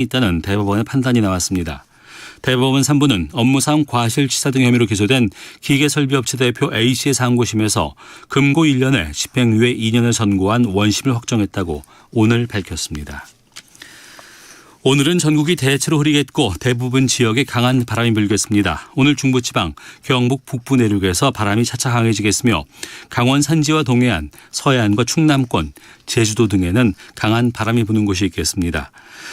있다는 대법원의 판단이 나왔습니다. 대법원 3부는 업무상 과실치사 등 혐의로 기소된 기계설비업체 대표 A씨의 상고심에서 금고 1년에 집행유예 2년을 선고한 원심을 확정했다고 오늘 밝혔습니다. 오늘은 전국이 대체로 흐리겠고 대부분 지역에 강한 바람이 불겠습니다. 오늘 중부지방, 경북 북부 내륙에서 바람이 차차 강해지겠으며 강원 산지와 동해안, 서해안과 충남권, 제주도 등에는 강한 바람이 부는 곳이 있겠습니다.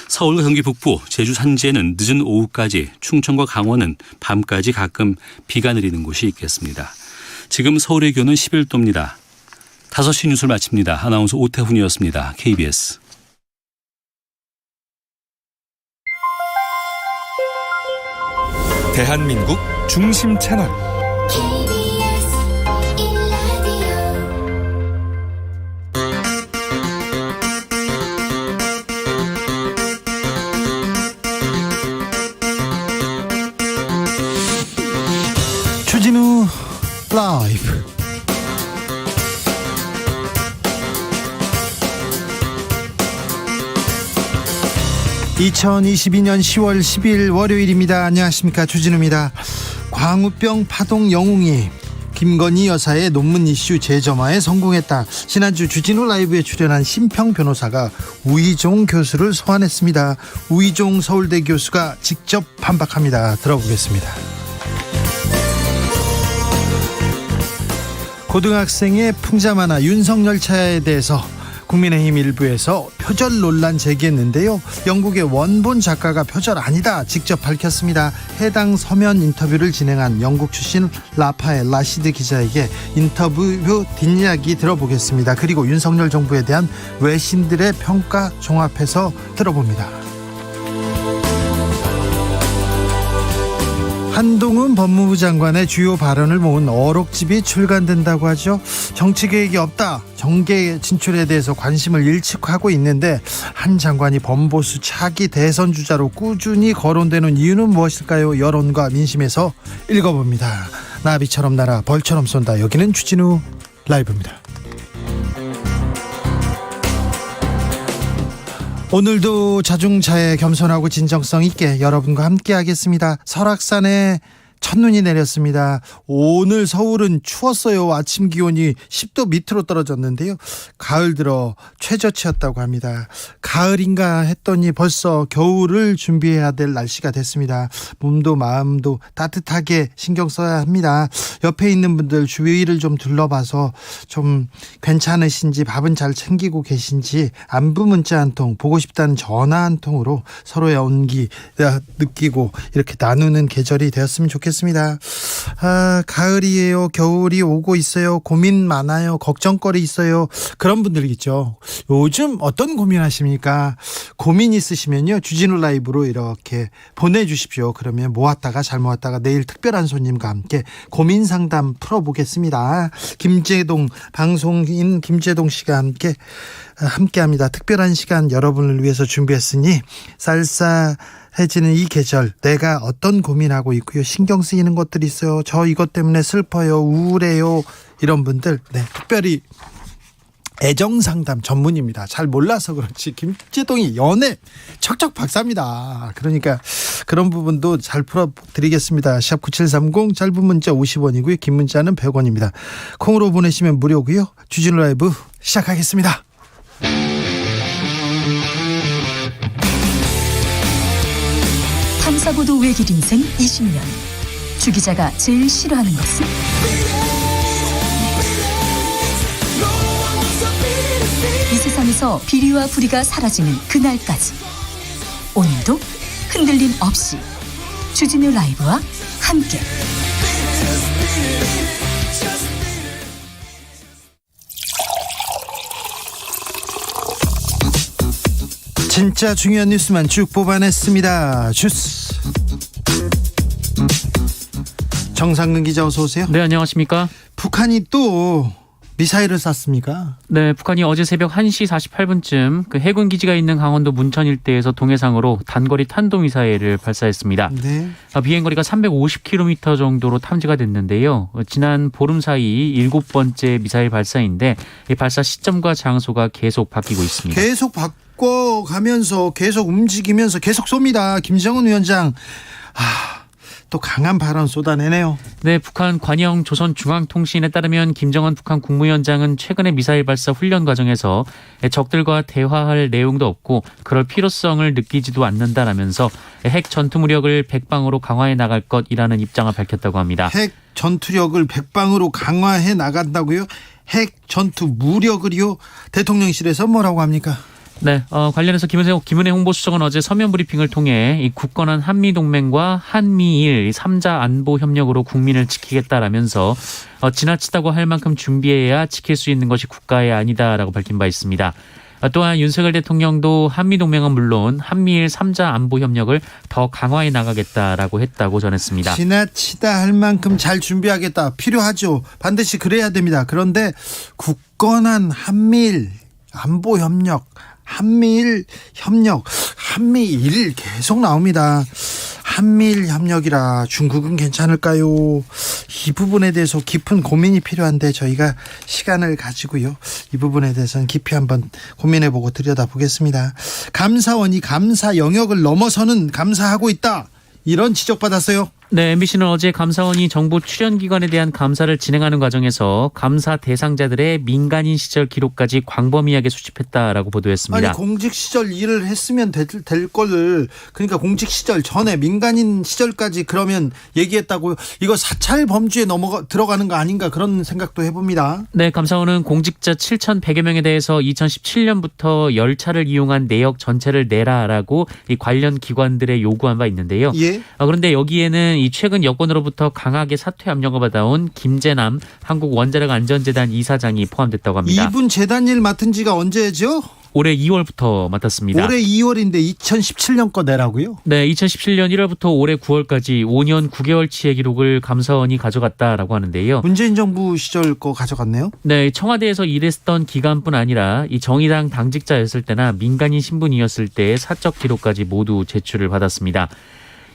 서울과 경기 북부, 제주 산지에는 늦은 오후까지, 충청과 강원은 밤까지 가끔 비가 내리는 곳이 있겠습니다. 지금 서울의 기온은 11도입니다. 5시 뉴스를 마칩니다. 아나운서 오태훈이었습니다. KBS. 대한민국 중심 채널 KBS 1라디오 주진우 라이브. (2022년 10월 10일) 월요일입니다. 안녕하십니까, 주진우입니다. 광우병 파동 영웅이 김건희 여사의 논문 이슈 재점화에 성공했다. 지난주 주진우 라이브에 출연한 심평 변호사가 우희종 교수를 소환했습니다. 우희종 서울대 교수가 직접 반박합니다. 들어보겠습니다. 고등학생의 풍자 만화 윤석열 차에 대해서 국민의힘 일부에서 표절 논란 제기했는데요. 영국의 원본 작가가 표절 아니다 직접 밝혔습니다. 해당 서면 인터뷰를 진행한 영국 출신 라파엘 라시드 기자에게 인터뷰 뒷이야기 들어보겠습니다. 그리고 윤석열 정부에 대한 외신들의 평가 종합해서 들어봅니다. 한동훈 법무부 장관의 주요 발언을 모은 어록집이 출간된다고 하죠. 정치 계획이 없다, 정계 진출에 대해서 관심을 일축하고 있는데 한 장관이 범보수 차기 대선 주자로 꾸준히 거론되는 이유는 무엇일까요? 여론과 민심에서 읽어봅니다. 나비처럼 날아 벌처럼 쏜다. 여기는 주진우 라이브입니다. 오늘도 자중자애, 겸손하고 진정성 있게 여러분과 함께 하겠습니다. 설악산에 첫눈이 내렸습니다. 오늘 서울은 추웠어요. 아침 기온이 10도 밑으로 떨어졌는데요. 가을 들어 최저치였다고 합니다. 가을인가 했더니 벌써 겨울을 준비해야 될 날씨가 됐습니다. 몸도 마음도 따뜻하게 신경 써야 합니다. 옆에 있는 분들 주위를 좀 둘러봐서 좀 괜찮으신지, 밥은 잘 챙기고 계신지, 안부 문자 한 통, 보고 싶다는 전화 한 통으로 서로의 온기 느끼고 이렇게 나누는 계절이 되었으면 좋겠습니다. 가을이에요. 겨울이 오고 있어요. 고민 많아요. 걱정거리 있어요. 그런 분들 있죠. 요즘 어떤 고민하십니까? 고민 있으시면요, 주진우 라이브로 이렇게 보내주십시오. 그러면 모았다가 잘 모았다가 내일 특별한 손님과 함께 고민 상담 풀어보겠습니다. 김재동, 방송인 김재동 씨가 함께합니다. 특별한 시간 여러분을 위해서 준비했으니 쌀쌀해지는 이 계절, 내가 어떤 고민하고 있고요, 신경 쓰이는 것들이 있어요, 저 이것 때문에 슬퍼요, 우울해요, 이런 분들 특별히 애정상담 전문입니다. 잘 몰라서 그렇지 김재동이 연애 척척 박사입니다. 그러니까 그런 부분도 잘 풀어드리겠습니다. 샵 9730, 짧은 문자 50원이고요 긴 문자는 100원입니다 콩으로 보내시면 무료고요. 주진우 라이브 시작하겠습니다. 탐사보도 외길 인생 20년. 주 기자가 제일 싫어하는 것은? 이 세상에서 비리와 부리가 사라지는 그날까지, 오늘도 흔들림 없이 주진우 라이브와 함께 진짜 중요한 뉴스만 쭉 뽑아냈습니다. 주스 정상근 기자, 어서 오세요. 네, 안녕하십니까. 북한이 또 미사일을 쐈습니까? 네, 북한이 어제 새벽 1시 48분쯤 그 해군 기지가 있는 강원도 문천 일대에서 동해상으로 단거리 탄도미사일을 발사했습니다. 네. 비행거리가 350km 정도로 탐지가 됐는데요. 지난 보름 사이 7번째 미사일 발사인데 이 발사 시점과 장소가 계속 바뀌고 있습니다. 계속 바꿔가면서 계속 움직이면서 계속 쏩니다. 김정은 위원장. 또 강한 발언 쏟아내네요. 네, 북한 관영 조선중앙통신에 따르면 김정은 북한 국무위원장은 최근의 미사일 발사 훈련 과정에서 적들과 대화할 내용도 없고 그럴 필요성을 느끼지도 않는다라면서 핵 전투무력을 백방으로 강화해 나갈 것이라는 입장을 밝혔다고 합니다. 핵 전투력을 백방으로 강화해 나간다고요? 핵 전투 무력을요? 대통령실에서 뭐라고 합니까? 네, 관련해서 김은혜 홍보수석은 어제 서면 브리핑을 통해 이 굳건한 한미동맹과 한미일 3자 안보 협력으로 국민을 지키겠다라면서 지나치다고 할 만큼 준비해야 지킬 수 있는 것이 국가의 아니다라고 밝힌 바 있습니다. 또한 윤석열 대통령도 한미동맹은 물론 한미일 3자 안보 협력을 더 강화해 나가겠다라고 했다고 전했습니다. 지나치다 할 만큼 잘 준비하겠다. 필요하죠. 반드시 그래야 됩니다. 그런데 굳건한 한미일 안보 협력, 한미일 협력, 한미일 계속 나옵니다. 한미일 협력이라 중국은 괜찮을까요? 이 부분에 대해서 깊은 고민이 필요한데 저희가 시간을 가지고요. 이 부분에 대해서는 깊이 한번 고민해보고 들여다보겠습니다. 감사원이 감사 영역을 넘어서는 감사하고 있다. 이런 지적받았어요. 네, MBC는 어제 감사원이 정부 출연기관에 대한 감사를 진행하는 과정에서 감사 대상자들의 민간인 시절 기록까지 광범위하게 수집했다라고 보도했습니다. 아니 공직 시절 일을 했으면 될 거를 그러니까 공직 시절 전에 민간인 시절까지 그러면 얘기했다고요. 이거 사찰 범주에 들어가는 거 아닌가 그런 생각도 해봅니다. 네, 감사원은 공직자 7,100여 명에 대해서 2017년부터 열차를 이용한 내역 전체를 내라라고 이 관련 기관들에 요구한 바 있는데요. 예. 그런데 여기에는 이 최근 여권으로부터 강하게 사퇴 압력을 받아온 김재남 한국원자력안전재단 이사장이 포함됐다고 합니다. 이분 재단 일 맡은 지가 언제죠? 올해 2월부터 맡았습니다. 올해 2월인데 2017년 거 내라고요? 네, 2017년 1월부터 올해 9월까지 5년 9개월치의 기록을 감사원이 가져갔다라고 하는데요. 문재인 정부 시절 거 가져갔네요. 네, 청와대에서 일했던 기간뿐 아니라 이 정의당 당직자였을 때나 민간인 신분이었을 때의 사적 기록까지 모두 제출을 받았습니다.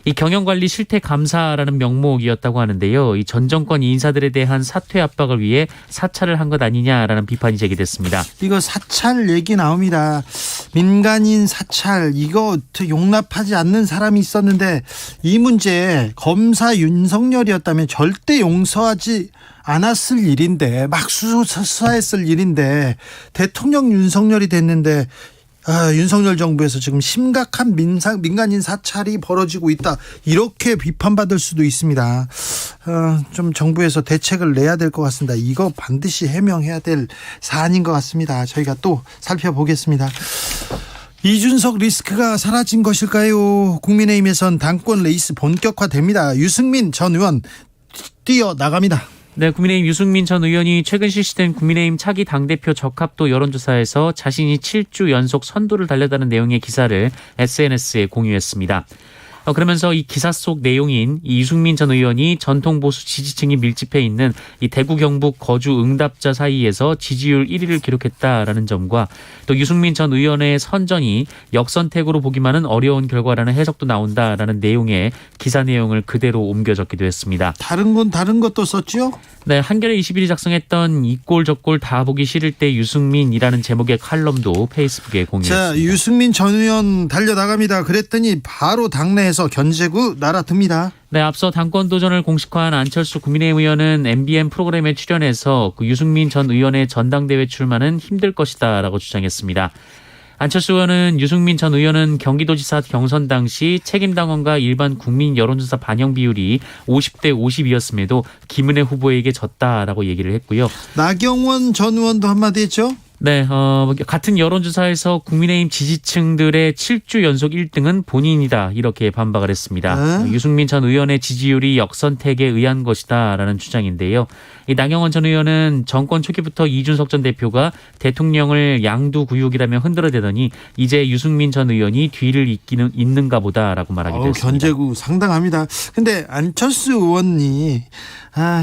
이 경영관리 실태 감사라는 명목이었다고 하는데요. 이 전 정권 인사들에 대한 사퇴 압박을 위해 사찰을 한 것 아니냐라는 비판이 제기됐습니다. 이거 사찰 얘기 나옵니다. 민간인 사찰 이거 용납하지 않는 사람이 있었는데 이 문제 검사 윤석열이었다면 절대 용서하지 않았을 일인데 막 수사했을 일인데 대통령 윤석열이 됐는데 윤석열 정부에서 지금 심각한 민간인 사찰이 벌어지고 있다. 이렇게 비판받을 수도 있습니다. 좀 정부에서 대책을 내야 될 것 같습니다. 이거 반드시 해명해야 될 사안인 것 같습니다. 저희가 또 살펴보겠습니다. 이준석 리스크가 사라진 것일까요? 국민의힘에선 당권 레이스 본격화됩니다. 유승민 전 의원 뛰어나갑니다. 네, 국민의힘 유승민 전 의원이 최근 실시된 국민의힘 차기 당대표 적합도 여론조사에서 자신이 7주 연속 선두를 달렸다는 내용의 기사를 SNS에 공유했습니다. 그러면서 이 기사 속 내용인 이 유승민 전 의원이 전통 보수 지지층이 밀집해 있는 이 대구 경북 거주 응답자 사이에서 지지율 1위를 기록했다라는 점과 또 유승민 전 의원의 선전이 역선택으로 보기만은 어려운 결과라는 해석도 나온다라는 내용의 기사 내용을 그대로 옮겨 적기도 했습니다. 다른 것도 썼죠? 네, 한겨레 21이 작성했던 이 꼴 저 꼴 다 보기 싫을 때 유승민이라는 제목의 칼럼도 페이스북에 공유했습니다. 자, 유승민 전 의원 달려나갑니다. 그랬더니 바로 당내에서 견제구 날아듭니다. 네, 앞서 당권 도전을 공식화한 안철수 국민의힘 의원은 MBN 프로그램에 출연해서 그 유승민 전 의원의 전당대회 출마는 힘들 것이다라고 주장했습니다. 안철수 의원은 유승민 전 의원은 경기도지사 경선 당시 책임당원과 일반 국민 여론조사 반영 비율이 50대 50이었음에도 김은혜 후보에게 졌다라고 얘기를 했고요. 나경원 전 의원도 한마디 했죠? 네, 같은 여론조사에서 국민의힘 지지층들의 7주 연속 1등은 본인이다 이렇게 반박을 했습니다. 유승민 전 의원의 지지율이 역선택에 의한 것이다라는 주장인데요. 이 나경원 전 의원은 정권 초기부터 이준석 전 대표가 대통령을 양두구육이라며 흔들어대더니 이제 유승민 전 의원이 뒤를 잇는가 보다라고 말하기도 했습니다. 견제구 상당합니다. 근데 안철수 의원이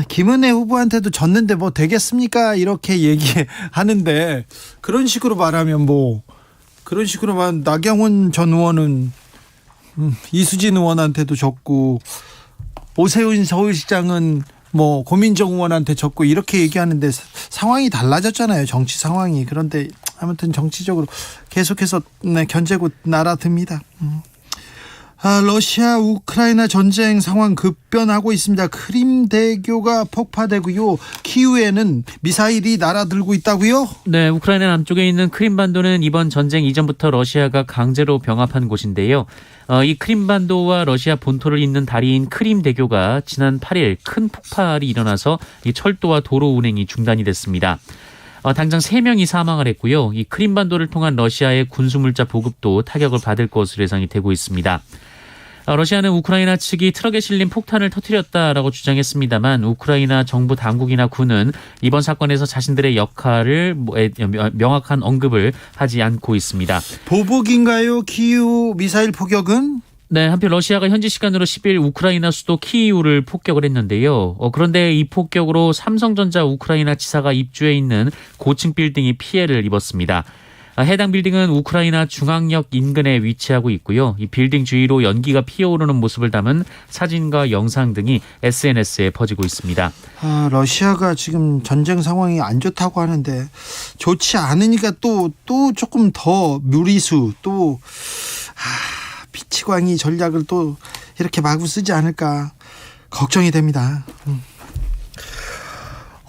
김은혜 후보한테도 졌는데 뭐 되겠습니까? 이렇게 얘기하는데 그런 식으로 말하면 나경원 전 의원은 이수진 의원한테도 졌고 오세훈 서울시장은 고민정 의원한테 졌고 이렇게 얘기하는데 상황이 달라졌잖아요. 정치 상황이. 그런데 아무튼 정치적으로 계속해서 견제고 날아듭니다. 러시아 우크라이나 전쟁 상황 급변하고 있습니다. 크림 대교가 폭파되고요. 키우에는 미사일이 날아들고 있다고요? 네, 우크라이나 남쪽에 있는 크림반도는 이번 전쟁 이전부터 러시아가 강제로 병합한 곳인데요. 이 크림반도와 러시아 본토를 잇는 다리인 크림 대교가 지난 8일 큰 폭발이 일어나서 이 철도와 도로 운행이 중단이 됐습니다. 당장 3명이 사망을 했고요. 이 크림반도를 통한 러시아의 군수물자 보급도 타격을 받을 것으로 예상이 되고 있습니다. 러시아는 우크라이나 측이 트럭에 실린 폭탄을 터뜨렸다라고 주장했습니다만 우크라이나 정부 당국이나 군은 이번 사건에서 자신들의 역할을 명확한 언급을 하지 않고 있습니다. 보복인가요? 키우 미사일 포격은? 네, 한편 러시아가 현지 시간으로 10일 우크라이나 수도 키이우를 폭격을 했는데요. 그런데 이 폭격으로 삼성전자 우크라이나 지사가 입주해 있는 고층 빌딩이 피해를 입었습니다. 해당 빌딩은 우크라이나 중앙역 인근에 위치하고 있고요. 이 빌딩 주위로 연기가 피어오르는 모습을 담은 사진과 영상 등이 SNS에 퍼지고 있습니다. 러시아가 지금 전쟁 상황이 안 좋다고 하는데 좋지 않으니까 또 조금 더 무리수 또 피치광이 전략을 또 이렇게 마구 쓰지 않을까 걱정이 됩니다.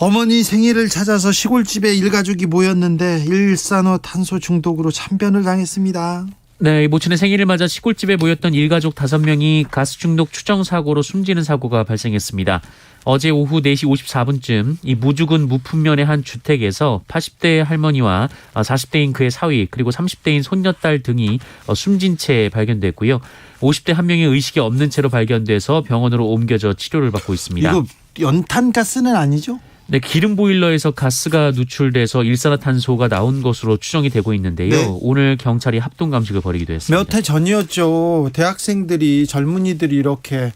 어머니 생일을 찾아서 시골집에 일가족이 모였는데 일산화탄소 중독으로 참변을 당했습니다. 네, 모친의 생일을 맞아 시골집에 모였던 일가족 5명이 가스 중독 추정 사고로 숨지는 사고가 발생했습니다. 어제 오후 4시 54분쯤 이 무주군 무품면의 한 주택에서 80대 할머니와 40대인 그의 사위 그리고 30대인 손녀딸 등이 숨진 채 발견됐고요. 50대 한 명이 의식이 없는 채로 발견돼서 병원으로 옮겨져 치료를 받고 있습니다. 이거 연탄가스는 아니죠? 네, 기름 보일러에서 가스가 누출돼서 일산화탄소가 나온 것으로 추정이 되고 있는데요. 네. 오늘 경찰이 합동 감식을 벌이기도 했습니다. 몇 해 전이었죠. 대학생들이 젊은이들이 이렇게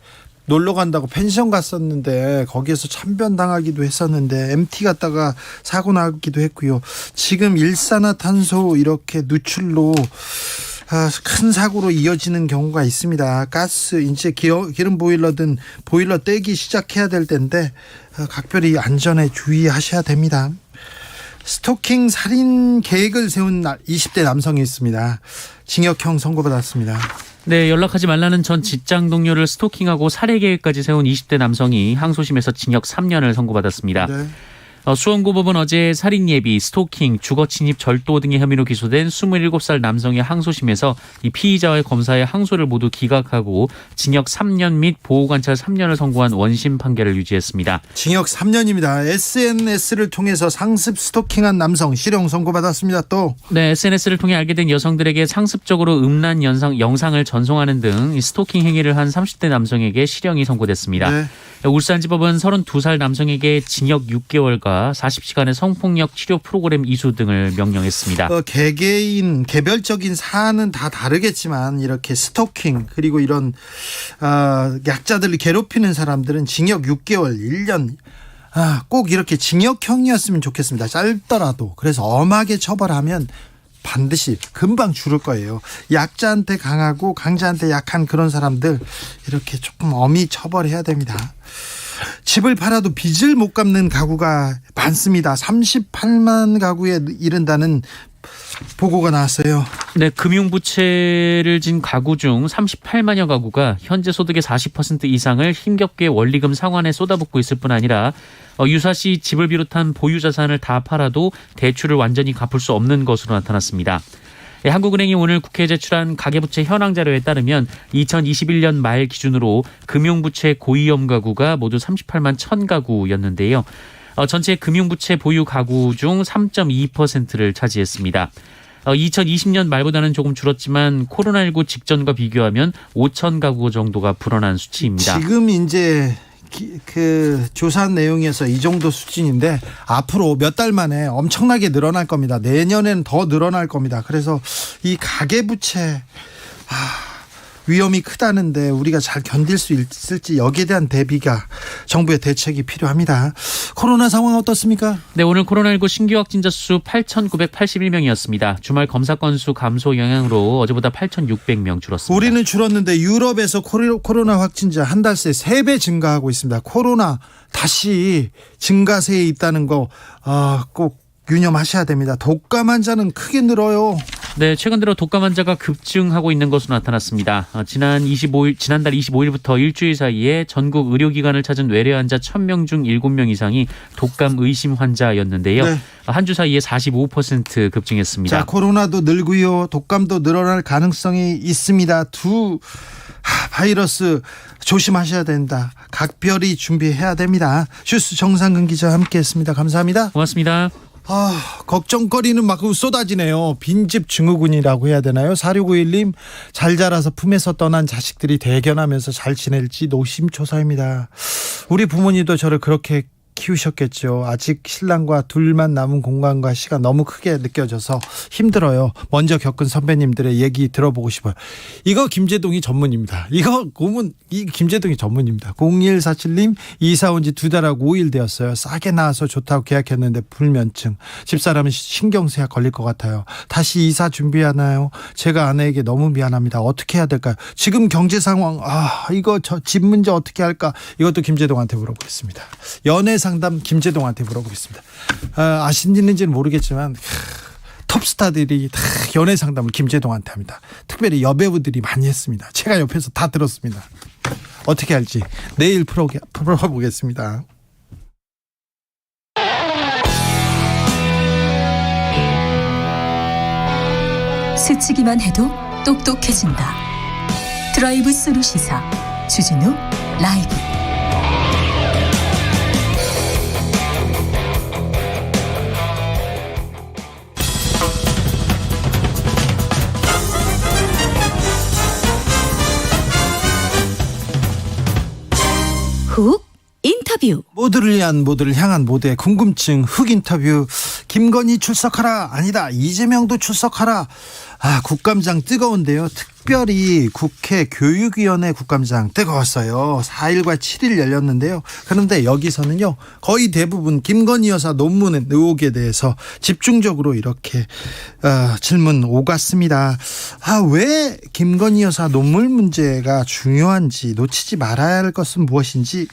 놀러 간다고 펜션 갔었는데 거기에서 참변당하기도 했었는데 MT 갔다가 사고 나기도 했고요. 지금 일산화탄소 이렇게 누출로 큰 사고로 이어지는 경우가 있습니다. 가스 이제 기름 보일러든 보일러 떼기 시작해야 될 텐데 각별히 안전에 주의하셔야 됩니다. 스토킹 살인 계획을 세운 20대 남성이 있습니다. 징역형 선고받았습니다. 네, 연락하지 말라는 전 직장 동료를 스토킹하고 살해 계획까지 세운 20대 남성이 항소심에서 징역 3년을 선고받았습니다. 네. 수원고법은 어제 살인 예비, 스토킹, 주거침입, 절도 등의 혐의로 기소된 27살 남성의 항소심에서 이 피의자와의 검사의 항소를 모두 기각하고 징역 3년 및 보호관찰 3년을 선고한 원심 판결을 유지했습니다. 징역 3년입니다. SNS를 통해서 상습 스토킹한 남성 실형 선고받았습니다. 또 네, SNS를 통해 알게 된 여성들에게 상습적으로 음란 영상을 전송하는 등 스토킹 행위를 한 30대 남성에게 실형이 선고됐습니다. 네. 울산지법은 32살 남성에게 징역 6개월과 40시간의 성폭력 치료 프로그램 이수 등을 명령했습니다. 개개인 개별적인 사안은 다 다르겠지만 이렇게 스토킹 그리고 이런 약자들을 괴롭히는 사람들은 징역 6개월 1년 꼭 이렇게 징역형이었으면 좋겠습니다. 짧더라도. 그래서 엄하게 처벌하면 반드시 금방 줄을 거예요. 약자한테 강하고 강자한테 약한 그런 사람들 이렇게 조금 엄히 처벌해야 됩니다. 집을 팔아도 빚을 못 갚는 가구가 많습니다. 38만 가구에 이른다는 보고가 나왔어요. 네, 금융부채를 진 가구 중 38만여 가구가 현재 소득의 40% 이상을 힘겹게 원리금 상환에 쏟아붓고 있을 뿐 아니라 유사시 집을 비롯한 보유 자산을 다 팔아도 대출을 완전히 갚을 수 없는 것으로 나타났습니다. 한국은행이 오늘 국회에 제출한 가계부채 현황 자료에 따르면 2021년 말 기준으로 금융부채 고위험 가구가 모두 38만 1000가구였는데요. 전체 금융부채 보유 가구 중 3.2%를 차지했습니다. 2020년 말보다는 조금 줄었지만 코로나19 직전과 비교하면 5천 가구 정도가 불어난 수치입니다. 지금 이제 그 조사한 내용에서 이 정도 수준인데 앞으로 몇 달 만에 엄청나게 늘어날 겁니다. 내년에는 더 늘어날 겁니다. 그래서 이 가계부채 위험이 크다는데 우리가 잘 견딜 수 있을지 여기에 대한 대비가 정부의 대책이 필요합니다. 코로나 상황 어떻습니까? 네, 오늘 코로나19 신규 확진자 수 8,981명이었습니다. 주말 검사 건수 감소 영향으로 어제보다 8,600명 줄었습니다. 우리는 줄었는데 유럽에서 코로나 확진자 한 달 새 3배 증가하고 있습니다. 코로나 다시 증가세에 있다는 거 꼭 유념하셔야 됩니다. 독감 환자는 크게 늘어요. 네, 최근 들어 독감 환자가 급증하고 있는 것으로 나타났습니다. 지난달 25일부터 일주일 사이에 전국 의료기관을 찾은 외래 환자 1000명 중 7명 이상이 독감 의심 환자였는데요. 네. 한 주 사이에 45% 급증했습니다. 자, 코로나도 늘고요. 독감도 늘어날 가능성이 있습니다. 두 바이러스 조심하셔야 된다. 각별히 준비해야 됩니다. 슈스 정상근 기자 함께했습니다. 감사합니다. 고맙습니다. 걱정거리는 막 쏟아지네요. 빈집 증후군이라고 해야 되나요? 4691님, 잘 자라서 품에서 떠난 자식들이 대견하면서 잘 지낼지 노심초사입니다. 우리 부모님도 저를 그렇게 키우셨겠죠. 아직 신랑과 둘만 남은 공간과 시간 너무 크게 느껴져서 힘들어요. 먼저 겪은 선배님들의 얘기 들어보고 싶어요. 이거 김재동이 전문입니다. 이거 고문 이 김재동이 전문입니다. 0147님, 이사 온 지 2달하고 5일 되었어요. 싸게 나와서 좋다고 계약했는데 불면증. 집사람은 신경쇠약 걸릴 것 같아요. 다시 이사 준비하나요? 제가 아내에게 너무 미안합니다. 어떻게 해야 될까요? 지금 경제 상황 이거 저 집 문제 어떻게 할까? 이것도 김재동한테 물어보겠습니다. 연애 상담 김재동한테 물어보겠습니다. 아시는지는 모르겠지만 톱스타들이 다 연애 상담을 김재동한테 합니다. 특별히 여배우들이 많이 했습니다. 제가 옆에서 다 들었습니다. 어떻게 할지 내일 풀어보겠습니다. 스치기만 해도 똑똑해진다. 드라이브 스루 시사 주진우 라이브. 훅 인터뷰. 모두를 위한 모두를 향한 모두의 궁금증 흑 인터뷰. 김건희 출석하라. 아니다, 이재명도 출석하라. 국감장 뜨거운데요. 특별히 국회 교육위원회 국감장 뜨거웠어요. 4일과 7일 열렸는데요. 그런데 여기서는요, 거의 대부분 김건희 여사 논문 의혹에 대해서 집중적으로 이렇게 질문 오갔습니다. 왜 김건희 여사 논문 문제가 중요한지, 놓치지 말아야 할 것은 무엇인지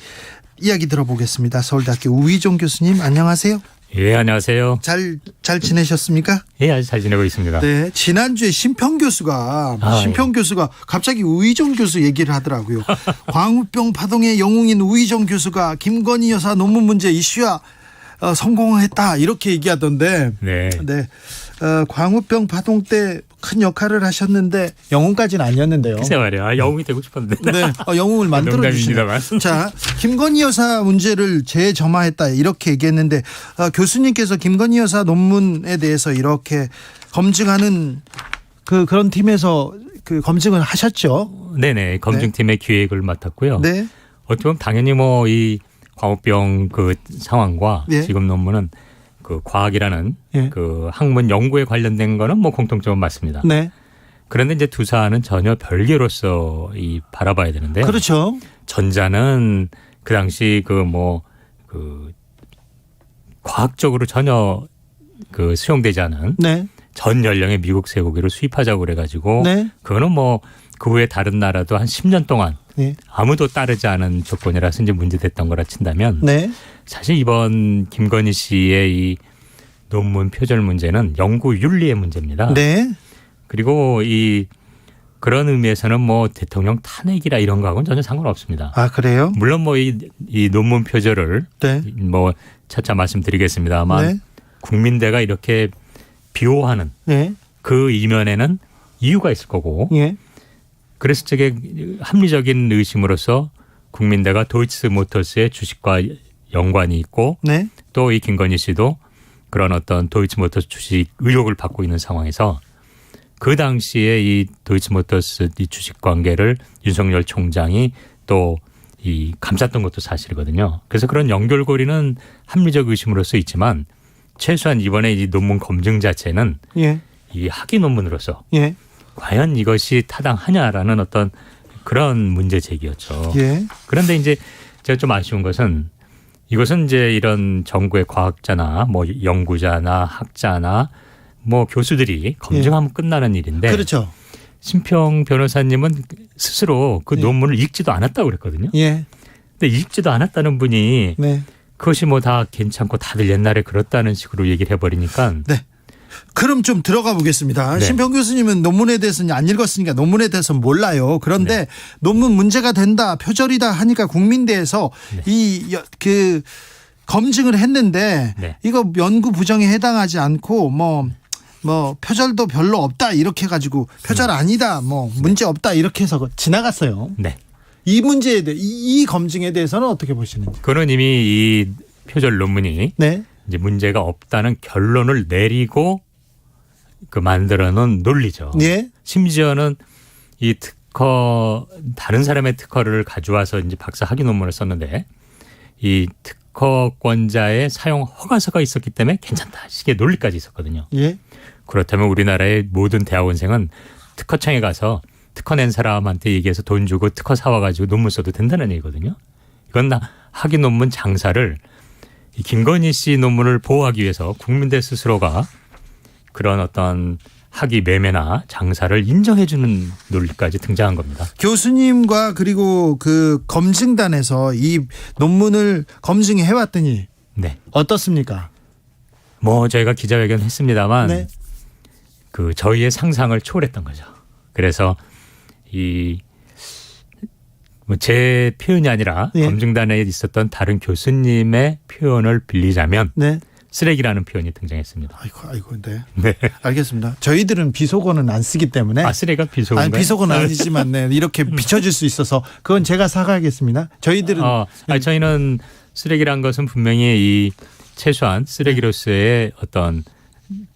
이야기 들어보겠습니다. 서울대학교 우희종 교수님, 안녕하세요. 예, 안녕하세요. 잘 지내셨습니까? 예, 아주 잘 지내고 있습니다. 네, 지난주에 신평 교수가 갑자기 우희정 교수 얘기를 하더라고요. 광우병 파동의 영웅인 우희정 교수가 김건희 여사 논문 문제 이슈야 성공했다, 이렇게 얘기하던데. 네. 광우병 파동 때 큰 역할을 하셨는데 영웅까지는 아니었는데요. 글쎄 말이야, 영웅이 되고 싶었는데. 네, 영웅을 만들어 주시네요. 자, 김건희 여사 문제를 재점화했다, 이렇게 얘기했는데 교수님께서 김건희 여사 논문에 대해서 이렇게 검증하는 그런 팀에서 검증을 하셨죠? 네네, 검증팀의 기획을 맡았고요. 네. 어떻게 보면 당연히 이 광우병 상황과 네. 지금 논문은 과학이라는 네. 학문 연구에 관련된 거는 공통점은 맞습니다. 네. 그런데 이제 두 사안은 전혀 별개로서 바라봐야 되는데. 그렇죠. 전자는 그 당시 과학적으로 전혀 수용되지 않은 네. 전 연령의 미국 쇠고기를 수입하자고 그래가지고. 네. 그거는 그 후에 다른 나라도 한 10년 동안 네. 아무도 따르지 않은 조건이라서 이제 문제됐던 거라 친다면. 네. 사실 이번 김건희 씨의 이 논문 표절 문제는 연구 윤리의 문제입니다. 네. 그리고 그런 의미에서는 대통령 탄핵이라 이런 거하고는 전혀 상관없습니다. 그래요? 물론 이 논문 표절을 네. 차차 말씀드리겠습니다만 네. 국민대가 이렇게 비호하는 네. 그 이면에는 이유가 있을 거고. 예. 그래서 저게 합리적인 의심으로서 국민대가 도이치모터스의 주식과 연관이 있고. 네. 또 이 김건희 씨도 그런 어떤 도이치모터스 주식 의혹을 받고 있는 상황에서 그 당시에 이 도이치모터스 이 주식 관계를 윤석열 총장이 또 감쌌던 것도 사실이거든요. 그래서 그런 연결고리는 합리적 의심으로서 있지만 최소한 이번에 이 논문 검증 자체는 예. 이 학위 논문으로서 예. 과연 이것이 타당하냐라는 어떤 그런 문제 제기였죠. 예. 그런데 이제 제가 좀 아쉬운 것은 이것은 이제 이런 정부의 과학자나 연구자나 학자나 교수들이 검증하면 끝나는 일인데. 그렇죠. 신평 변호사님은 스스로 그 네. 논문을 읽지도 않았다고 그랬거든요. 예. 근데 읽지도 않았다는 분이 네. 그것이 뭐 다 괜찮고 다들 옛날에 그렇다는 식으로 얘기를 해버리니까 네. 그럼 좀 들어가 보겠습니다. 네. 심평 교수님은 논문에 대해서는 안 읽었으니까 논문에 대해서는 몰라요. 그런데 네. 논문 문제가 된다, 표절이다 하니까 국민대에서 그 검증을 했는데 네. 이거 연구 부정에 해당하지 않고 뭐 표절도 별로 없다 이렇게 해가지고 표절 아니다, 뭐 문제 없다 이렇게 해서 지나갔어요. 네. 이 문제에 대해 이 검증에 대해서는 어떻게 보시는지? 그는 이미 이 표절 논문이 네. 이제 문제가 없다는 결론을 내리고 그 만들어 놓은 논리죠. 예. 심지어는 이 특허 다른 사람의 특허를 가져와서 이제 박사 학위 논문을 썼는데 이 특허권자의 사용 허가서가 있었기 때문에 괜찮다 식의 논리까지 있었거든요. 예. 그렇다면 우리나라의 모든 대학원생은 특허청에 가서 특허 낸 사람한테 얘기해서 돈 주고 특허 사와가지고 논문 써도 된다는 얘기거든요. 이건 학위 논문 장사를 이 김건희 씨 논문을 보호하기 위해서 국민대 스스로가 그런 어떤 학위 매매나 장사를 인정해주는 논리까지 등장한 겁니다. 교수님과 그리고 그 검증단에서 이 논문을 검증해 왔더니 네. 어떻습니까? 뭐 저희가 기자회견 했습니다만 네. 그 저희의 상상을 초월했던 거죠. 그래서 이 뭐 제 표현이 아니라 네. 검증단에 있었던 다른 교수님의 표현을 빌리자면 네. 쓰레기라는 표현이 등장했습니다. 아이고, 네. 네. 알겠습니다. 저희들은 비속어는 안 쓰기 때문에. 아, 쓰레기가 비속어인가요? 아니, 비속어는 아니지만, 네. 이렇게 비춰줄 수 있어서 그건 제가 사과하겠습니다. 저희들은. 저희는 쓰레기란 것은 분명히 이 최소한 쓰레기로서의 어떤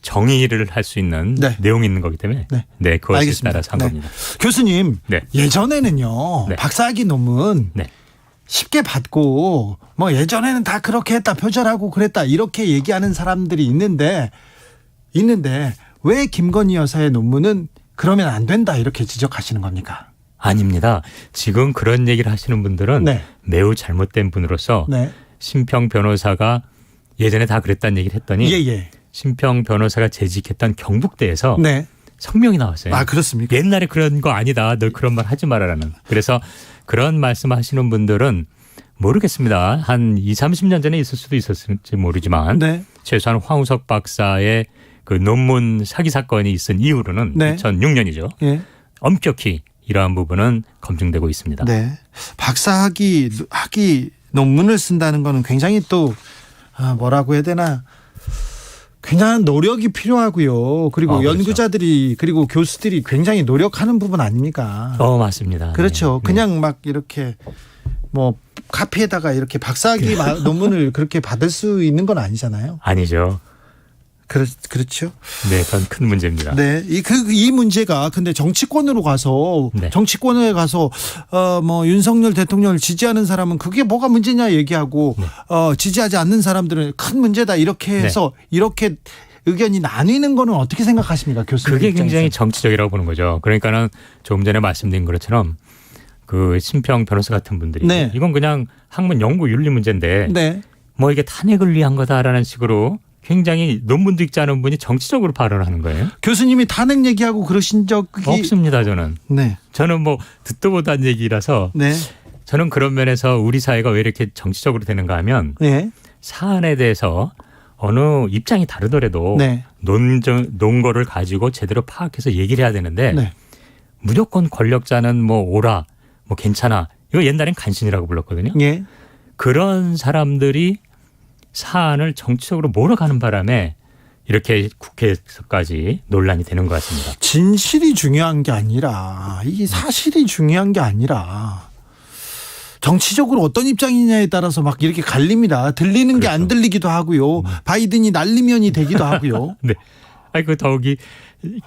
정의를 할 수 있는 네. 내용이 있는 거기 때문에 네. 그것에 알겠습니다. 따라서 한 네. 겁니다. 교수님, 네. 예전에는요, 네. 박사학위 논문 네. 쉽게 받고, 뭐 예전에는 다 그렇게 했다, 표절하고 그랬다, 이렇게 얘기하는 사람들이 있는데, 왜 김건희 여사의 논문은 그러면 안 된다, 이렇게 지적하시는 겁니까? 아닙니다. 지금 그런 얘기를 하시는 분들은 네. 매우 잘못된 분으로서 네. 심평 변호사가 예전에 다 그랬다는 얘기를 했더니 예. 심평 변호사가 재직했던 경북대에서 네. 성명이 나왔어요. 아, 그렇습니까? 옛날에 그런 거 아니다. 너 그런 말 하지 말아라는. 그래서 그런 말씀하시는 분들은 모르겠습니다. 한 20-30년 전에 있을 수도 있었을지 모르지만 네. 최소한 황우석 박사의 그 논문 사기 사건이 있은 이후로는 네. 2006년이죠. 예. 엄격히 이러한 부분은 검증되고 있습니다. 네. 박사학위 논문을 쓴다는 거는 굉장히 또 뭐라고 해야 되나, 굉장한 노력이 필요하고요. 그리고 그렇죠. 연구자들이 그리고 교수들이 굉장히 노력하는 부분 아닙니까? 맞습니다. 그렇죠. 네. 그냥 막 이렇게 뭐 카피에다가 이렇게 박사학위 논문을 그렇게 받을 수 있는 건 아니잖아요. 아니죠. 그렇죠. 네, 그건 큰 문제입니다. 네, 이 문제가 근데 정치권으로 가서 네. 정치권에 가서 뭐 윤석열 대통령을 지지하는 사람은 그게 뭐가 문제냐 얘기하고 네. 지지하지 않는 사람들은 큰 문제다 이렇게 해서 이렇게 의견이 나뉘는 거는 어떻게 생각하십니까, 교수님? 그게 입장에서? 굉장히 정치적이라고 보는 거죠. 그러니까는 조금 전에 말씀드린 것처럼 그 심평 변호사 같은 분들이 네. 이건 그냥 학문 연구 윤리 문제인데 네, 뭐 이게 탄핵을 위한 거다라는 식으로 굉장히 논문도 읽지 않은 분이 정치적으로 발언하는 거예요. 교수님이 탄핵 얘기하고 그러신 적이 없습니다. 저는 뭐 듣도 못한 얘기라서 네, 저는 그런 면에서 우리 사회가 왜 이렇게 정치적으로 되는가 하면 네, 사안에 대해서 어느 입장이 다르더라도 네. 논거를 가지고 제대로 파악해서 얘기를 해야 되는데 네. 무조건 권력자는 뭐 오라, 뭐 괜찮아. 이거 옛날엔 간신이라고 불렀거든요. 예. 그런 사람들이 사안을 정치적으로 몰아가는 바람에 이렇게 국회에서까지 논란이 되는 것 같습니다. 진실이 중요한 게 아니라 이 사실이 중요한 게 아니라 정치적으로 어떤 입장이냐에 따라서 막 이렇게 갈립니다. 들리는 게 안 들리기도 하고요. 바이든이 날리면이 되기도 하고요. 네. 그 더욱이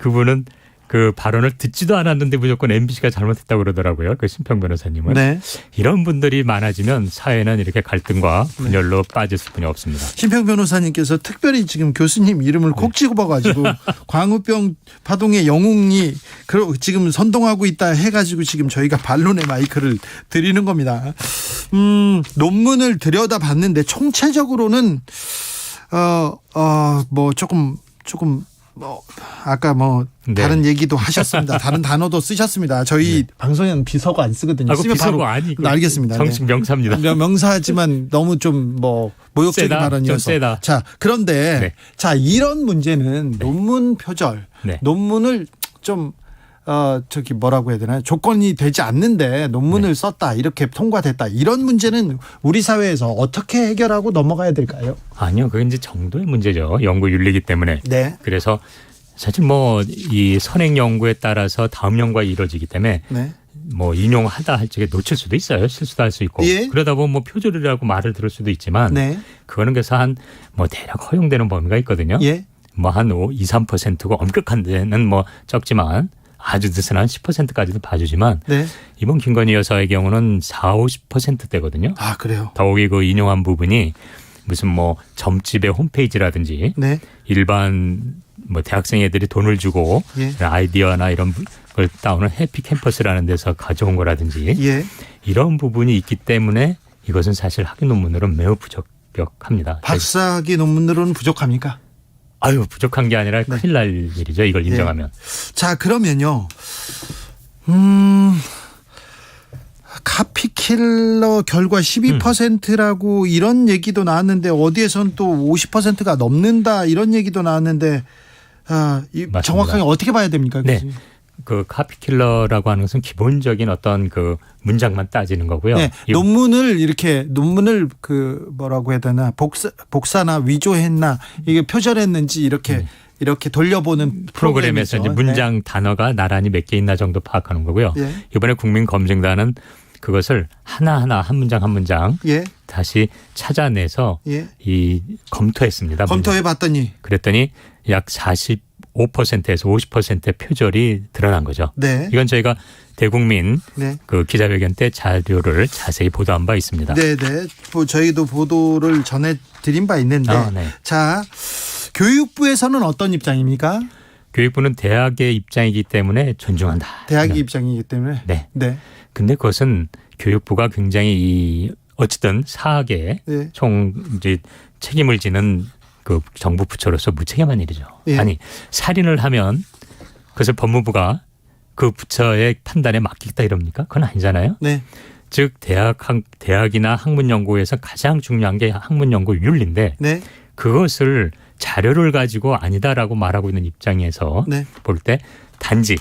그분은 그 발언을 듣지도 않았는데 무조건 MBC가 잘못했다고 그러더라고요. 그 심평 변호사님은. 네. 이런 분들이 많아지면 사회는 이렇게 갈등과 분열로 빠질 수뿐이 없습니다. 심평 변호사님께서 특별히 지금 교수님 이름을 콕 집어가지고 광우병 파동의 영웅이 지금 선동하고 있다 해가지고 지금 저희가 반론의 마이크를 드리는 겁니다. 논문을 들여다봤는데 총체적으로는 뭐 조금 아까 뭐 네. 다른 얘기도 하셨습니다. 다른 단어도 쓰셨습니다. 저희 방송에는 비서가 안 쓰거든요. 그 쓰면 비서가 바로 아니고 알겠습니다. 정식 명사입니다. 명사지만 너무 좀 뭐 모욕적인 세다, 발언이어서. 좀 세다. 자, 그런데 네. 자, 이런 문제는 논문 표절, 네. 논문을 좀 저기 뭐라고 해야 되나요? 조건이 되지 않는데 논문을 썼다, 이렇게 통과됐다. 이런 문제는 우리 사회에서 어떻게 해결하고 넘어가야 될까요? 아니요, 그게 이제 정도의 문제죠. 연구 윤리이기 때문에. 네. 그래서 사실 뭐 이 선행 연구에 따라서 다음 연구가 이루어지기 때문에 네. 뭐 인용하다 할 적에 놓칠 수도 있어요. 실수도 할 수 있고. 예. 그러다 보면 뭐 표절이라고 말을 들을 수도 있지만 네. 그거는 그래서 한 뭐 대략 허용되는 범위가 있거든요. 예. 뭐 한 2, 3%고 엄격한 데는 뭐 적지만 아주 늦은 한 10%까지도 봐주지만 네. 이번 김건희 여사의 경우는 4, 50%대거든요. 아, 그래요. 더욱이 그 인용한 부분이 무슨 뭐 점집의 홈페이지라든지 네. 일반 뭐 대학생 애들이 돈을 주고 예. 아이디어나 이런 걸 다운을 해피 캠퍼스라는 데서 가져온 거라든지 예. 이런 부분이 있기 때문에 이것은 사실 학위 논문으로는 매우 부적격합니다. 박사학위 논문으로는 부족합니까? 아유, 부족한 게 아니라 네. 큰일 날 일이죠. 이걸 인정하면. 자, 그러면요. 카피킬러 결과 12%라고 이런 얘기도 나왔는데 어디에선 또 50%가 넘는다 이런 얘기도 나왔는데 맞습니다. 정확하게 어떻게 봐야 됩니까? 네. 교수님? 그 카피킬러라고 하는 것은 기본적인 어떤 그 문장만 따지는 거고요. 네, 논문을 그 뭐라고 해야 되나 복사나 위조했나 이게 표절했는지 이렇게 돌려보는 프로그램에서 이제 프로그램이죠. 문장 단어가 나란히 몇 개 있나 정도 파악하는 거고요. 예. 이번에 국민검증단은 그것을 하나하나 한 문장 한 문장 예. 다시 찾아내서 예. 이 검토했습니다. 검토해 봤더니 그랬더니 약 45%에서 50%의 표절이 드러난 거죠. 네. 이건 저희가 대국민 네. 그 기자회견 때 자료를 자세히 보도한 바 있습니다. 네, 저희도 보도를 전해드린 바 있는데, 네. 자, 교육부에서는 어떤 입장입니까? 교육부는 대학의 입장이기 때문에 존중한다. 대학의 네. 입장이기 때문에. 네. 네. 근데 그것은 교육부가 굉장히 어쨌든 사학에 네. 총 이제 책임을 지는 그 정부 부처로서 무책임한 일이죠. 예. 아니, 살인을 하면 그것을 법무부가 그 부처의 판단에 맡기겠다 이럽니까? 그건 아니잖아요. 네. 즉 대학이나 학문연구에서 가장 중요한 게 학문연구 윤리인데 네. 그것을 자료를 가지고 아니다라고 말하고 있는 입장에서 네. 볼 때 단지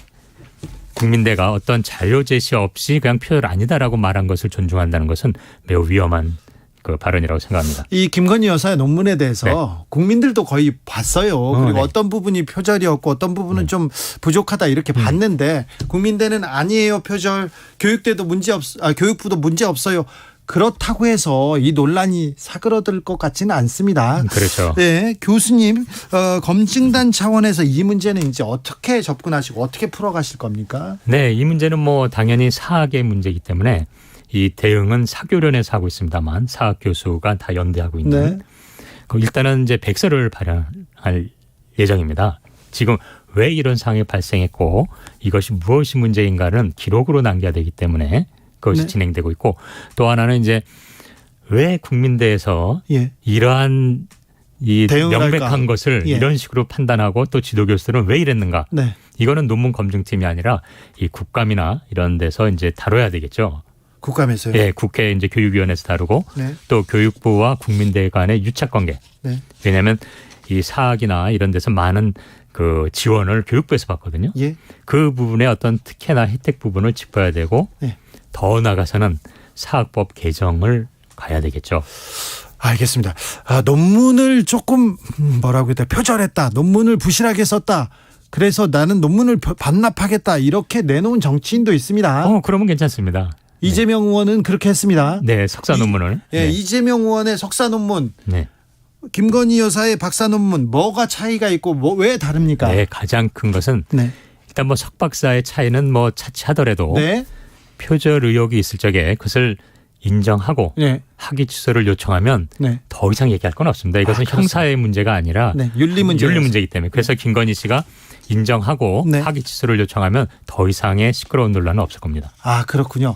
국민대가 어떤 자료 제시 없이 그냥 표절 아니다라고 말한 것을 존중한다는 것은 매우 위험한 그 발언이라고 생각합니다. 이 김건희 여사의 논문에 대해서 국민들도 거의 봤어요. 그리고 네. 어떤 부분이 표절이었고 어떤 부분은 좀 부족하다 이렇게 봤는데 국민대는 아니에요 표절. 교육부도 문제 없어요. 그렇다고 해서 이 논란이 사그러들 것 같지는 않습니다. 그렇죠. 네, 교수님 검증단 차원에서 이 문제는 이제 어떻게 접근하시고 어떻게 풀어가실 겁니까? 네, 이 문제는 뭐 당연히 사학의 문제이기 때문에 이 대응은 사교련에서 하고 있습니다만 사학 교수가 다 연대하고 있는. 네. 그럼 일단은 이제 백서를 발행할 예정입니다. 지금 왜 이런 상황이 발생했고 이것이 무엇이 문제인가는 기록으로 남겨야 되기 때문에 그것이 네. 진행되고 있고 또 하나는 이제 왜 국민대에서 예. 이러한 이 대응을 명백한 할까? 것을 예. 이런 식으로 판단하고 또 지도교수들은 왜 이랬는가? 네. 이거는 논문 검증팀이 아니라 이 국감이나 이런 데서 이제 다뤄야 되겠죠. 국감에서요. 예, 국회 이제 교육위원회에서 다루고 네. 또 교육부와 국민대 간의 유착 관계. 네. 왜냐하면 이 사학이나 이런 데서 많은 그 지원을 교육부에서 받거든요. 예. 그 부분의 어떤 특혜나 혜택 부분을 짚어야 되고 네. 더 나아가서는 사학법 개정을 가야 되겠죠. 알겠습니다. 논문을 조금 뭐라고 해야 돼? 표절했다. 논문을 부실하게 썼다. 그래서 나는 논문을 반납하겠다. 이렇게 내놓은 정치인도 있습니다. 그러면 괜찮습니다. 이재명 의원은 그렇게 했습니다. 네, 석사 논문을. 예, 네. 이재명 의원의 석사 논문, 네. 김건희 여사의 박사 논문 뭐가 차이가 있고 왜 다릅니까? 네, 가장 큰 것은 네. 일단 뭐 석박사의 차이는 뭐 차치하더라도 네. 표절 의혹이 있을 적에 그것을 인정하고 네. 학위 취소를 요청하면 네. 더 이상 얘기할 건 없습니다. 이것은 그렇습니다. 형사의 문제가 아니라 네. 윤리 문제이기 때문에 그래서 김건희 씨가 인정하고 네. 학위 취소를 요청하면 더 이상의 시끄러운 논란은 없을 겁니다. 그렇군요.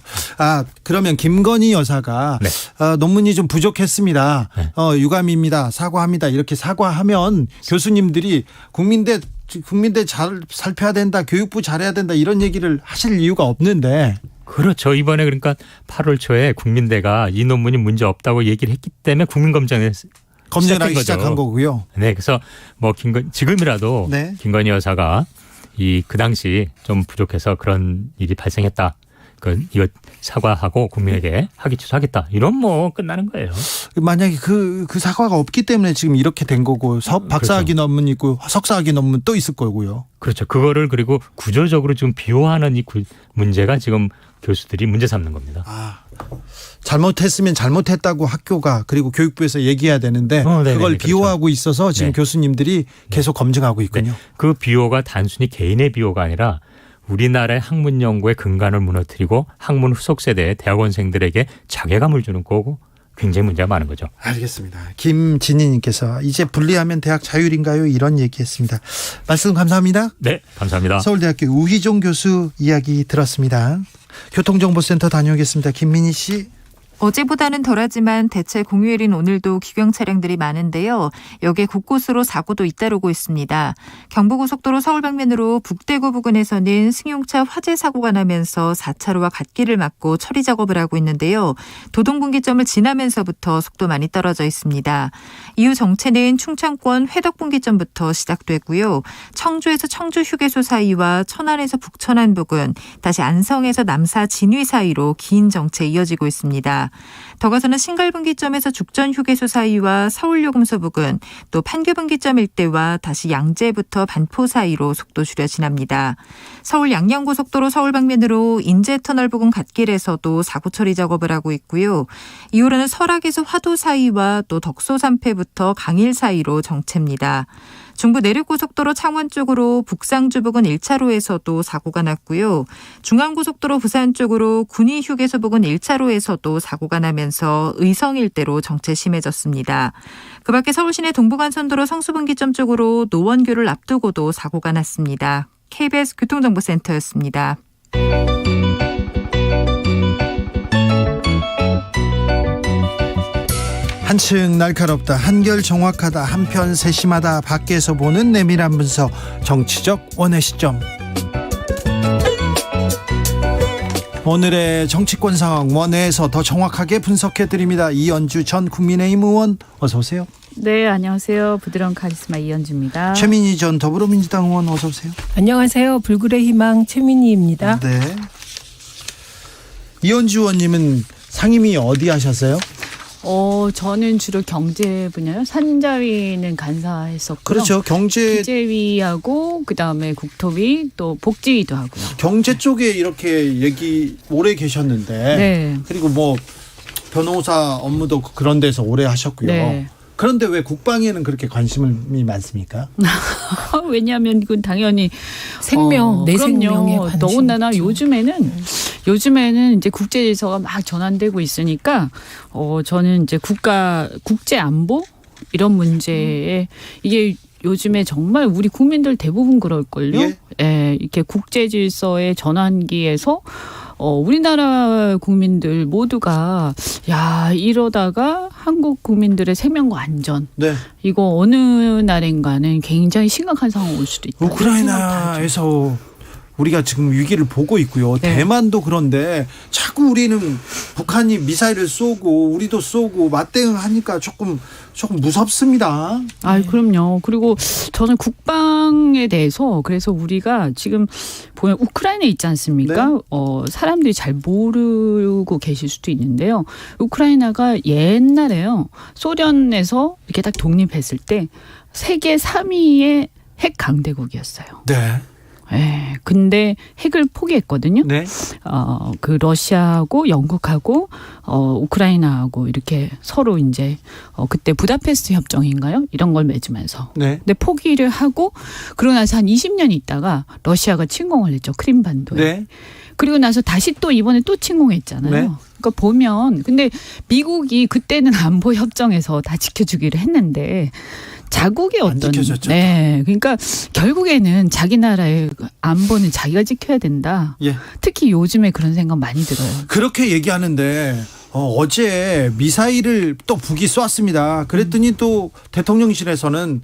그러면 김건희 여사가 네. 논문이 좀 부족했습니다. 네. 유감입니다. 사과합니다. 이렇게 사과하면 교수님들이 국민대 국민들 잘 살펴야 된다, 교육부 잘해야 된다 이런 얘기를 하실 이유가 없는데. 그렇죠. 이번에 그러니까 8월 초에 국민대가 이 논문이 문제 없다고 얘기를 했기 때문에 국민검증을 검증을 하기 거죠. 시작한 거고요. 네, 그래서 뭐 지금이라도 네. 김건희 여사가 그 당시 좀 부족해서 그런 일이 발생했다. 이거 사과하고 국민에게 학위 취소하겠다. 이런 뭐 끝나는 거예요. 만약에 그 사과가 없기 때문에 지금 이렇게 된 거고 박사학위 논문 있고 석사학위 논문 또 있을 거고요. 그렇죠. 그거를 그리고 구조적으로 지금 비호하는 이 문제가 지금 교수들이 문제 삼는 겁니다. 잘못했으면 잘못했다고 학교가 그리고 교육부에서 얘기해야 되는데 네네, 그걸 그렇죠. 비호하고 있어서 지금 네. 교수님들이 계속 검증하고 있군요. 네. 그 비호가 단순히 개인의 비호가 아니라 우리나라의 학문 연구의 근간을 무너뜨리고 학문 후속 세대의 대학원생들에게 자괴감을 주는 거고 굉장히 문제가 많은 거죠. 알겠습니다. 김진희님께서 이제 분리하면 대학 자율인가요? 이런 얘기했습니다. 말씀 감사합니다. 네, 감사합니다. 서울대학교 우희종 교수 이야기 들었습니다. 교통정보센터 다녀오겠습니다. 김민희 씨. 어제보다는 덜하지만 대체 공휴일인 오늘도 귀경 차량들이 많은데요. 여기에 곳곳으로 사고도 잇따르고 있습니다. 경부고속도로 서울 방면으로 북대구 부근에서는 승용차 화재 사고가 나면서 4차로와 갓길을 막고 처리 작업을 하고 있는데요. 도동분기점을 지나면서부터 속도 많이 떨어져 있습니다. 이후 정체는 충청권 회덕분기점부터 시작되고요. 청주에서 청주 휴게소 사이와 천안에서 북천안 부근, 다시 안성에서 남사 진위 사이로 긴 정체 이어지고 있습니다. 더 가서는 신갈분기점에서 죽전 휴게소 사이와 서울요금소 부근, 또 판교분기점 일대와 다시 양재부터 반포 사이로 속도 줄여 지납니다. 서울 양양고속도로 서울 방면으로 인제터널 부근 갓길에서도 사고 처리 작업을 하고 있고요. 이후로는 설악에서 화도 사이와 또 덕소 3패부터 강일 사이로 정체입니다. 중부 내륙고속도로 창원 쪽으로 북상주 부근 1차로에서도 사고가 났고요. 중앙고속도로 부산 쪽으로 군위 휴게소 부근 1차로에서도 사고가 나면서 의성 일대로 정체 심해졌습니다. 그 밖에 서울시내 동부간선도로 성수분기점 쪽으로 노원교를 앞두고도 사고가 났습니다. KBS 교통정보센터였습니다. 한층 날카롭다, 한결 정확하다, 한편 세심하다, 밖에서 보는 내밀한 분석, 정치적 원의 시점. 오늘의 정치권 상황 원회에서 더 정확하게 분석해드립니다. 이연주 전 국민의힘 의원 어서 오세요. 네, 안녕하세요. 부드러운 카리스마 이연주입니다. 최민희 전 더불어민주당 의원 어서 오세요. 안녕하세요. 불굴의 희망 최민희입니다. 네. 이연주 의원님은 상임위 어디 하셨어요? 저는 주로 경제 분야요. 산자위는 간사했었고요. 그렇죠. 기재위하고 그다음에 국토위 또 복지위도 하고요. 경제 쪽에 이렇게 얘기 오래 계셨는데 네. 그리고 뭐 변호사 업무도 그런 데서 오래 하셨고요. 네. 그런데 왜 국방에는 그렇게 관심이 많습니까? 왜냐하면 이건 당연히 생명, 내 생명에 그럼요. 관심이 더군다나 있죠. 요즘에는 이제 국제 질서가 막 전환되고 있으니까 저는 이제 국제 안보 이런 문제에 이게 요즘에 정말 우리 국민들 대부분 그럴걸요. 예? 예, 이렇게 국제 질서의 전환기에서 우리나라 국민들 모두가 이러다가 한국 국민들의 생명과 안전 네. 이거 어느 날인가는 굉장히 심각한 상황 올 수도 있다. 우크라이나에서 우리가 지금 위기를 보고 있고요. 네. 대만도 그런데 자꾸 우리는 북한이 미사일을 쏘고 우리도 쏘고 맞대응하니까 조금 무섭습니다. 그럼요. 그리고 저는 국방에 대해서 그래서 우리가 지금 보면 우크라이나에 있지 않습니까? 네. 사람들이 잘 모르고 계실 수도 있는데요. 우크라이나가 옛날에요. 소련에서 이렇게 딱 독립했을 때 세계 3위의 핵 강대국이었어요. 네. 예, 근데 핵을 포기했거든요. 네. 그 러시아하고 영국하고 우크라이나하고 이렇게 서로 이제 그때 부다페스트 협정인가요? 이런 걸 맺으면서. 네. 근데 포기를 하고 그러고 나서 한 20년 있다가 러시아가 침공을 했죠. 크림반도에. 네. 그리고 나서 다시 또 이번에 또 침공했잖아요. 네. 그러니까 보면 근데 미국이 그때는 안보 협정에서 다 지켜주기로 했는데 자국의 안 어떤 지켜졌죠. 네, 그러니까 결국에는 자기 나라의 안보는 자기가 지켜야 된다. 예. 특히 요즘에 그런 생각 많이 들어요. 그렇게 얘기하는데 어제 미사일을 또 북이 쏘았습니다. 그랬더니 또 대통령실에서는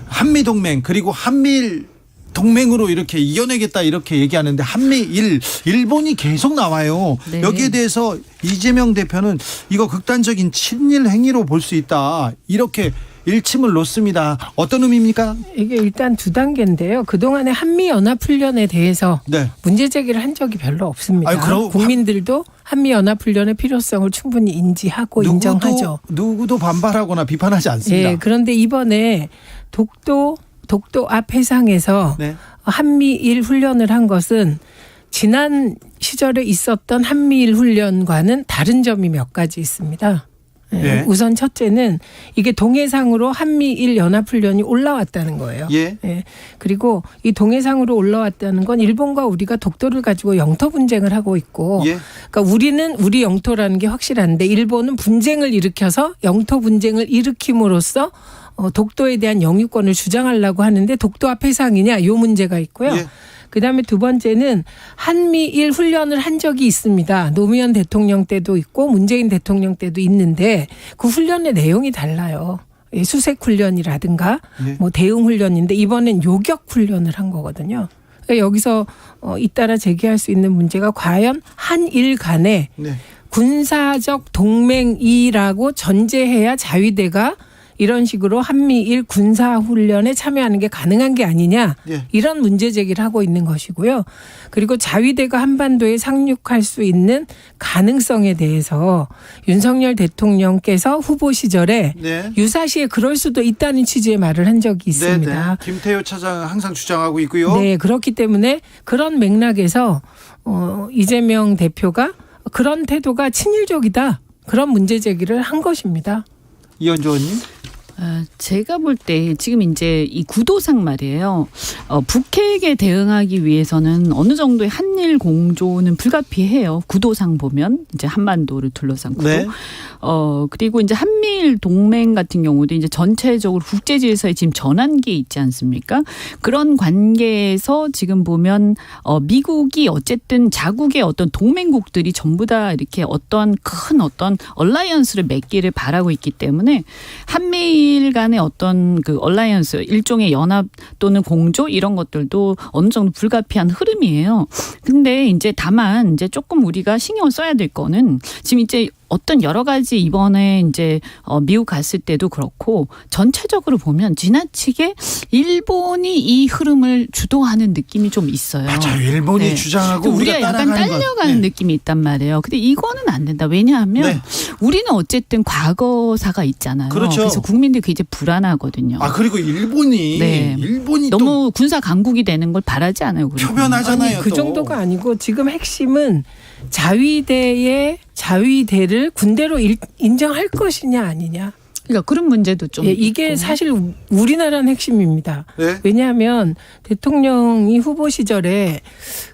한미동맹 그리고 한미일 동맹으로 이렇게 이겨내겠다 이렇게 얘기하는데 한미일 일본이 계속 나와요. 네. 여기에 대해서 이재명 대표는 이거 극단적인 친일 행위로 볼 수 있다 이렇게 일침을 놓습니다. 어떤 의미입니까? 이게 일단 두 단계인데요. 그동안의 한미연합훈련에 대해서 네. 문제 제기를 한 적이 별로 없습니다. 아유, 그럼 국민들도 한미연합훈련의 필요성을 충분히 인지하고 인정하죠. 누구도 반발하거나 비판하지 않습니다. 예, 그런데 이번에 독도 앞 해상에서 네. 한미일 훈련을 한 것은 지난 시절에 있었던 한미일 훈련과는 다른 점이 몇 가지 있습니다. 예, 네. 우선 첫째는 이게 동해상으로 한미일 연합훈련이 올라왔다는 거예요. 예. 예, 그리고 이 동해상으로 올라왔다는 건 일본과 우리가 독도를 가지고 영토 분쟁을 하고 있고 예. 그러니까 우리는 우리 영토라는 게 확실한데 일본은 분쟁을 일으켜서 영토 분쟁을 일으킴으로써 독도에 대한 영유권을 주장하려고 하는데 독도 앞 해상이냐 이 문제가 있고요. 예. 그다음에 두 번째는 한미일 훈련을 한 적이 있습니다. 노무현 대통령 때도 있고 문재인 대통령 때도 있는데 그 훈련의 내용이 달라요. 수색 훈련이라든가 네. 뭐 대응 훈련인데 이번엔 요격 훈련을 한 거거든요. 그러니까 여기서 잇따라 제기할 수 있는 문제가 과연 한일 간에 네. 군사적 동맹이라고 전제해야 자위대가 이런 식으로 한미일 군사훈련에 참여하는 게 가능한 게 아니냐 예. 이런 문제 제기를 하고 있는 것이고요. 그리고 자위대가 한반도에 상륙할 수 있는 가능성에 대해서 윤석열 대통령께서 후보 시절에 네. 유사시에 그럴 수도 있다는 취지의 말을 한 적이 있습니다. 네. 김태효 차장 항상 주장하고 있고요. 네, 그렇기 때문에 그런 맥락에서 이재명 대표가 그런 태도가 친일적이다. 그런 문제 제기를 한 것입니다. 이현주 의원님. 제가 볼 때 지금 이제 이 구도상 말이에요. 북핵에 대응하기 위해서는 어느 정도의 한일 공조는 불가피해요. 구도상 보면 이제 한반도를 둘러싼 구도. 네. 그리고 이제 한미일 동맹 같은 경우도 이제 전체적으로 국제 질서에 지금 전환기에 있지 않습니까? 그런 관계에서 지금 보면 미국이 어쨌든 자국의 어떤 동맹국들이 전부 다 이렇게 어떤 큰 어떤 얼라이언스를 맺기를 바라고 있기 때문에 한미일 간의 어떤 그 얼라이언스 일종의 연합 또는 공조 이런 것들도 어느 정도 불가피한 흐름이에요. 근데 이제 다만 이제 조금 우리가 신경을 써야 될 거는 지금 이제 어떤 여러 가지 이번에 이제 미국 갔을 때도 그렇고 전체적으로 보면 지나치게 일본이 이 흐름을 주도하는 느낌이 좀 있어요. 맞아요. 일본이 네. 주장하고 우리가 약간 따라가는 딸려가는 것. 네. 느낌이 있단 말이에요. 근데 이거는 안 된다. 왜냐하면 네. 우리는 어쨌든 과거사가 있잖아요. 그렇죠. 그래서 국민들이 굉장히 불안하거든요. 아 그리고 일본이 네. 또 너무 군사 강국이 되는 걸 바라지 않아요. 우리 표변하잖아요. 그 또. 정도가 아니고 지금 핵심은 자위대를 군대로 인정할 것이냐 아니냐. 그러니까 그런 문제도 좀 이게 있고. 사실 우리나라는 핵심입니다. 네. 왜냐하면 대통령이 후보 시절에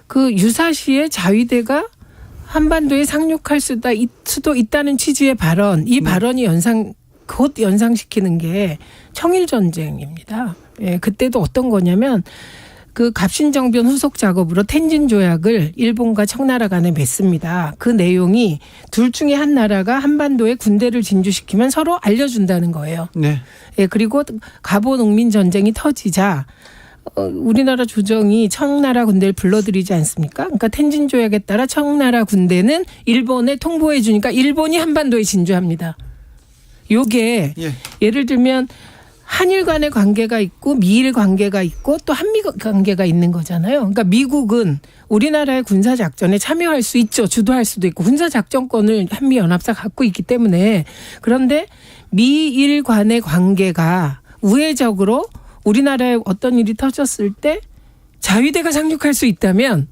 그 유사시에 자위대가 한반도에 상륙할 수도 있다는 취지의 발언, 이 발언이 곧 연상시키는 게 청일전쟁입니다. 예, 그때도 어떤 거냐면 그 갑신정변 후속 작업으로 텐진 조약을 일본과 청나라 간에 맺습니다. 그 내용이 둘 중에 한 나라가 한반도에 군대를 진주시키면 서로 알려준다는 거예요. 네. 예, 그리고 가보 농민 전쟁이 터지자 우리나라 조정이 청나라 군대를 불러들이지 않습니까? 그러니까 텐진 조약에 따라 청나라 군대는 일본에 통보해 주니까 일본이 한반도에 진주합니다. 요게 예. 예를 들면 한일 간의 관계가 있고 미일 관계가 있고 또 한미 관계가 있는 거잖아요. 그러니까 미국은 우리나라의 군사작전에 참여할 수 있죠. 주도할 수도 있고 군사작전권을 한미연합사 갖고 있기 때문에 그런데 미일 간의 관계가 우회적으로 우리나라에 어떤 일이 터졌을 때 자위대가 상륙할 수 있다면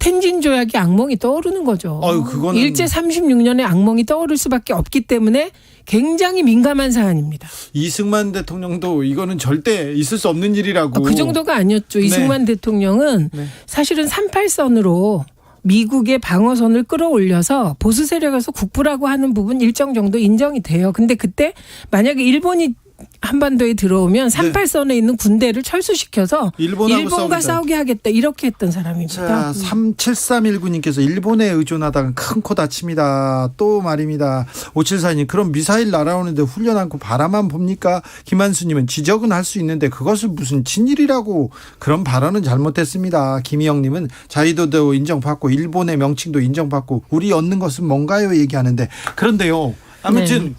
텐진 조약이 악몽이 떠오르는 거죠. 그거는 일제 36년의 악몽이 떠오를 수밖에 없기 때문에 굉장히 민감한 사안입니다. 이승만 대통령도 이거는 절대 있을 수 없는 일이라고. 그 정도가 아니었죠. 네. 이승만 대통령은 네. 사실은 38선으로 미국의 방어선을 끌어올려서 보수 세력에서 국부라고 하는 부분 일정 정도 인정이 돼요. 근데 그때 만약에 일본이 한반도에 들어오면 38선에 있는 군대를 철수시켜서 일본하고 일본과 싸우겠다. 싸우게 하겠다 이렇게 했던 사람입니다. 자, 37319님께서 일본에 의존하다가 큰 코 다칩니다. 또 말입니다. 5742님, 그럼 미사일 날아오는데 훈련 않고 바라만 봅니까? 김한수님은 지적은 할 수 있는데 그것을 무슨 친일이라고, 그런 발언은 잘못했습니다. 김희영님은 자유도도 인정받고 일본의 명칭도 인정받고 우리 얻는 것은 뭔가요? 얘기하는데, 그런데요. 아무튼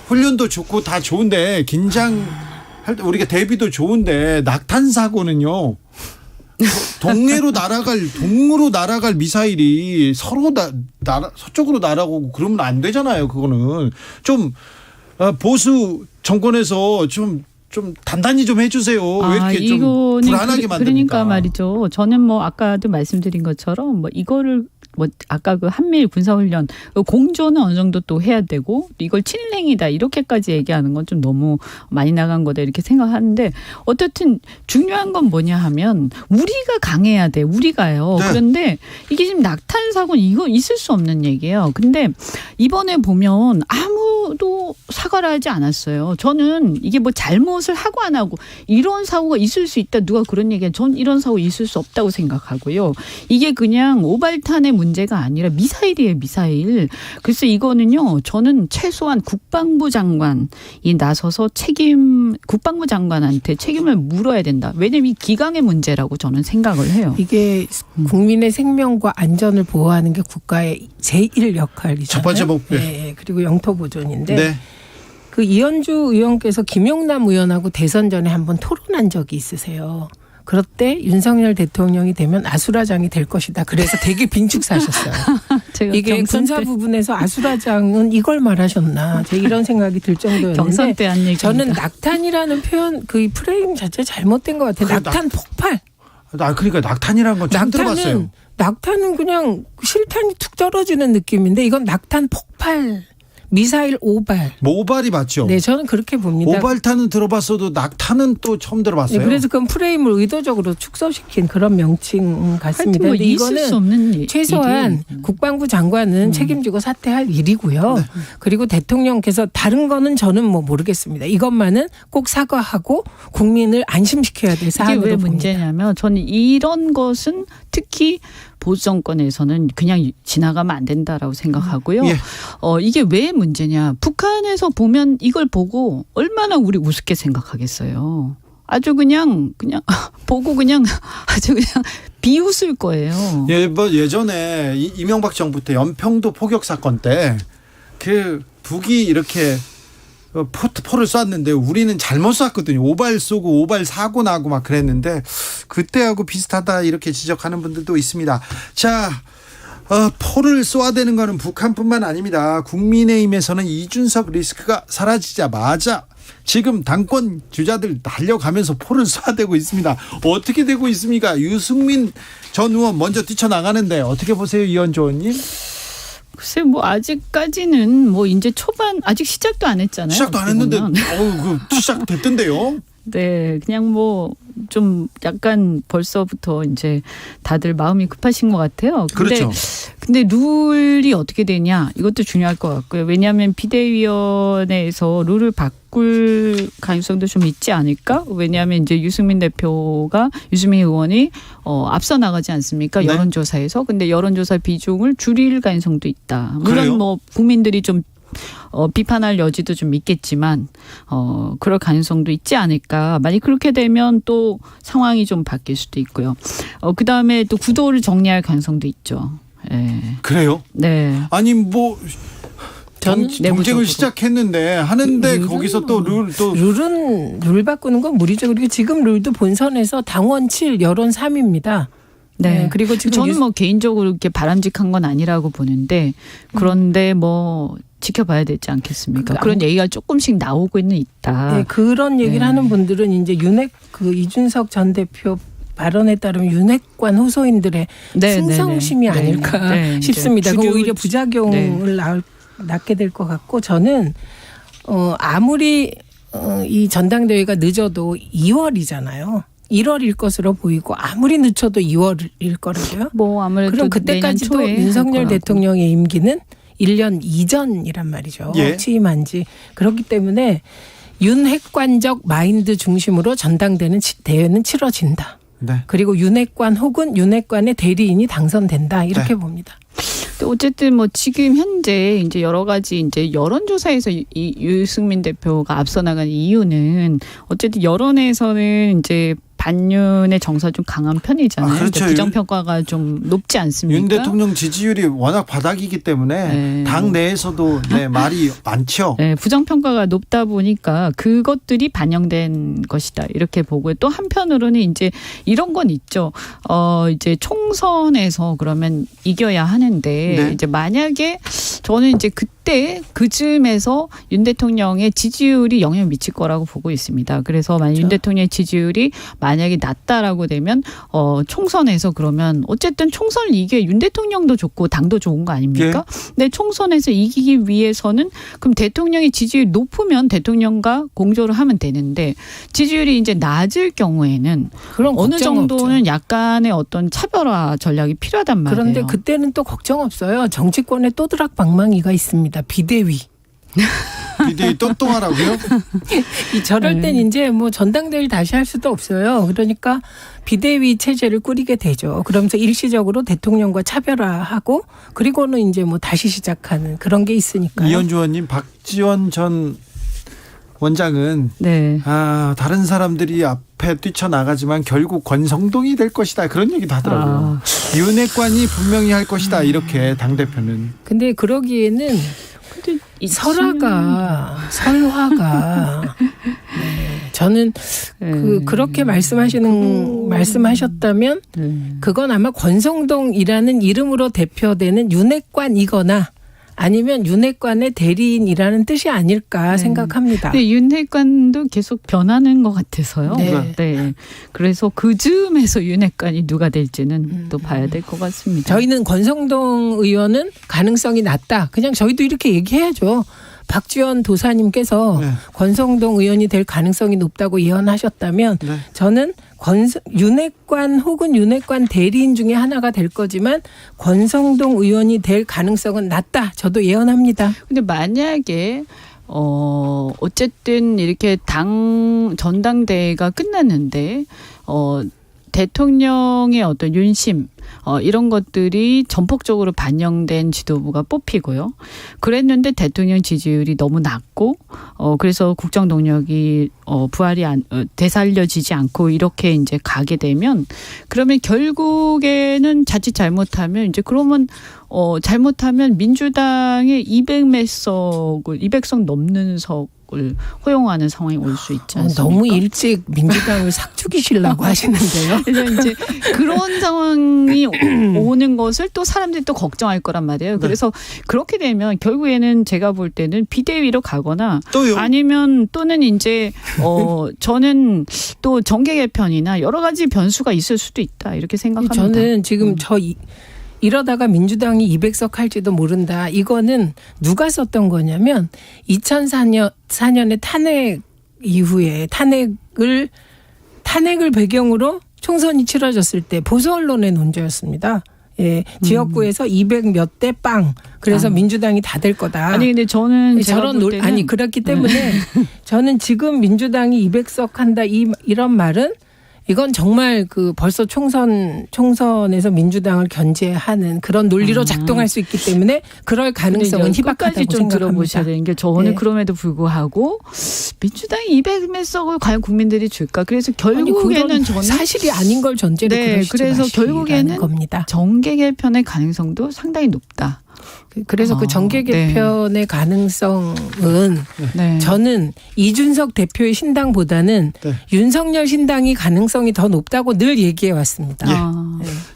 훈련도 좋고 다 좋은데 긴장할 때 우리가 대비도 좋은데 낙탄 사고는요. 동으로 날아갈 미사일이 서로 서쪽으로 날아오고 그러면 안 되잖아요. 그거는 좀 보수 정권에서 좀 단단히 좀 해주세요. 왜 이렇게 좀 불안하게 만듭니까? 그러니까 말이죠. 저는 뭐 아까도 말씀드린 것처럼 뭐 이거를 뭐 아까 그 한미일 군사훈련 공조는 어느 정도 또 해야 되고 이걸 친일행위다 이렇게까지 얘기하는 건 좀 너무 많이 나간 거다 이렇게 생각하는데 어쨌든 중요한 건 뭐냐 하면 우리가 강해야 돼. 우리가요. 네. 그런데 이게 지금 낙탄 사고는 이거 있을 수 없는 얘기예요. 근데 이번에 보면 아무도 사과를 하지 않았어요. 저는 이게 뭐 잘못을 하고 안 하고 이런 사고가 있을 수 있다. 누가 그런 얘기해. 전 이런 사고 있을 수 없다고 생각하고요. 이게 그냥 오발탄의 문제가 아니라 미사일이에요. 미사일. 그래서 이거는요. 저는 최소한 국방부 장관이 나서서 국방부 장관한테 책임을 물어야 된다. 왜냐하면 이 기강의 문제라고 저는 생각을 해요. 이게 국민의 생명과 안전을 보호하는 게 국가의 제1 역할이잖아요. 첫 번째 목표. 네, 그리고 영토 보존인데 네. 그 이현주 의원께서 김용남 의원하고 대선 전에 한번 토론한 적이 있으세요. 그럴 때 윤석열 대통령이 되면 아수라장이 될 것이다. 그래서 되게 빈축사셨어요. 제가 이게 경선 군사 때- 부분에서 아수라장은 이걸 말하셨나. 제가 이런 생각이 들 정도였는데 경선 때 한 얘기입니다. 저는 낙탄이라는 표현 그 프레임 자체 잘못된 것 같아요. 그래, 낙탄 폭발. 그러니까 낙탄이라는 건 처음 들어봤어요. 낙탄은 그냥 실탄이 툭 떨어지는 느낌인데 이건 낙탄 폭발. 미사일 오발. 모발이 맞죠? 네, 저는 그렇게 봅니다. 오발탄은 들어봤어도 낙탄은 또 처음 들어봤어요. 네, 그래서 그건 프레임을 의도적으로 축소시킨 그런 명칭 같습니다. 하여튼 뭐 근데 있을 수 없는 최소한 국방부 장관은 책임지고 사퇴할 일이고요. 네. 그리고 대통령께서 다른 거는 저는 뭐 모르겠습니다. 이것만은 꼭 사과하고 국민을 안심시켜야 될 이게 사안으로 왜 봅니다. 문제냐면 저는 이런 것은 특히 보수 정권에서는 그냥 지나가면 안 된다라고 생각하고요. 예. 이게 왜 문제냐. 북한에서 보면 이걸 보고 얼마나 우리 우습게 생각하겠어요. 아주 그냥 보고 그냥 아주 그냥 비웃을 거예요. 예전에 이명박 정부 때 연평도 포격 사건 때 그 북이 이렇게 포를 쐈는데 우리는 잘못 쐈거든요. 오발 쏘고 오발 사고 나고 막 그랬는데 그때하고 비슷하다 이렇게 지적하는 분들도 있습니다. 자, 포를 쏘아대는 거는 북한뿐만 아닙니다. 국민의힘에서는 이준석 리스크가 사라지자마자 지금 당권 주자들 달려가면서 포를 쏘아대고 있습니다. 어떻게 되고 있습니까? 유승민 전 의원 먼저 뛰쳐나가는데 어떻게 보세요, 이현주 의원님? 글쎄 뭐 아직까지는 뭐 이제 초반 아직 시작도 안 했잖아요. 시작도 안 했는데 시작됐던데요. 네, 그냥 뭐 좀 약간 벌써부터 이제 다들 마음이 급하신 것 같아요. 그렇죠. 근데 룰이 어떻게 되냐 이것도 중요할 것 같고요. 왜냐하면 비대위원회에서 룰을 바꿀 가능성도 좀 있지 않을까? 왜냐하면 이제 유승민 의원이 앞서 나가지 않습니까? 네. 여론조사에서. 근데 여론조사 비중을 줄일 가능성도 있다. 물론 그래요? 뭐 국민들이 좀 비판할 여지도 좀 있겠지만 그럴 가능성도 있지 않을까. 만약 그렇게 되면 또 상황이 좀 바뀔 수도 있고요. 그다음에 또 구도를 정리할 가능성도 있죠. 예. 그래요? 네. 아니 뭐 경쟁을 내부적으로. 시작했는데 하는데 거기서 또 룰 바꾸는 건 무리죠. 그리고 지금 룰도 본선에서 당원 7, 여론 3입니다. 네. 그리고 지금 저는 뭐 개인적으로 이렇게 바람직한 건 아니라고 보는데 그런데 뭐 지켜봐야 되지 않겠습니까? 그런 얘기가 조금씩 나오고는 있다. 네, 그런 얘기를 네. 하는 분들은 이제 이준석 전 대표 발언에 따르면 윤핵관 호소인들의 네, 승성심이 네, 네. 아닐까 네, 이제 싶습니다. 그 주류- 오히려 부작용을 낳게 될 것 같고 저는 아무리 이 전당대회가 늦어도 2월이잖아요. 1월일 것으로 보이고 아무리 늦춰도 2월일 거라고요. 뭐 아무래도 그럼 그때까지도 내년 초에 윤석열 할 거라고. 대통령의 임기는 1년 이전이란 말이죠. 예. 취임한 지. 그렇기 때문에 윤핵관적 마인드 중심으로 전당대회는 치러진다. 네. 그리고 윤핵관 혹은 윤핵관의 대리인이 당선된다. 이렇게 네. 봅니다. 어쨌든 뭐 지금 현재 이제 여러 가지 이제 여론조사에서 이 유승민 대표가 앞서 나간 이유는 어쨌든 여론에서는 이제 반윤의 정서가 좀 강한 편이잖아요. 그렇죠. 부정평가가 좀 높지 않습니까? 윤 대통령 지지율이 워낙 바닥이기 때문에 네. 당 내에서도 말이 많죠. 네, 부정평가가 높다 보니까 그것들이 반영된 것이다. 이렇게 보고요. 또 한편으로는 이제 이런 건 있죠. 이제 총선에서 그러면 이겨야 하는데 네. 이제 만약에 저는 이제 그때 그쯤에서 윤 대통령의 지지율이 영향을 미칠 거라고 보고 있습니다. 그래서 만약 윤 대통령의 지지율이 만약에 낮다라고 되면 총선에서 그러면 어쨌든 총선을 이게 윤 대통령도 좋고 당도 좋은 거 아닙니까? 근데 총선에서 이기기 위해서는 그럼 대통령의 지지율이 높으면 대통령과 공조를 하면 되는데 지지율이 이제 낮을 경우에는 그런 어느 걱정 정도는 없죠. 약간의 어떤 차별화 전략이 필요하단 말이에요. 그런데 그때는 또 걱정 없어요. 정치권에 또드락 방망이가 있습니다. 비대위. 비대위 똥똥하라고요? 저럴 땐 이제 뭐 전당대회를 다시 할 수도 없어요. 그러니까 비대위 체제를 꾸리게 되죠. 그러면서 일시적으로 대통령과 차별화하고 그리고는 이제 뭐 다시 시작하는 그런 게 있으니까요. 이현주 의원님, 박지원 전 원장은 네. 다른 사람들이 앞에 뛰쳐나가지만 결국 권성동이 될 것이다. 그런 얘기도 하더라고요. 윤핵관이 분명히 할 것이다. 이렇게 당대표는. 근데 그러기에는 설화가 저는 그렇게 말씀하셨다면 그건 아마 권성동이라는 이름으로 대표되는 윤핵관이거나 아니면 윤핵관의 대리인이라는 뜻이 아닐까 생각합니다. 근데 윤핵관도 계속 변하는 것 같아서요. 네. 네. 그래서 그 즈음에서 윤핵관이 누가 될지는 또 봐야 될 것 같습니다. 저희는 권성동 의원은 가능성이 낮다. 그냥 저희도 이렇게 얘기해야죠. 박지원 도사님께서 권성동 의원이 될 가능성이 높다고 예언하셨다면 저는 윤핵관 혹은 윤핵관 대리인 중에 하나가 될 거지만 권성동 의원이 될 가능성은 낮다. 저도 예언합니다. 근데 만약에 어쨌든 이렇게 전당대회가 끝났는데 대통령의 어떤 윤심 이런 것들이 전폭적으로 반영된 지도부가 뽑히고요. 그랬는데 대통령 지지율이 너무 낮고 그래서 국정 동력이 부활이 되살려지지 않고 이렇게 이제 가게 되면 그러면 결국에는 자칫 잘못하면 이제 그러면 잘못하면 민주당의 200석 넘는 석을 허용하는 상황이 올 수 있지 않습니까? 너무 일찍 민주당을 싹 죽이시려고 하시는데요. 그래서 이제 그런 상황이 오는 것을 또 사람들이 또 걱정할 거란 말이에요. 그래서 그렇게 되면 결국에는 제가 볼 때는 비대위로 가거나 또요? 아니면 또는 이제 저는 또 정계 개편이나 여러 가지 변수가 있을 수도 있다 이렇게 생각합니다. 저는 지금 이러다가 민주당이 200석 할지도 모른다. 이거는 누가 썼던 거냐면 2004년에 탄핵 이후에 탄핵을 배경으로 총선이 치러졌을 때 보수 언론의 논조였습니다. 예, 지역구에서 200 몇 대 빵. 그래서 민주당이 다 될 거다. 아니 근데 저는 제가 볼 때는 그렇기 때문에 저는 지금 민주당이 200석 한다 이런 말은 이건 정말 벌써 총선에서 민주당을 견제하는 그런 논리로 작동할 수 있기 때문에 그럴 가능성은 희박하다고 끝까지 좀 생각합니다. 들어보셔야 되는 게 저는 그럼에도 불구하고 민주당이 200몇 석을 과연 국민들이 줄까? 그래서 결국에는 저는 사실이 아닌 걸 전제로 그래서 결국에는 겁니다. 정계 개편의 가능성도 상당히 높다. 그래서 그 정계 개편의 가능성은 저는 이준석 대표의 신당보다는 윤석열 신당이 가능성이 더 높다고 늘 얘기해 왔습니다.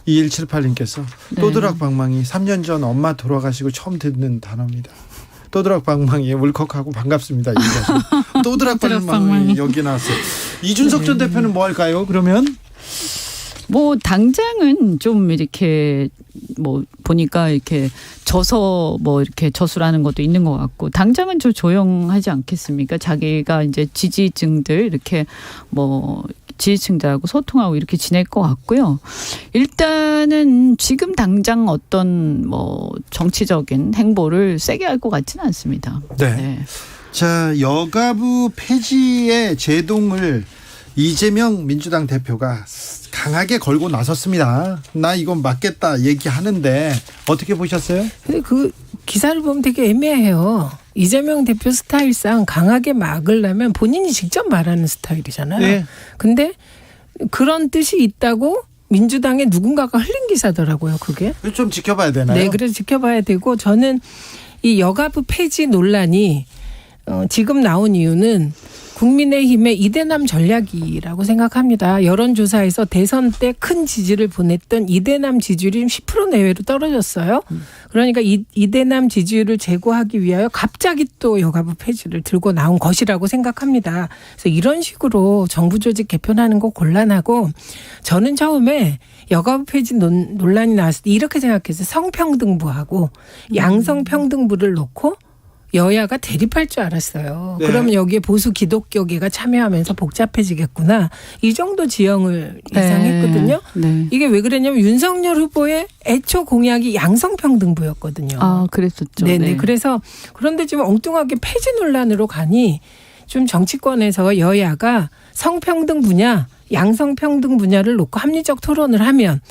2178님께서 또드락 방망이 3년 전 엄마 돌아가시고 처음 듣는 단어입니다. 또드락 방망이에 울컥하고 반갑습니다. 또드락 방망이 여기 나왔어요. 이준석 전 대표는 뭐 할까요? 그러면 뭐 당장은 좀 이렇게 뭐 보니까 이렇게 이렇게 저수라는 것도 있는 것 같고 당장은 좀 조용하지 않겠습니까? 자기가 이제 지지층들 이렇게 뭐 지지층들하고 소통하고 이렇게 지낼 것 같고요. 일단은 지금 당장 어떤 뭐 정치적인 행보를 세게 할 것 같지는 않습니다. 네. 자, 여가부 폐지의 제동을 이재명 민주당 대표가 강하게 걸고 나섰습니다. 나 이건 맞겠다 얘기하는데 어떻게 보셨어요? 근데 그 기사를 보면 되게 애매해요. 이재명 대표 스타일상 강하게 막으려면 본인이 직접 말하는 스타일이잖아요. 네. 근데 그런 뜻이 있다고 민주당의 누군가가 흘린 기사더라고요, 그게. 좀 지켜봐야 되나요? 네, 그래서 지켜봐야 되고, 저는 이 여가부 폐지 논란이 지금 나온 이유는 국민의힘의 이대남 전략이라고 생각합니다. 여론조사에서 대선 때 큰 지지를 보냈던 이대남 지지율이 10% 내외로 떨어졌어요. 그러니까 이대남 지지율을 제고하기 위하여 갑자기 또 여가부 폐지를 들고 나온 것이라고 생각합니다. 그래서 이런 식으로 정부 조직 개편하는 거 곤란하고, 저는 처음에 여가부 폐지 논란이 나왔을 때 이렇게 생각했어요. 성평등부하고 양성평등부를 놓고 여야가 대립할 줄 알았어요. 네. 그러면 여기에 보수 기독교계가 참여하면서 복잡해지겠구나. 이 정도 지형을 예상했거든요. 네. 이게 왜 그랬냐면 윤석열 후보의 애초 공약이 양성평등부였거든요. 아, 그랬었죠. 네네. 네. 그래서 그런데 지금 엉뚱하게 폐지 논란으로 가니 좀 정치권에서 여야가 성평등 분야, 양성평등 분야를 놓고 합리적 토론을 하면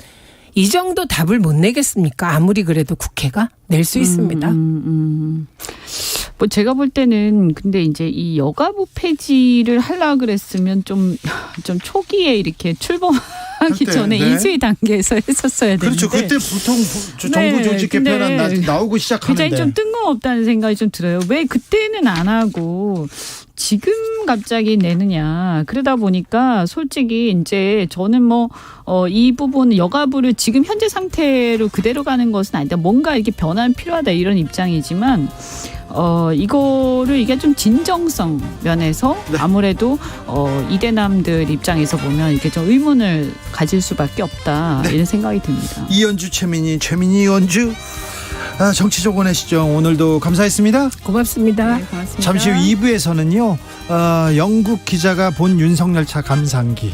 이 정도 답을 못 내겠습니까? 아무리 그래도 국회가 낼 수 있습니다. 뭐 제가 볼 때는 근데 이제 이 여가부 폐지를 하려고 그랬으면 좀 초기에 이렇게 출범하기 그때, 전에 네. 인수위 단계에서 했었어야 되는데. 그렇죠. 그때 보통 정부 조직 개편은 나오고 시작하는데. 굉장히 좀 뜬금없다는 생각이 좀 들어요. 왜 그때는 안 하고 지금 갑자기 내느냐. 그러다 보니까 솔직히 이제 저는 이 부분 여가부를 지금 현재 상태로 그대로 가는 것은 아니다. 뭔가 이렇게 변화는 필요하다 이런 입장이지만 이거를 이게 좀 진정성 면에서 네. 아무래도 이대남들 입장에서 보면 이게 좀 의문을 가질 수밖에 없다 이런 생각이 듭니다. 이현주 최민희 이현주 정치조건의 시정 오늘도 감사했습니다. 고맙습니다. 네, 고맙습니다. 잠시 후 2부에서는요. 영국 기자가 본 윤석열차 감상기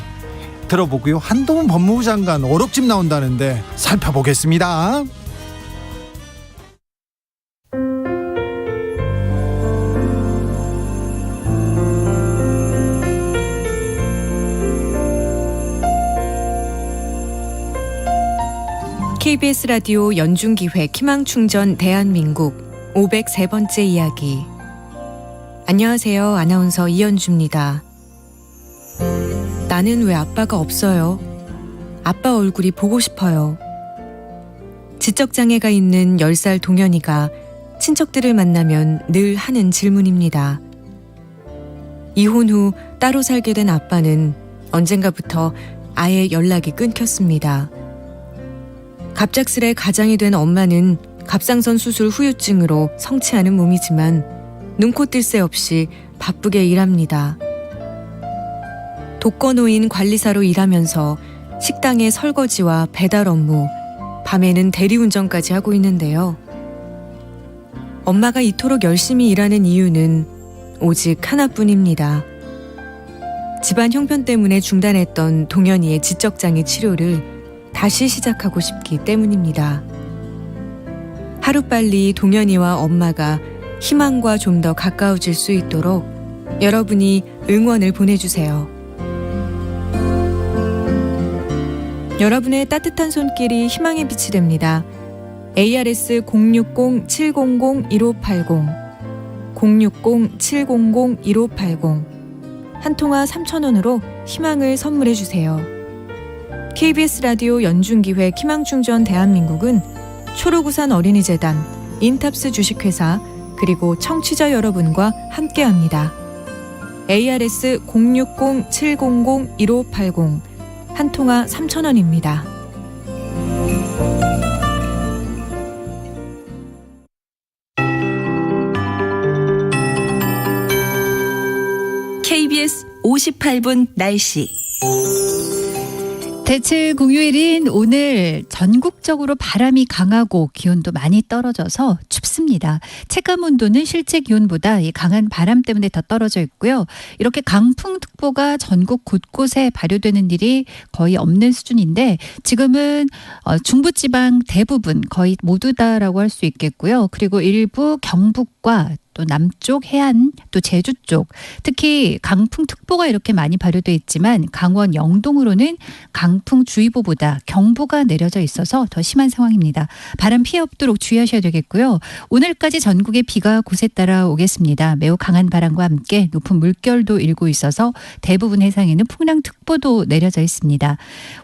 들어보고요. 한동훈 법무부 장관 오록집 나온다는데 살펴보겠습니다. KBS 라디오 연중기획 희망충전 대한민국 503번째 이야기. 안녕하세요. 아나운서 이현주입니다. 나는 왜 아빠가 없어요? 아빠 얼굴이 보고 싶어요. 지적장애가 있는 10살 동현이가 친척들을 만나면 늘 하는 질문입니다. 이혼 후 따로 살게 된 아빠는 언젠가부터 아예 연락이 끊겼습니다. 갑작스레 가장이 된 엄마는 갑상선 수술 후유증으로 성취하는 몸이지만 눈코 뜰 새 없이 바쁘게 일합니다. 독거노인 관리사로 일하면서 식당의 설거지와 배달 업무, 밤에는 대리운전까지 하고 있는데요. 엄마가 이토록 열심히 일하는 이유는 오직 하나뿐입니다. 집안 형편 때문에 중단했던 동현이의 지적장애 치료를 다시 시작하고 싶기 때문입니다. 하루빨리 동현이와 엄마가 희망과 좀 더 가까워질 수 있도록 여러분이 응원을 보내주세요. 여러분의 따뜻한 손길이 희망의 빛이 됩니다. ARS 060-700-1580 060-700-1580 한 통화 3,000원으로 희망을 선물해 주세요. KBS 라디오 연중기획 희망충전 대한민국은 초록우산 어린이재단, 인탑스 주식회사, 그리고 청취자 여러분과 함께합니다. ARS 060-700-1580 한 통화 3,000원입니다. KBS 58분 날씨. 대체 공휴일인 오늘 전국적으로 바람이 강하고 기온도 많이 떨어져서 춥습니다. 체감 온도는 실제 기온보다 이 강한 바람 때문에 더 떨어져 있고요. 이렇게 강풍특보가 전국 곳곳에 발효되는 일이 거의 없는 수준인데 지금은 중부지방 대부분 거의 모두다라고 할 수 있겠고요. 그리고 일부 경북과 또 남쪽 해안 또 제주 쪽 특히 강풍특보가 이렇게 많이 발효돼 있지만 강원 영동으로는 강풍주의보보다 경보가 내려져 있어서 더 심한 상황입니다. 바람 피해 없도록 주의하셔야 되겠고요. 오늘까지 전국에 비가 곳에 따라 오겠습니다. 매우 강한 바람과 함께 높은 물결도 일고 있어서 대부분 해상에는 풍랑특보도 내려져 있습니다.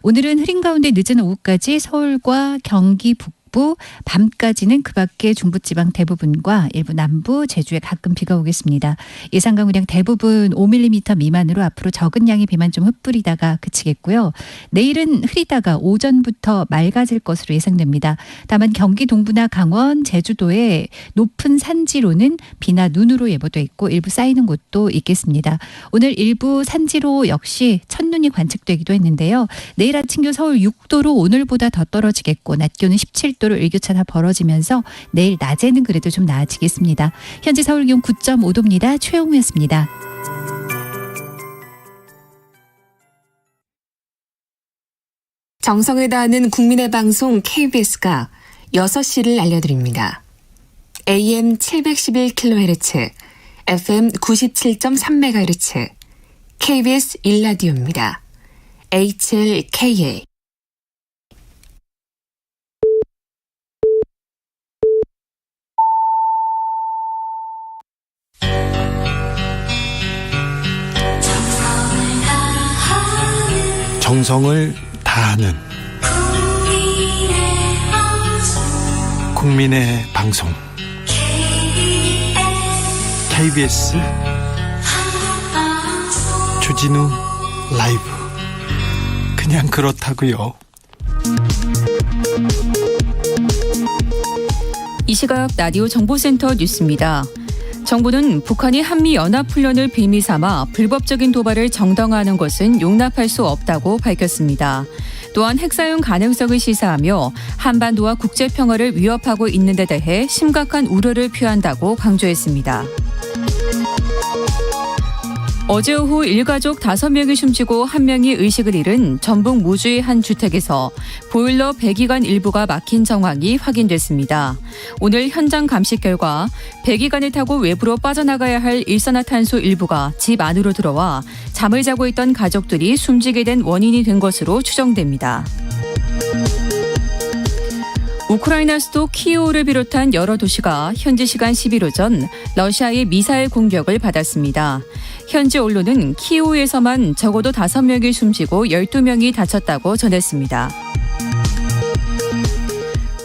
오늘은 흐린 가운데 늦은 오후까지 서울과 경기 북부 밤까지는 그 밖에 중부지방 대부분과 일부 남부 제주에 가끔 비가 오겠습니다. 예상 강우량 대부분 5mm 미만으로 앞으로 적은 양의 비만 좀 흩뿌리다가 그치겠고요. 내일은 흐리다가 오전부터 맑아질 것으로 예상됩니다. 다만 경기 동부나 강원, 제주도의 높은 산지로는 비나 눈으로 예보돼 있고 일부 쌓이는 곳도 있겠습니다. 오늘 일부 산지로 역시 첫눈이 관측되기도 했는데요. 내일 아침 기온 서울 6도로 오늘보다 더 떨어지겠고 낮 기온은 17도로 일교차 다 벌어지면서 내일 낮에는 그래도 좀 나아지겠습니다. 현재 서울 기온 9.5도입니다. 최영우였습니다. 정성을 다하는 국민의 방송 KBS가 6시를 알려드립니다. AM 711kHz, FM 97.3MHz, KBS 1라디오입니다. HLKA 정성을 다하는 국민의 방송 KBS 주진우 라이브 그냥 그렇다고요. 이 시각 라디오 정보센터 뉴스입니다. 정부는 북한이 한미연합훈련을 빌미 삼아 불법적인 도발을 정당화하는 것은 용납할 수 없다고 밝혔습니다. 또한 핵사용 가능성을 시사하며 한반도와 국제평화를 위협하고 있는 데 대해 심각한 우려를 표한다고 강조했습니다. 어제 오후 일가족 5명이 숨지고 1명이 의식을 잃은 전북 무주의 한 주택에서 보일러 배기관 일부가 막힌 정황이 확인됐습니다. 오늘 현장 감식 결과 배기관을 타고 외부로 빠져나가야 할 일산화탄소 일부가 집 안으로 들어와 잠을 자고 있던 가족들이 숨지게 된 원인이 된 것으로 추정됩니다. 우크라이나 수도 키이우를 비롯한 여러 도시가 현지 시간 10일 오전 러시아의 미사일 공격을 받았습니다. 현지 언론은 키이우에서만 적어도 5명이 숨지고 12명이 다쳤다고 전했습니다.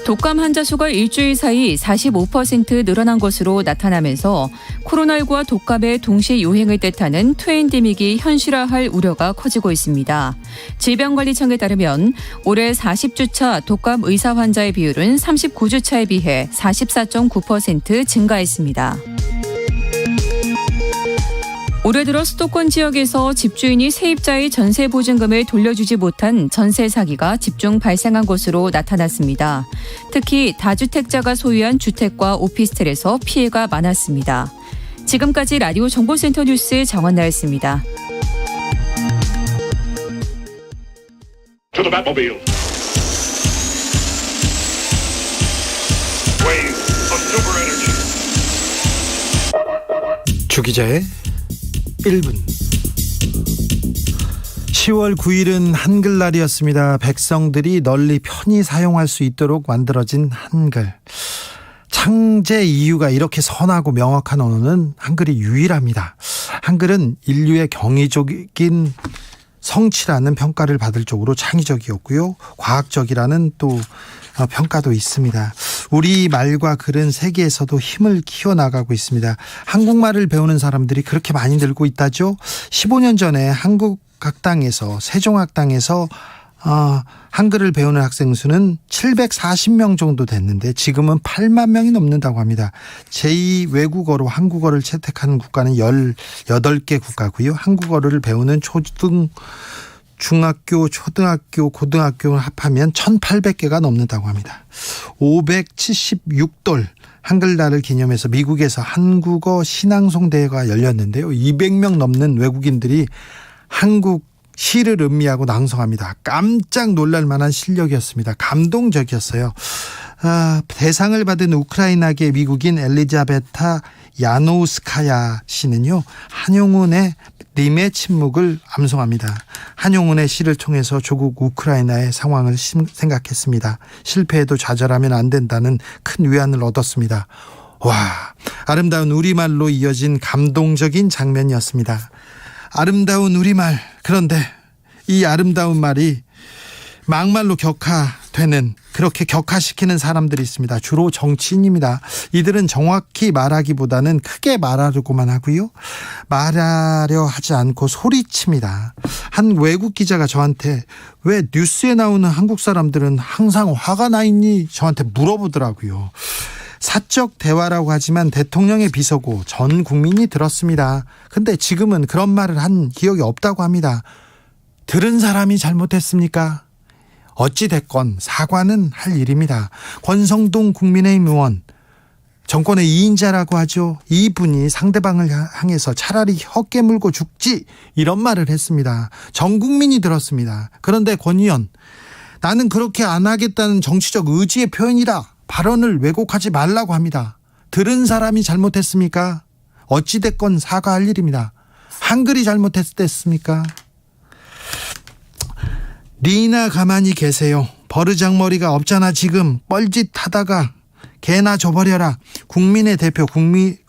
독감 환자 수가 일주일 사이 45% 늘어난 것으로 나타나면서 코로나19와 독감의 동시 유행을 뜻하는 트엔데믹이 현실화할 우려가 커지고 있습니다. 질병관리청에 따르면 올해 40주차 독감 의사 환자의 비율은 39주차에 비해 44.9% 증가했습니다. 올해 들어 수도권 지역에서 집주인이 세입자의 전세 보증금을 돌려주지 못한 전세 사기가 집중 발생한 것으로 나타났습니다. 특히 다주택자가 소유한 주택과 오피스텔에서 피해가 많았습니다. 지금까지 라디오 정보센터 뉴스 정원나였습니다. 주 기자의 1분. 10월 9일은 한글날이었습니다. 백성들이 널리 편히 사용할 수 있도록 만들어진 한글. 창제 이유가 이렇게 선하고 명확한 언어는 한글이 유일합니다. 한글은 인류의 경이적인 성취라는 평가를 받을 정도로 창의적이었고요. 과학적이라는 또 평가도 있습니다. 우리 말과 글은 세계에서도 힘을 키워나가고 있습니다. 한국말을 배우는 사람들이 그렇게 많이 늘고 있다죠. 15년 전에 한국학당에서 세종학당에서 한글을 배우는 학생 수는 740명 정도 됐는데 지금은 8만 명이 넘는다고 합니다. 제2 외국어로 한국어를 채택하는 국가는 18개 국가고요. 한국어를 배우는 중학교, 초등학교, 고등학교를 합하면 1,800개가 넘는다고 합니다. 576돌 한글날을 기념해서 미국에서 한국어 신앙송 대회가 열렸는데요. 200명 넘는 외국인들이 한국 시를 음미하고 낭송합니다. 깜짝 놀랄 만한 실력이었습니다. 감동적이었어요. 대상을 받은 우크라이나계 미국인 엘리자베타 야노우스카야 씨는요, 한용운의 님의 침묵을 암송합니다. 한용운의 시를 통해서 조국 우크라이나의 상황을 생각했습니다. 실패해도 좌절하면 안 된다는 큰 위안을 얻었습니다. 와, 아름다운 우리말로 이어진 감동적인 장면이었습니다. 아름다운 우리말, 그런데 이 아름다운 말이 막말로 격화되는, 그렇게 격화시키는 사람들이 있습니다. 주로 정치인입니다. 이들은 정확히 말하기보다는 크게 말하려고만 하고요, 말하려 하지 않고 소리칩니다. 한 외국 기자가 저한테 왜 뉴스에 나오는 한국 사람들은 항상 화가 나 있니? 저한테 물어보더라고요. 사적 대화라고 하지만 대통령의 비서고 전 국민이 들었습니다. 근데 지금은 그런 말을 한 기억이 없다고 합니다. 들은 사람이 잘못했습니까? 어찌됐건 사과는 할 일입니다. 권성동 국민의힘 의원, 정권의 2인자라고 하죠. 이분이 상대방을 향해서 차라리 혀 깨물고 죽지, 이런 말을 했습니다. 전 국민이 들었습니다. 그런데 권 의원, 나는 그렇게 안 하겠다는 정치적 의지의 표현이다, 발언을 왜곡하지 말라고 합니다. 들은 사람이 잘못했습니까? 어찌됐건 사과할 일입니다. 한글이 잘못했습니까? 리나 가만히 계세요. 버르장머리가 없잖아. 지금 뻘짓하다가 개나 줘버려라. 국민의 대표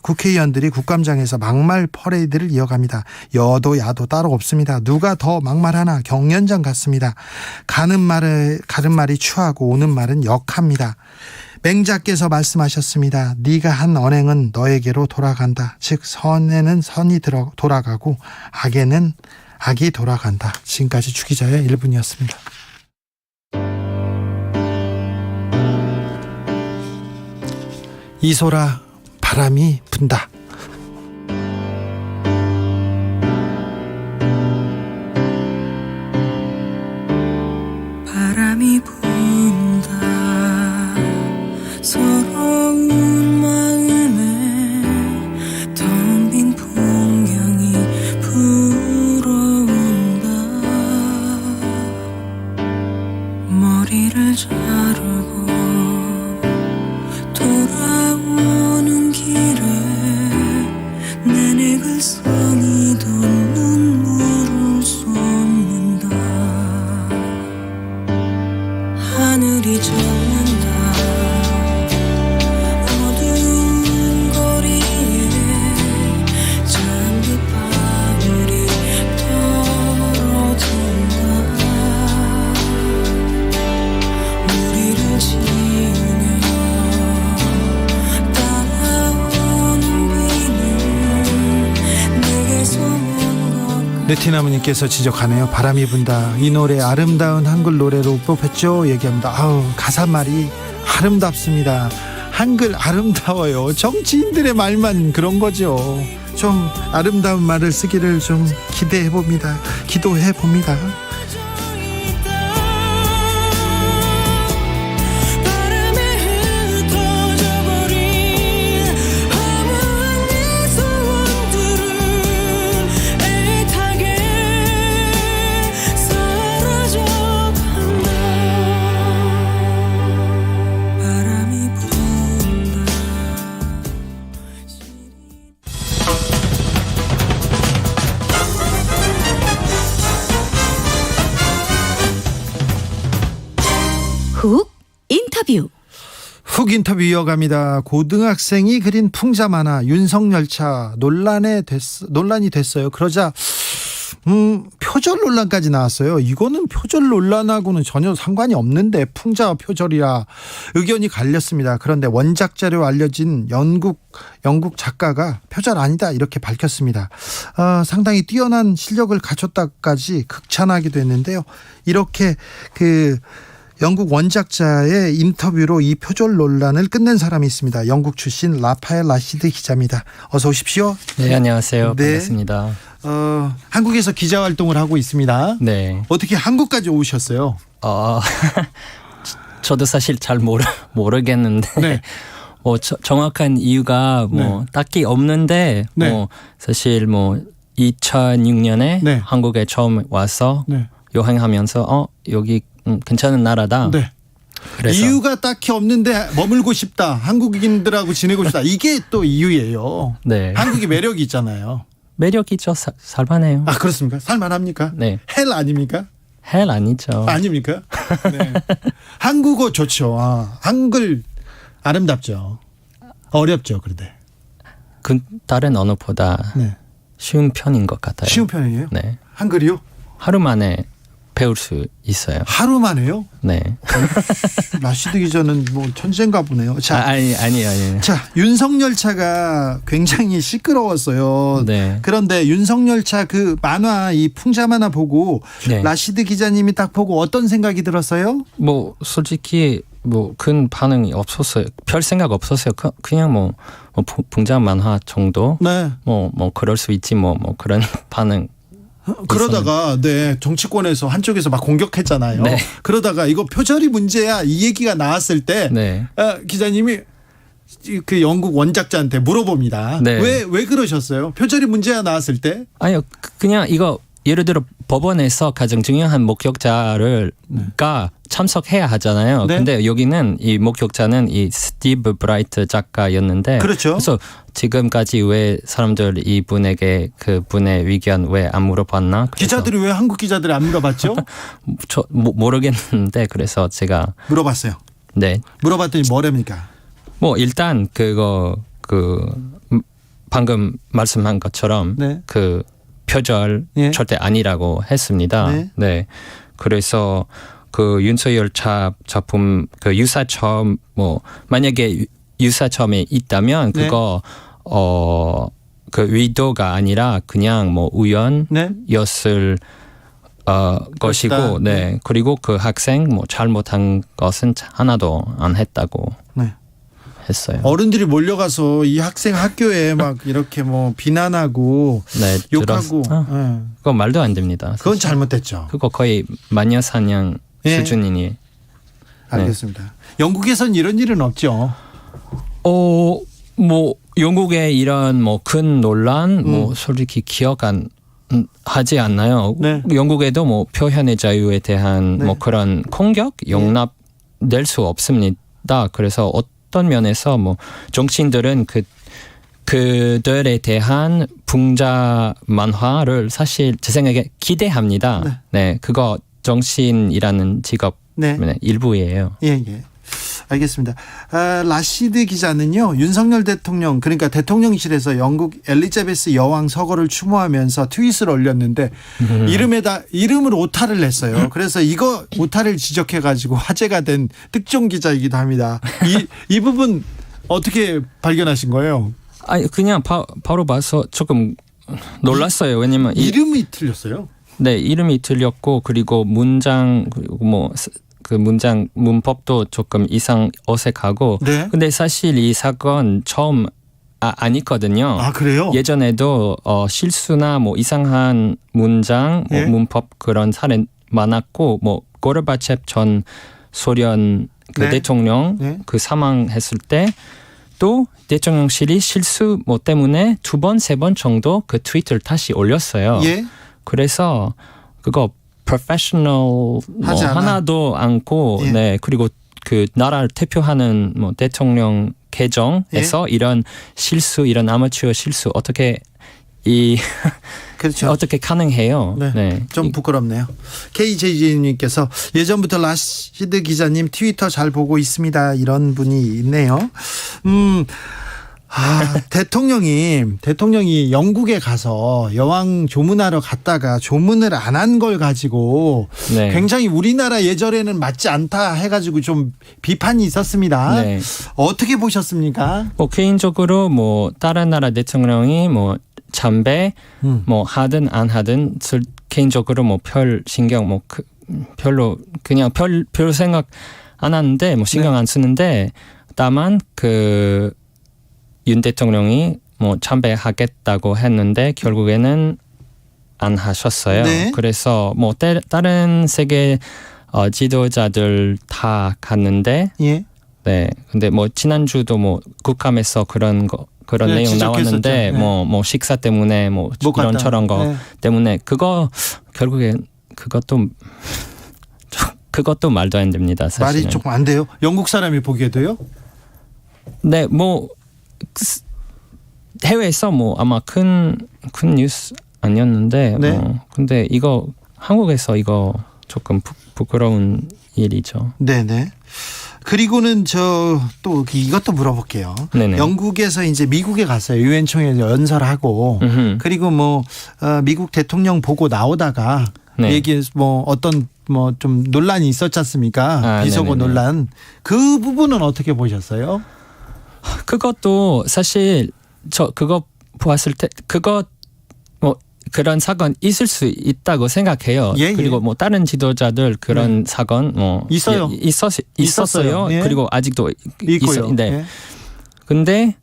국회의원들이 국감장에서 막말 퍼레이드를 이어갑니다. 여도 야도 따로 없습니다. 누가 더 막말하나 경연장 같습니다. 가는 말이 추하고 오는 말은 역합니다. 맹자께서 말씀하셨습니다. 네가 한 언행은 너에게로 돌아간다. 즉 선에는 선이 돌아가고 악에는 악이 돌아간다. 지금까지 주기자의 1분이었습니다. 이소라, 바람이 분다. 바람이 분다. 서러운 마음에 텅 빈 풍경이 불어온다. 머리를 자르고 돌아오는 길에 내내 글썽이던 눈물을 쏟는다. 하늘이 젖는다. 어두운 거리에 장미방울이 떨어진다. 우리를 지우며 네티나무님께서 지적하네요. 바람이 분다. 이 노래 아름다운 한글 노래로 뽑혔죠. 얘기합니다. 아우, 가사말이 아름답습니다. 한글 아름다워요. 정치인들의 말만 그런 거죠. 좀 아름다운 말을 쓰기를 좀 기대해봅니다. 기도해봅니다. 훅 인터뷰. 훅 인터뷰 이어갑니다. 고등학생이 그린 풍자 만화 윤석열차 논란이 됐어요. 그러자 표절 논란까지 나왔어요. 이거는 표절 논란하고는 전혀 상관이 없는데 풍자와 표절이라 의견이 갈렸습니다. 그런데 원작 자료 알려진 영국 작가가 표절 아니다 이렇게 밝혔습니다. 상당히 뛰어난 실력을 갖췄다까지 극찬하기도 했는데요. 이렇게 영국 원작자의 인터뷰로 이 표절 논란을 끝낸 사람이 있습니다. 영국 출신 라파엘 라시드 기자입니다. 어서 오십시오. 네, 안녕하세요. 네. 반갑습니다. 한국에서 기자 활동을 하고 있습니다. 네. 어떻게 한국까지 오셨어요? 저도 사실 잘 모르겠는데 네. 정확한 이유가 딱히 없는데 사실 2006년에 네. 한국에 처음 와서 네. 여행하면서 여기 괜찮은 나라다. 네. 그래서 이유가 딱히 없는데 머물고 싶다. 한국인들하고 지내고 싶다. 이게 또 이유예요. 네. 한국이 매력이 있잖아요. 매력이죠. 살만해요. 아, 그렇습니까? 살만합니까? 네. 헬 아닙니까? 헬 아니죠. 아닙니까? 네. 한국어 좋죠. 한글 아름답죠. 어렵죠. 그런데. 그 다른 언어보다 네. 쉬운 편인 것 같아요. 쉬운 편이에요? 네. 한글이요? 하루 만에 배울 수 있어요. 하루 만에요? 네. 라시드 기자는 뭐 천재인가 보네요. 자, 아니에요. 자, 윤석열차가 굉장히 시끄러웠어요. 네. 그런데 윤석열차 그 만화, 이 풍자 만화 보고 네. 라시드 기자님이 딱 보고 어떤 생각이 들었어요? 뭐 솔직히 뭐 큰 반응이 없었어요. 별 생각 없었어요. 그냥 뭐 풍자 만화 정도. 네. 뭐 그럴 수 있지 뭐 그런 반응. 그러다가 네, 정치권에서 한쪽에서 막 공격했잖아요. 네. 그러다가 이거 표절이 문제야 이 얘기가 나왔을 때 네. 기자님이 그 영국 원작자한테 물어봅니다. 네. 왜 그러셨어요? 표절이 문제야 나왔을 때? 아니요. 그냥 이거 예를 들어 법원에서 가장 중요한 목격자가 참석해야 하잖아요. 네. 근데 여기는 이 목격자는 이 스티브 브라이트 작가였는데 그렇죠. 그래서 지금까지 왜 사람들 이분에게 그분의 의견 왜 안 물어봤나? 기자들이 왜 한국 기자들이 안 물어봤죠? 저 모르겠는데 그래서 제가 물어봤어요. 네. 물어봤더니 뭐랍니까? 뭐 일단 방금 말씀한 것처럼 네. 그 표절 예. 절대 아니라고 했습니다. 네. 네. 그래서 그 윤석열 작품 그 유사점 뭐 만약에 유사점이 있다면 네. 그거 그 의도가 아니라 그냥 뭐 우연이었을 것이고 네. 그리고 그 학생 뭐 잘못한 것은 하나도 안 했다고 네. 했어요. 어른들이 몰려가서 이 학생 학교에 막 이렇게 뭐 비난하고 네, 욕하고 네. 그건 말도 안 됩니다. 그건 잘못됐죠. 그거 거의 마녀 사냥 예. 수준이니. 알겠습니다. 영국에선 이런 일은 없죠. 뭐 영국의 이런 뭐 큰 논란 뭐 솔직히 기억 안 하지 않나요? 네. 영국에도 뭐 표현의 자유에 대한 네. 뭐 그런 공격 용납될 수 없습니다. 그래서 어떤 면에서 뭐 정치인들은 그들에 대한 풍자 만화를 사실 제 생각에 기대합니다. 네, 그거 정치인이라는 직업 네. 일부예요. 예. 알겠습니다. 라시드 기자는요, 윤석열 대통령, 그러니까 대통령실에서 영국 엘리자베스 여왕 서거를 추모하면서 트윗을 올렸는데 이름을 오타를 냈어요. 그래서 이거 오타를 지적해가지고 화제가 된 특종 기자이기도 합니다. 이 부분 어떻게 발견하신 거예요? 아니 그냥 바로 봐서 조금 놀랐어요. 왜냐면 이름이 틀렸어요. 네, 이름이 틀렸고 그리고 문장 그리고 뭐 그 문장 문법도 조금 이상 어색하고. 네. 근데 사실 이 사건 처음 아니거든요. 아, 그래요? 예전에도 실수나 뭐 이상한 문장, 예? 문법 그런 사례 많았고 뭐 고르바체프 전 소련 그 네. 대통령 네. 그 사망했을 때 또 대통령실이 실수 뭐 때문에 2번, 3번 정도 그 트위터를 다시 올렸어요. 예? 그래서 그거 프로페셔널 뭐 하지 않아. 하나도 않고 예. 네 그리고 그 나라를 대표하는 뭐 대통령 계정에서 이런 실수 이런 아마추어 실수 어떻게 그렇죠. 어떻게 가능해요? 네. 좀 부끄럽네요. KJ님께서 예전부터 라시드 기자님 트위터 잘 보고 있습니다. 이런 분이 있네요. 대통령이 영국에 가서 여왕 조문하러 갔다가 조문을 안 한 걸 가지고 네. 굉장히 우리나라 예절에는 맞지 않다 해가지고 좀 비판이 있었습니다. 네. 어떻게 보셨습니까? 뭐 개인적으로 뭐 다른 나라 대통령이 뭐 참배 뭐 하든 안 하든 개인적으로 뭐 별 신경 뭐 별로 그냥 별 생각 안 하는데 뭐 신경 안 쓰는데 다만 그 윤 대통령이 뭐 참배하겠다고 했는데 결국에는 안 하셨어요. 네. 그래서 뭐 다른 세계 지도자들 다 갔는데 예. 네. 근데 뭐 지난주도 뭐 국감에서 그런 네, 내용 지적했었죠. 나왔는데 네. 뭐 식사 때문에 뭐 못 이런 저런 거 네. 때문에 그거 결국에 그것도 그것도 말도 안 됩니다. 사실은. 말이 조금 안 돼요. 영국 사람이 보기에도요? 네, 뭐 해외에서 뭐 아마 큰 뉴스 아니었는데, 네. 근데 이거 한국에서 이거 조금 부끄러운 일이죠. 네네. 그리고는 저 또 이것도 물어볼게요. 네네. 영국에서 이제 미국에 갔어요. 유엔 총회 연설하고 그리고 뭐 미국 대통령 보고 나오다가 네. 얘기 뭐 어떤 뭐 좀 논란이 있었지 않습니까? 비속어 네네네. 논란. 그 부분은 어떻게 보셨어요? 그것도 사실 저 그거 보았을 때 그거 뭐 그런 사건 있을 수 있다고 생각해요. 예, 그리고 예. 뭐 다른 지도자들 그런 사건 뭐 있어요. 있었어요. 예. 그리고 아직도 있고요. 네. 예. 근데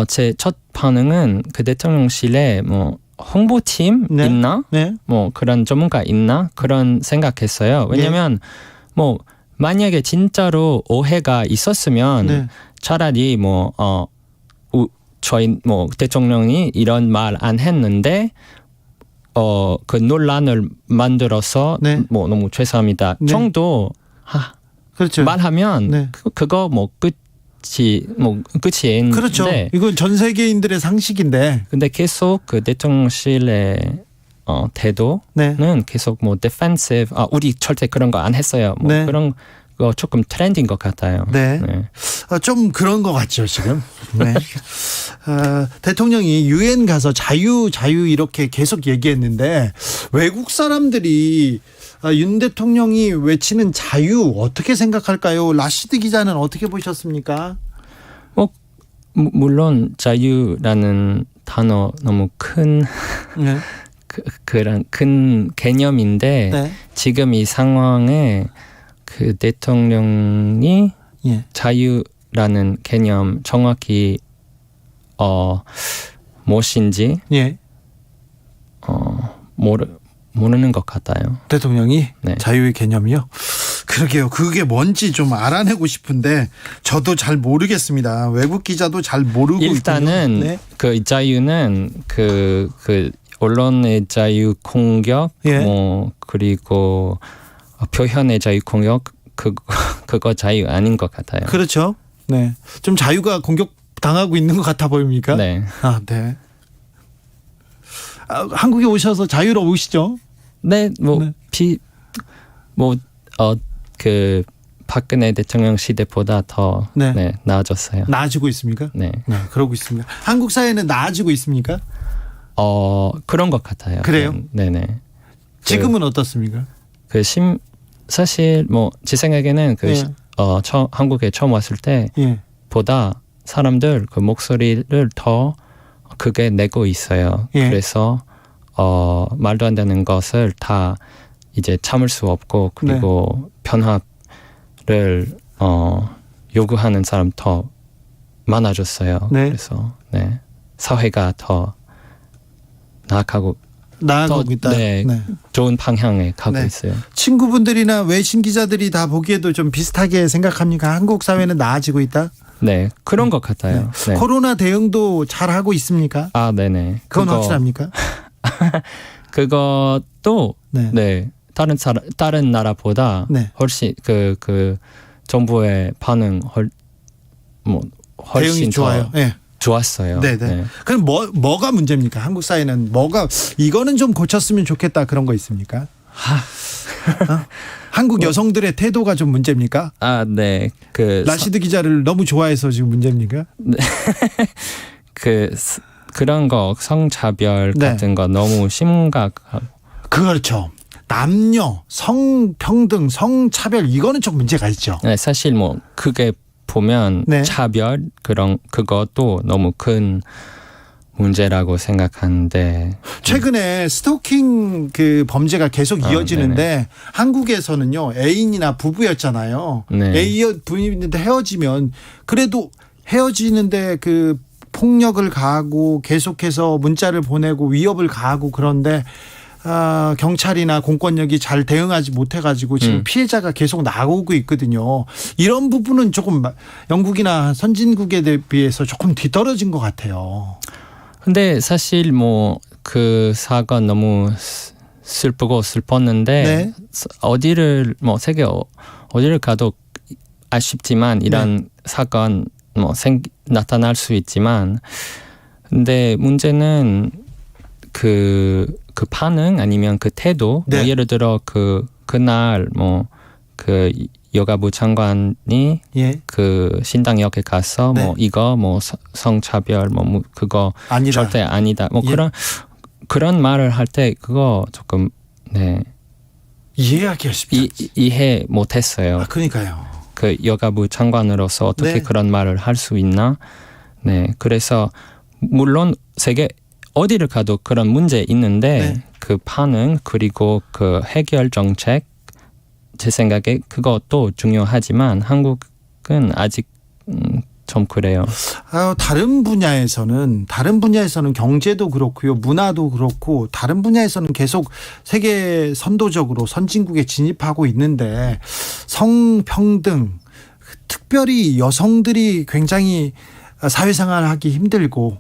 제 첫 반응은 그 대통령실에 뭐 홍보팀 네. 있나? 네. 뭐 그런 전문가 있나? 그런 생각했어요. 왜냐면 뭐 만약에 진짜로 오해가 있었으면 네. 차라리 뭐 저희 뭐 대통령이 이런 말 안 했는데 그 논란을 만들어서 네. 뭐 너무 죄송합니다 네. 정도 그렇죠. 말하면 네. 그거 뭐 끝이인데 그렇죠. 이건 전 세계인들의 상식인데. 근데 계속 그 대통령실의 태도는 네. 계속 뭐 defensive 우리 절대 그런 거 안 했어요. 뭐 네. 그런 거 조금 트렌드인 것 같아요. 네. 좀 그런 것 같죠 지금. 네. 대통령이 유엔 가서 자유 이렇게 계속 얘기했는데 외국 사람들이 윤 대통령이 외치는 자유 어떻게 생각할까요? 라시드 기자는 어떻게 보셨습니까? 물론 자유라는 단어 너무 큰 네. 그런 큰 개념인데 네. 지금 이 상황에 그 대통령이 예. 자유라는 개념 정확히 무엇인지 예. 모르는 것 같아요. 대통령이 네. 자유의 개념이요? 그러게요. 그게 뭔지 좀 알아내고 싶은데 저도 잘 모르겠습니다. 외국 기자도 잘 모르고 일단은 있군요. 네. 그 자유는 그 언론의 자유 공격 예. 뭐 그리고 표현의 자유 공격 그거 자유 아닌 것 같아요. 그렇죠. 네. 좀 자유가 공격 당하고 있는 것 같아 보입니까? 네. 네. 한국에 오셔서 자유로우시죠? 네, 그 박근혜 대통령 시대보다 더 네. 나아졌어요. 나아지고 있습니까? 네. 그러고 있습니다. 한국 사회는 나아지고 있습니까? 그런 것 같아요. 그래요? 네네. 지금은 어떻습니까? 사실 뭐 제 생각에는 한국에 처음 왔을 때보다 사람들 그 목소리를 더 크게 내고 있어요. 예. 그래서 말도 안 되는 것을 다 이제 참을 수 없고 그리고 변화를 요구하는 사람 더 많아졌어요. 네. 그래서 사회가 더 나아가고 있다. 네, 좋은 방향에 가고 있어요. 친구분들이나 외신 기자들이 다 보기에도 좀 비슷하게 생각합니까? 한국 사회는 나아지고 있다? 네, 그런 것 같아요. 네. 코로나 대응도 잘 하고 있습니까? 네네. 그건 확실합니까? 그것도 다른 나라보다 훨씬 그 정부의 반응 훨씬 대응이 좋아요. 네. 좋았어요. 네네. 그럼 뭐가 문제입니까? 한국 사회는 이거는 좀 고쳤으면 좋겠다 그런 거 있습니까? 한국 여성들의 태도가 좀 문제입니까? 네. 라시드 기자를 너무 좋아해서 지금 문제입니까? 네. 그런 거 성차별 같은 거 너무 심각하고. 그렇죠. 남녀 성평등 성차별 이거는 좀 문제가 있죠. 네, 사실 뭐 그게 보면 차별 그것도 너무 큰 문제라고 생각하는데 최근에 스토킹 그 범죄가 계속 이어지는데 한국에서는요 애인이나 부부였잖아요. 부부인데 헤어지면 그래도 헤어지는데 그 폭력을 가하고 계속해서 문자를 보내고 위협을 가하고 그런데 경찰이나 공권력이 잘 대응하지 못해가지고 지금 피해자가 계속 나오고 있거든요. 이런 부분은 조금 영국이나 선진국에 비해서 조금 뒤떨어진 것 같아요. 근데 사실 뭐 그 사건 너무 슬펐는데 네. 어디를 뭐 세계 어디를 가도 아쉽지만 이런 사건 뭐 나타날 수 있지만 근데 문제는 그 반응 아니면 그 태도 뭐 예를 들어 그날 뭐 그 여가부 장관이 그 신당역에 가서 뭐 이거 뭐 성차별 뭐 그거 아니다. 절대 아니다 뭐 그런 말을 할 때 그거 조금 이해하기가 쉽지 이해 못했어요. 아, 그러니까요. 그 여가부 장관으로서 어떻게 그런 말을 할 수 있나? 네, 그래서 물론 세계 어디를 가도 그런 문제 있는데 그 반응 그리고 그 해결 정책 제 생각에 그것도 중요하지만 한국은 아직 좀 그래요. 다른 분야에서는 경제도 그렇고요, 문화도 그렇고 다른 분야에서는 계속 세계 선도적으로 선진국에 진입하고 있는데 성평등, 특별히 여성들이 굉장히 사회생활하기 힘들고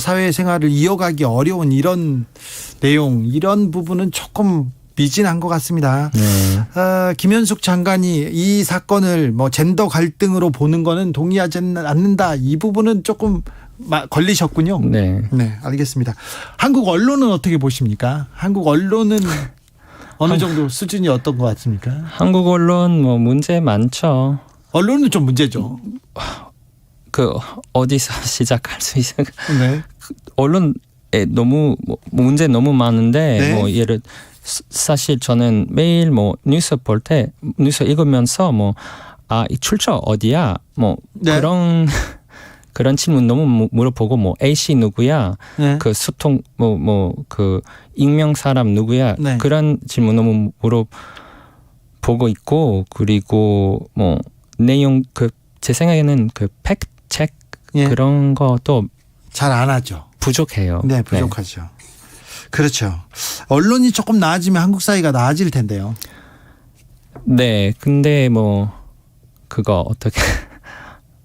사회생활을 이어가기 어려운 이런 내용, 이런 부분은 조금 미진한 것 같습니다. 김현숙 장관이 이 사건을 뭐 젠더 갈등으로 보는 거는 동의하지 않는다. 이 부분은 조금 걸리셨군요. 네, 알겠습니다. 한국 언론은 어떻게 보십니까? 한국 언론은 어느 정도 수준이 어떤 것 같습니까? 한국 언론 뭐 문제 많죠. 언론은 좀 문제죠. 그 어디서 시작할 수 있을까? 네. 언론에 너무 문제 너무 많은데 뭐 예를 사실 저는 매일 뭐 뉴스 볼 때 뉴스 읽으면서 뭐 이 출처 어디야 뭐 그런 질문 너무 물어보고 뭐 A 씨 누구야 그 소통 뭐 그 익명 사람 누구야 그런 질문 너무 물어보고 있고 그리고 뭐 내용 제 생각에는 그 팩트 체크 그런 것도 잘 안 하죠. 부족해요. 네, 부족하죠. 그렇죠. 언론이 조금 나아지면 한국 사회가 나아질 텐데요. 네, 근데 뭐 그거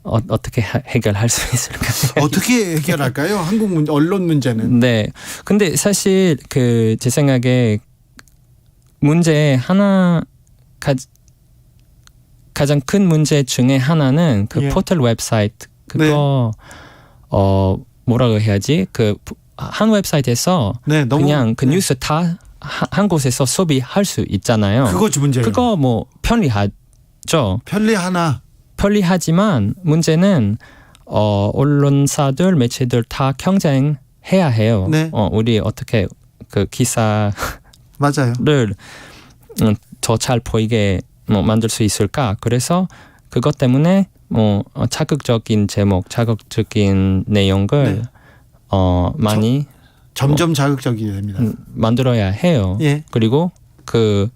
어떻게 해결할 수 있을까요? 어떻게 해결할까요? 한국 언론 문제는. 네, 근데 사실 제 생각에 문제 하나 가장 큰 문제 중에 하나는 그 포털 웹사이트 그거 뭐라고 해야지 한 웹사이트에서 그냥 그 뉴스 다 한 곳에서 소비할 수 있잖아요. 그거 문제예요. 그거 뭐 편리하죠. 편리하지만 문제는 언론사들 매체들 다 경쟁해야 해요. 우리 어떻게 그 기사를 더 잘 보이게 만들 수 있을까? 그래서 그것 때문에 뭐 자극적인 제목, 자극적인 내용을 많이 점점 자극적이 됩니다. 만들어야 해요. 그리고 그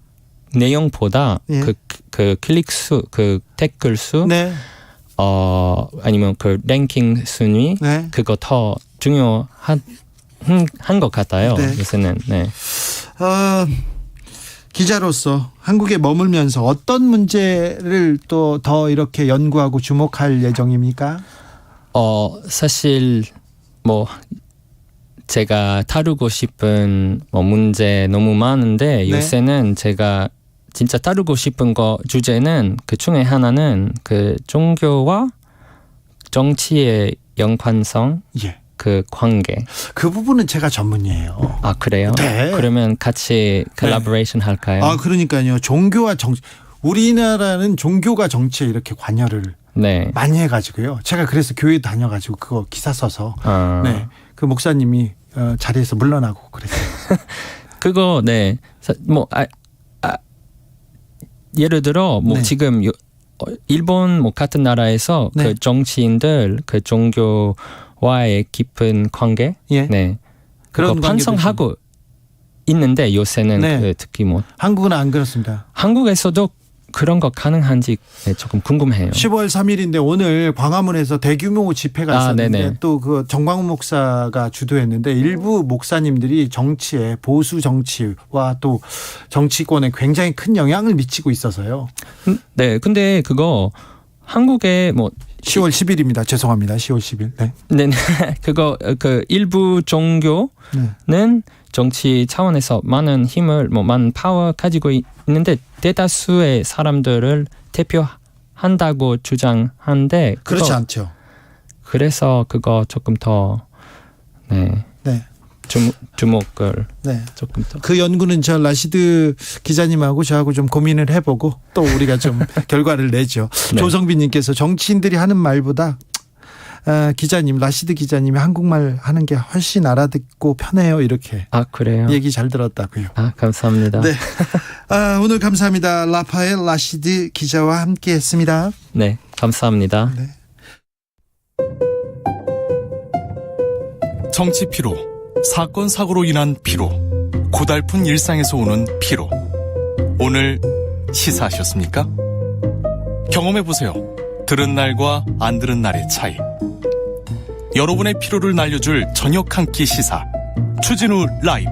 내용보다 그 클릭 수, 그 댓글 수, 아니면 그 랭킹 순위 그거 더 중요한 것 같아요. 요새는. 기자로서 한국에 머물면서 어떤 문제를 또 더 이렇게 연구하고 주목할 예정입니까? 사실 뭐 제가 다루고 싶은 문제 너무 많은데 요새는 제가 진짜 다루고 싶은 주제는 그 중에 하나는 그 종교와 정치의 연관성, 그 관계. 그 부분은 제가 전문이에요. 아, 그래요? 네. 그러면 같이 콜라보레이션 할까요? 그러니까요. 종교와 정치. 우리나라는 종교가 정치에 이렇게 관여를 많이 해가지고요. 제가 그래서 교회 다녀가지고 그거 기사 써서 그 목사님이 자리에서 물러나고 그랬어요. 그거 뭐 예를 들어 뭐 지금 일본 뭐 같은 나라에서 그 정치인들 그 종교와의 깊은 관계, 그런 반성하고 있는데 요새는 특히 뭐 한국은 안 그렇습니다. 한국에서도 그런 거 가능한지 조금 궁금해요. 10월 3일인데 오늘 광화문에서 대규모 집회가 있었는데 또 그 정광훈 목사가 주도했는데 일부 목사님들이 정치에 보수 정치와 또 정치권에 굉장히 큰 영향을 미치고 있어서요. 네, 근데 그거 한국에 뭐 10월 10일입니다. 죄송합니다. 10월 10일. 그거 그 일부 종교는 정치 차원에서 많은 힘을 많은 파워 가지고 있는데 대다수의 사람들을 대표한다고 주장하는데 그렇지 않죠. 그래서 그거 조금 더 네. 주목을 네. 조금 더. 그 연구는 저 라시드 기자님하고 저하고 좀 고민을 해보고 또 우리가 좀 결과를 내죠. 네. 조성빈님께서 정치인들이 하는 말보다 기자님 라시드 기자님이 한국말 하는 게 훨씬 알아듣고 편해요. 이렇게. 그래요? 얘기 잘 들었다고요. 감사합니다. 네. 오늘 감사합니다. 라파엘 라시드 기자와 함께했습니다. 네, 감사합니다. 네. 정치 피로, 사건 사고로 인한 피로, 고달픈 일상에서 오는 피로. 오늘 시사하셨습니까? 경험해보세요. 들은 날과 안 들은 날의 차이. 여러분의 피로를 날려줄 저녁 한 끼 시사 추진우 라이브.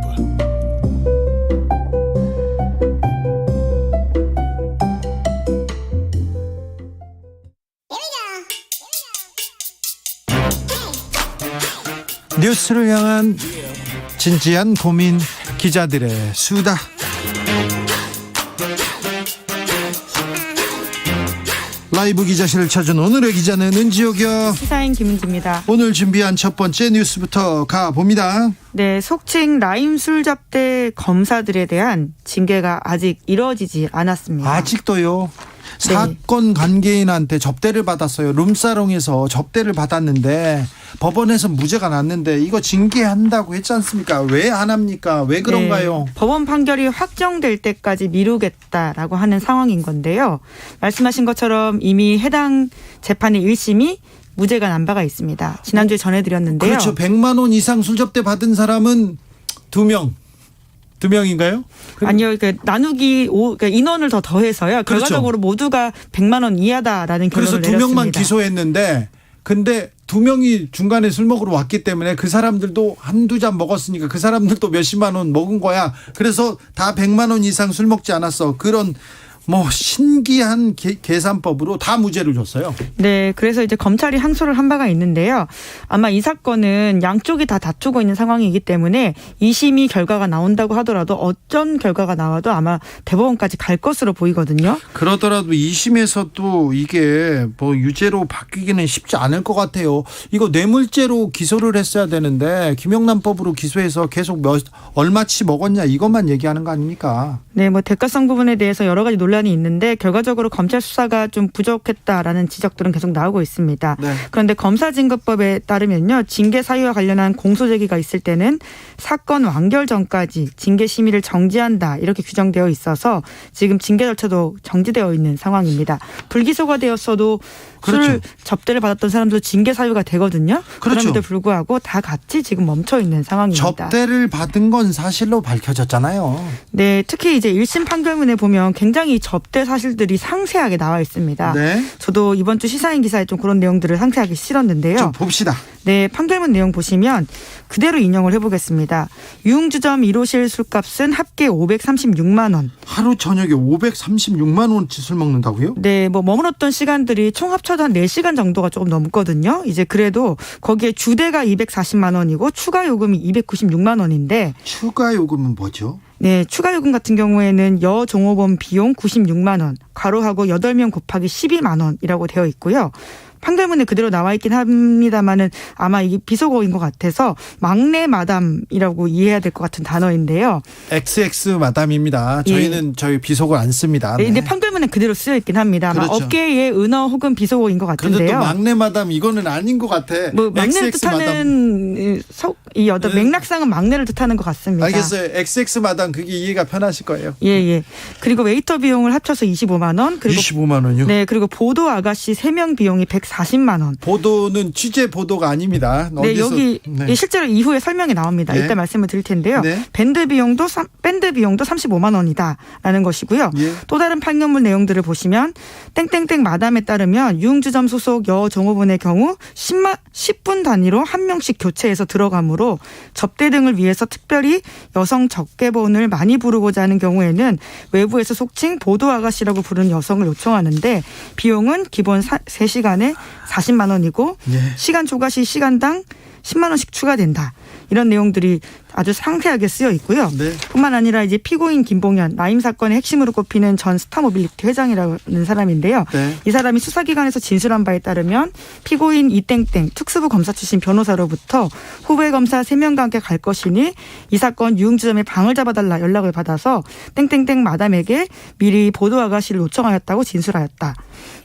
뉴스를 향한 진지한 고민, 기자들의 수다. 라이브 기자실을 찾은 오늘의 기자는 은지옥이요. 시사인 김은지입니다. 오늘 준비한 첫 번째 뉴스부터 가봅니다. 네, 속칭 라임 술 접대 검사들에 대한 징계가 아직 이루어지지 않았습니다. 아직도요? 네. 사건 관계인한테 접대를 받았어요. 룸사롱에서 접대를 받았는데 법원에서 무죄가 났는데 이거 징계한다고 했지 않습니까? 왜 안 합니까? 왜 그런가요? 네, 법원 판결이 확정될 때까지 미루겠다라고 하는 상황인 건데요. 말씀하신 것처럼 이미 해당 재판의 1심이 무죄가 난 바가 있습니다. 지난주에 전해드렸는데요. 그렇죠. 100만 원 이상 술접대 받은 사람은 2명. 2명인가요? 아니요. 그러니까 나누기 그러니까 인원을 더 더해서요. 그렇죠. 결과적으로 모두가 100만 원 이하다라는 결론을 그래서 내렸습니다. 2명만 기소했는데 근데 2명이 중간에 술 먹으러 왔기 때문에 그 사람들도 한두 잔 먹었으니까 그 사람들도 몇십만 원 먹은 거야. 그래서 다 100만 원 이상 술 먹지 않았어. 그런 신기한 계산법으로 다 무죄를 줬어요. 네, 그래서 이제 검찰이 항소를 한 바가 있는데요. 아마 이 사건은 양쪽이 다 다투고 있는 상황이기 때문에 2심이 결과가 나온다고 하더라도 어떤 결과가 나와도 아마 대법원까지 갈 것으로 보이거든요. 그러더라도 2심에서도 이게 유죄로 바뀌기는 쉽지 않을 것 같아요. 이거 뇌물죄로 기소를 했어야 되는데 김영란법으로 기소해서 계속 얼마치 먹었냐 이것만 얘기하는 거 아닙니까? 네, 대가성 부분에 대해서 여러 가지 논란이 있는데 결과적으로 검찰 수사가 좀 부족했다라는 지적들은 계속 나오고 있습니다. 네. 그런데 검사징계법에 따르면요. 징계 사유와 관련한 공소 제기가 있을 때는 사건 완결 전까지 징계 심의를 정지한다 이렇게 규정되어 있어서 지금 징계 절차도 정지되어 있는 상황입니다. 불기소가 되었어도 그렇죠. 술 접대를 받았던 사람도 징계 사유가 되거든요. 그렇죠. 그럼에도 불구하고 다 같이 지금 멈춰 있는 상황입니다. 접대를 받은 건 사실로 밝혀졌잖아요. 네, 특히 이제 1심 판결문에 보면 굉장히 접대 사실들이 상세하게 나와 있습니다. 네. 저도 이번 주 시사인 기사에 좀 그런 내용들을 상세하게 실었는데요. 좀 봅시다. 네, 판결문 내용 보시면 그대로 인용을 해보겠습니다. 유흥주점 1호실 술값은 합계 536만 원. 하루 저녁에 536만 원치 술 먹는다고요? 네, 머물렀던 시간들이 총 합쳐도 한 4시간 정도가 조금 넘거든요. 이제 그래도 거기에 주대가 240만 원이고 추가 요금이 296만 원인데. 추가 요금은 뭐죠? 네, 추가 요금 같은 경우에는 여종업원 비용 96만 원, 가로하고 8명 곱하기 12만 원이라고 되어 있고요. 판결문에 그대로 나와 있긴 합니다만은 아마 이게 비속어인 것 같아서 막내 마담이라고 이해해야 될 것 같은 단어인데요. XX 마담입니다. 저희는 저희 비속어 안 씁니다. 네. 네. 근데 판결문에 그대로 쓰여 있긴 합니다. 아마 그렇죠. 업계의 은어 혹은 비속어인 것 같은데요. 그런데 또 막내 마담 이거는 아닌 것 같아. 막내를 뜻하는 이 어떤 맥락상은 막내를 뜻하는 것 같습니다. 알겠어요. XX 마담 그게 이해가 편하실 거예요. 예. 그리고 웨이터 비용을 합쳐서 25만 원. 그리고 25만 원요? 네. 그리고 보도 아가씨 3명 비용이 140만 원. 보도는 취재 보도가 아닙니다. 네, 여기 실제로 이후에 설명이 나옵니다. 네. 이따 말씀을 드릴 텐데요. 네. 밴드 비용도 35만 원이다라는 것이고요. 예. 또 다른 판결문 내용들을 보시면 땡땡땡 마담에 따르면 유흥주점 소속 여종업원의 경우 10분 단위로 한 명씩 교체해서 들어가므로 접대 등을 위해서 특별히 여성 적개본을 많이 부르고자 하는 경우에는 외부에서 속칭 보도 아가씨라고 부르는 여성을 요청하는데 비용은 기본 3시간에 40만 원이고 예. 시간 초과 시 시간당 10만 원씩 추가된다. 이런 내용들이 아주 상세하게 쓰여 있고요. 네. 뿐만 아니라 이제 피고인 김봉현 라임 사건의 핵심으로 꼽히는 전 스타모빌리티 회장이라는 사람인데요. 네. 이 사람이 수사기관에서 진술한 바에 따르면 피고인 이땡땡 특수부 검사 출신 변호사로부터 후배 검사 3명과 함께 갈 것이니 이 사건 유흥주점에 방을 잡아달라 연락을 받아서 땡땡땡 마담에게 미리 보도 아가씨를 요청하였다고 진술하였다.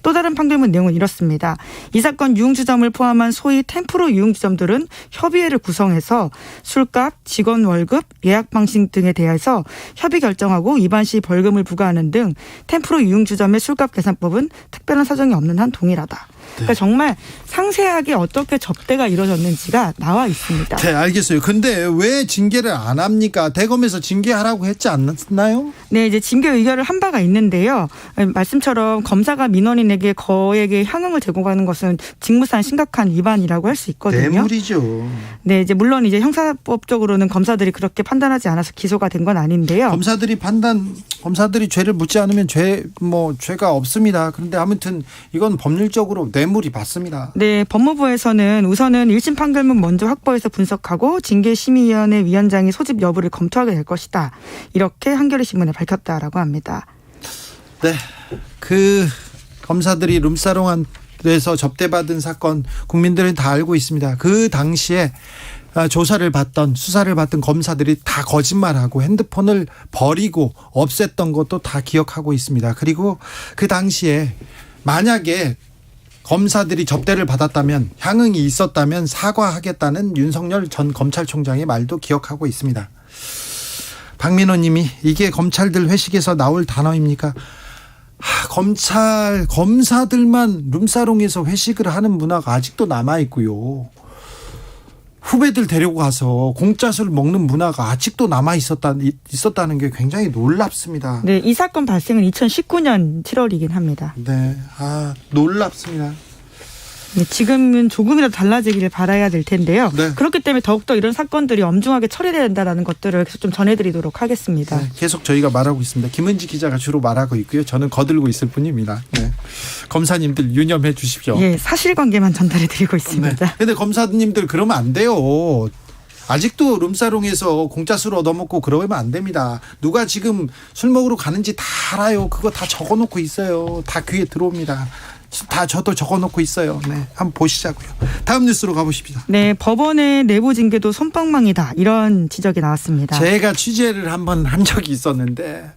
또 다른 판결문 내용은 이렇습니다. 이 사건 유흥주점을 포함한 소위 템프로 유흥주점들은 협의회를 구성해서 술값, 직원 월급, 예약 방식 등에 대해서 협의 결정하고 위반 시 벌금을 부과하는 등 템프로 유흥주점의 술값 계산법은 특별한 사정이 없는 한 동일하다. 그러니까 정말 상세하게 어떻게 접대가 이루어졌는지가 나와 있습니다. 네, 알겠어요. 근데 왜 징계를 안 합니까? 대검에서 징계하라고 했지 않았나요? 네, 이제 징계 의결을 한 바가 있는데요. 말씀처럼 검사가 민원인에게 거액의 향응을 제공하는 것은 직무상 심각한 위반이라고 할 수 있거든요. 뇌물이죠. 네, 이제 물론 이제 형사법적으로는 검사들이 그렇게 판단하지 않아서 기소가 된 건 아닌데요. 검사들이 죄를 묻지 않으면 죄가 없습니다. 그런데 아무튼 이건 법률적으로 뇌물이 맞습니다. 네, 법무부에서는 우선은 1심 판결문 먼저 확보해서 분석하고 징계심의위원회 위원장이 소집 여부를 검토하게 될 것이다. 이렇게 한겨레 신문에 밝혔다라고 합니다. 네, 그 검사들이 룸사롱에서 접대받은 사건 국민들은 다 알고 있습니다. 그 당시에 수사를 받던 검사들이 다 거짓말하고 핸드폰을 버리고 없앴던 것도 다 기억하고 있습니다. 그리고 그 당시에 만약에 검사들이 접대를 받았다면, 향응이 있었다면 사과하겠다는 윤석열 전 검찰총장의 말도 기억하고 있습니다. 박민호 님이 이게 검찰들 회식에서 나올 단어입니까? 검사들만 룸사롱에서 회식을 하는 문화가 아직도 남아있고요. 후배들 데리고 가서 공짜 술 먹는 문화가 아직도 있었다는 게 굉장히 놀랍습니다. 네, 이 사건 발생은 2019년 7월이긴 합니다. 네, 놀랍습니다. 네, 지금은 조금이라도 달라지기를 바라야 될 텐데요. 네. 그렇기 때문에 더욱더 이런 사건들이 엄중하게 처리돼야 된다는 것들을 계속 좀 전해드리도록 하겠습니다. 네, 계속 저희가 말하고 있습니다. 김은지 기자가 주로 말하고 있고요. 저는 거들고 있을 뿐입니다. 네. 검사님들 유념해 주십시오. 예, 사실관계만 전달해드리고 있습니다. 그런데 검사님들 그러면 안 돼요. 아직도 룸사롱에서 공짜 술 얻어먹고 그러면 안 됩니다. 누가 지금 술 먹으러 가는지 다 알아요. 그거 다 적어놓고 있어요. 다 귀에 들어옵니다. 다 저도 적어놓고 있어요. 네, 한번 보시자고요. 다음 뉴스로 가보십시다. 네, 법원의 내부 징계도 솜방망이다, 이런 지적이 나왔습니다. 제가 취재를 한번 한 적이 있었는데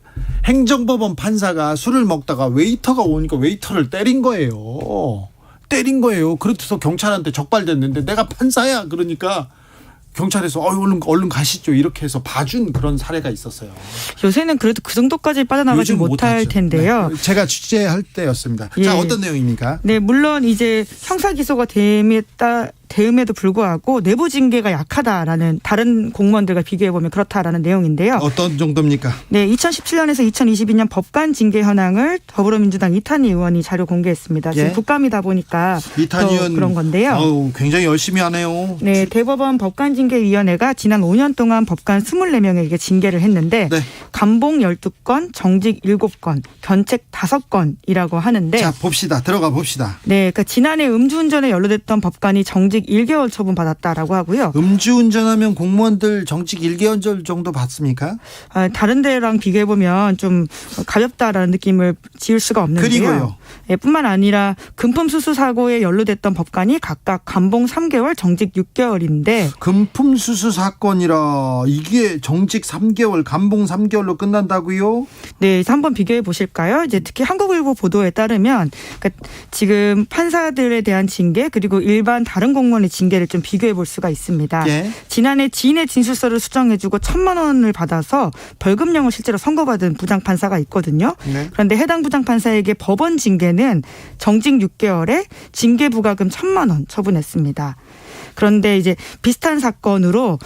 행정법원 판사가 술을 먹다가 웨이터가 오니까 웨이터를 때린 거예요. 그렇다고 경찰한테 적발됐는데 내가 판사야 그러니까 경찰에서 얼른 가시죠 이렇게 해서 봐준 그런 사례가 있었어요. 요새는 그래도 그 정도까지 빠져나가지 못할 텐데요. 네, 제가 취재할 때였습니다. 예. 자, 어떤 내용입니까? 네, 물론 이제 형사 기소가 대음에도 불구하고 내부 징계가 약하다라는, 다른 공무원들과 비교해보면 그렇다라는 내용인데요. 어떤 정도입니까? 네, 2017년에서 2022년 법관 징계 현황을 더불어민주당 이탄희 의원이 자료 공개했습니다. 지금 예? 국감이다 보니까 이탄희 의원 그런 건데요. 굉장히 열심히 하네요. 네, 대법원 법관징계위원회가 지난 5년 동안 법관 24명에게 징계를 했는데 네. 감봉 12건, 정직 7건, 견책 5건이라고 하는데, 자, 들어가 봅시다. 네, 그러니까 지난해 음주운전에 연루됐던 법관이 정직 1개월 처분 받았다라고 하고요. 음주운전하면 공무원들 정직 1개월 정도 받습니까? 다른 데랑 비교해 보면 좀 가볍다라는 느낌을 지울 수가 없는데요. 그리고요. 예, 뿐만 아니라 금품 수수 사고에 연루됐던 법관이 각각 감봉 3개월, 정직 6개월인데, 금품 수수 사건이라 이게 정직 3개월, 감봉 3개월로 끝난다고요? 네, 한번 비교해 보실까요? 이제 특히 한국일보 보도에 따르면, 그러니까 지금 판사들에 대한 징계, 그리고 일반 다른 공무원의 징계를 좀 비교해 볼 수가 있습니다. 예. 지난해 지인의 진술서를 수정해주고 1,000만 원을 받아서 벌금형을 실제로 선고받은 부장판사가 있거든요. 네. 그런데 해당 부장판사에게 법원 징계는 정직 6개월에 징계 부과금 1,000만 원 처분했습니다. 그런데 이제 비슷한 사건으로